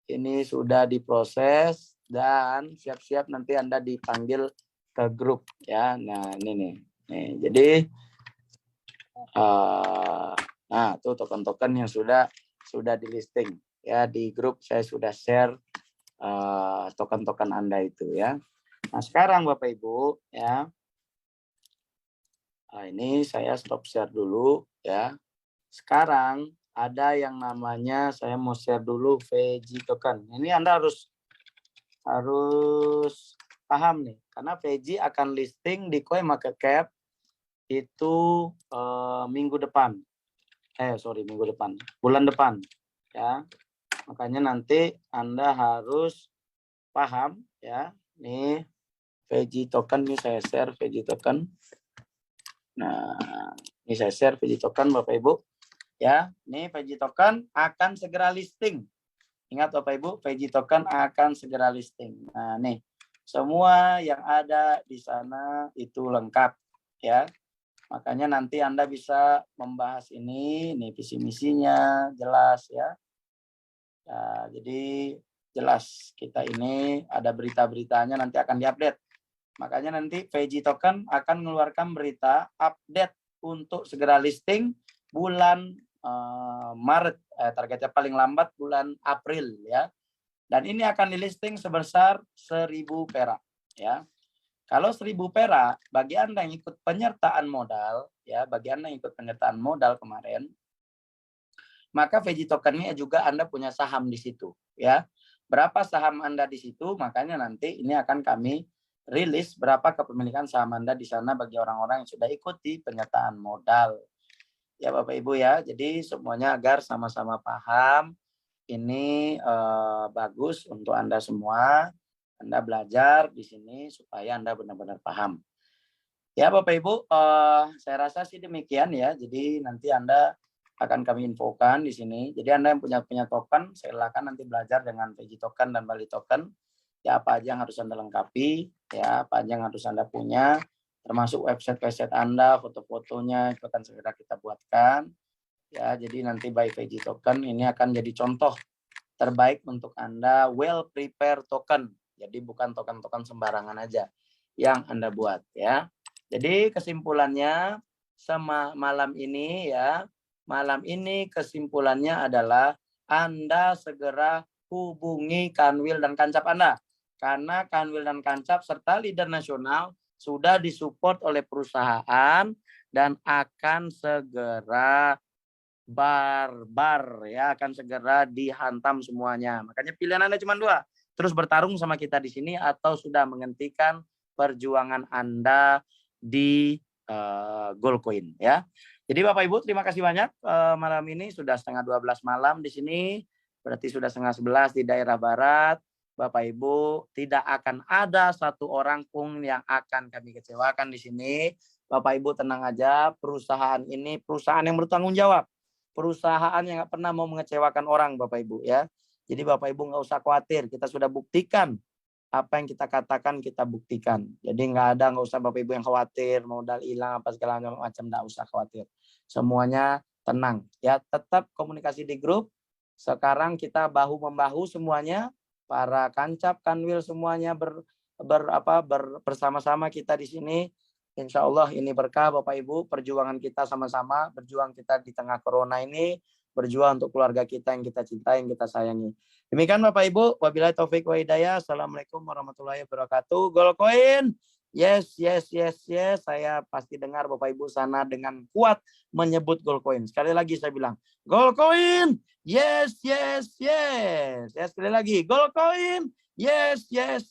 Ini sudah diproses dan siap-siap nanti Anda dipanggil ke grup ya. Nah, ini nih. Nih, jadi nah, tuh token-token yang sudah di listing ya, di grup saya sudah share token-token Anda itu ya. Nah, sekarang Bapak Ibu ya. Nah, ini saya stop share dulu ya. Sekarang ada yang namanya, saya mau share dulu VG token. Ini Anda harus paham nih, karena VG akan listing di CoinMarketCap itu minggu depan. Bulan depan ya. Makanya nanti Anda harus paham ya. Nih VG token, ini saya share VG token. Nah, ini saya share VG token Bapak Ibu. Ya, ini VG token akan segera listing. Ingat Bapak Ibu, VG token akan segera listing. Nah, nih semua yang ada di sana itu lengkap ya. Makanya nanti Anda bisa membahas ini visi misinya jelas ya. Nah, jadi jelas kita ini ada berita-beritanya nanti akan diupdate. Makanya nanti VG Token akan mengeluarkan berita update untuk segera listing bulan Maret, targetnya paling lambat bulan April ya. Dan ini akan dilisting sebesar 1.000 perak ya. Kalau 1.000 perak, bagi Anda yang ikut penyertaan modal, ya, bagi Anda yang ikut penyertaan modal kemarin, maka VG Token-nya juga Anda punya saham di situ, ya. Berapa saham Anda di situ, makanya nanti ini akan kami rilis berapa kepemilikan saham Anda di sana bagi orang-orang yang sudah ikuti penyertaan modal. Ya Bapak Ibu ya, jadi semuanya agar sama-sama paham, ini bagus untuk Anda semua. Anda belajar di sini supaya Anda benar-benar paham. Ya Bapak Ibu, saya rasa sih demikian ya. Jadi nanti Anda akan kami infokan di sini. Jadi Anda yang punya token, silakan nanti belajar dengan VG Token dan Bali Token. Ya apa aja yang harus Anda lengkapi, ya apa aja yang harus Anda punya, termasuk website Anda, foto-fotonya itu akan segera kita buatkan. Ya, jadi nanti by VG Token ini akan jadi contoh terbaik untuk Anda well prepare token. Jadi bukan token-token sembarangan aja yang Anda buat ya. Jadi kesimpulannya malam ini ya, malam ini kesimpulannya adalah Anda segera hubungi Kanwil dan Kancap Anda. Karena Kanwil dan Kancap serta leader nasional sudah disupport oleh perusahaan dan akan segera barbar ya, akan segera dihantam semuanya. Makanya pilihan Anda cuma dua, terus bertarung sama kita di sini atau sudah menghentikan perjuangan Anda di Goldcoin ya. Jadi Bapak Ibu terima kasih banyak, malam ini sudah 10:30 malam di sini, berarti sudah 10:30 di daerah barat. Bapak Ibu tidak akan ada satu orang pun yang akan kami kecewakan di sini. Bapak Ibu tenang aja, perusahaan ini perusahaan yang bertanggung jawab. Perusahaan yang nggak pernah mau mengecewakan orang Bapak Ibu ya. Jadi Bapak Ibu nggak usah khawatir, kita sudah buktikan apa yang kita katakan kita buktikan. Jadi nggak usah Bapak Ibu yang khawatir, modal hilang apa segala macam, nggak usah khawatir. Semuanya tenang ya, tetap komunikasi di grup. Sekarang kita bahu membahu semuanya, para Kancap, Kanwil semuanya bersama-sama kita di sini. Insya Allah ini berkah Bapak Ibu, perjuangan kita sama-sama, berjuang kita di tengah corona ini, berjuang untuk keluarga kita yang kita cintai, yang kita sayangi. Demikian Bapak Ibu, wabillahi taufik wa hidayah. Assalamualaikum warahmatullahi wabarakatuh. Goldcoin, yes. Saya pasti dengar Bapak Ibu sana dengan kuat menyebut Goldcoin. Sekali lagi saya bilang, Goldcoin, yes. Ya sekali lagi, Goldcoin, yes.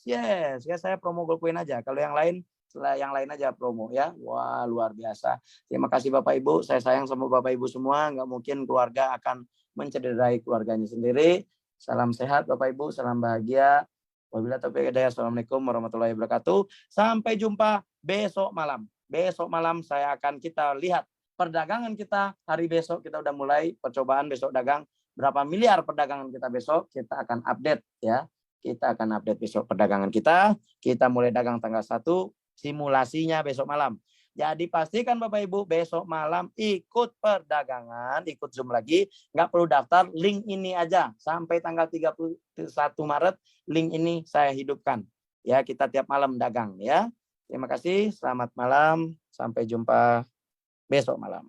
Ya saya promo Goldcoin aja. Kalau yang lain aja promo ya. Wah luar biasa. Terima kasih Bapak Ibu. Saya sayang sama Bapak Ibu semua. Nggak mungkin keluarga akan mencederai keluarganya sendiri. Salam sehat Bapak Ibu. Salam bahagia. Wabillahi taufiq wal hidayah. Assalamualaikum warahmatullahi wabarakatuh. Sampai jumpa besok malam. Besok malam kita lihat perdagangan kita hari besok. Kita udah mulai percobaan besok dagang. Berapa miliar perdagangan kita besok. Kita akan update ya. Kita akan update besok perdagangan kita. Kita mulai dagang tanggal 1. Simulasinya besok malam. Jadi pastikan Bapak Ibu besok malam ikut perdagangan, ikut Zoom lagi. Nggak perlu daftar, link ini aja. Sampai tanggal 31 Maret, link ini saya hidupkan. Ya, kita tiap malam dagang ya. Terima kasih, selamat malam. Sampai jumpa besok malam.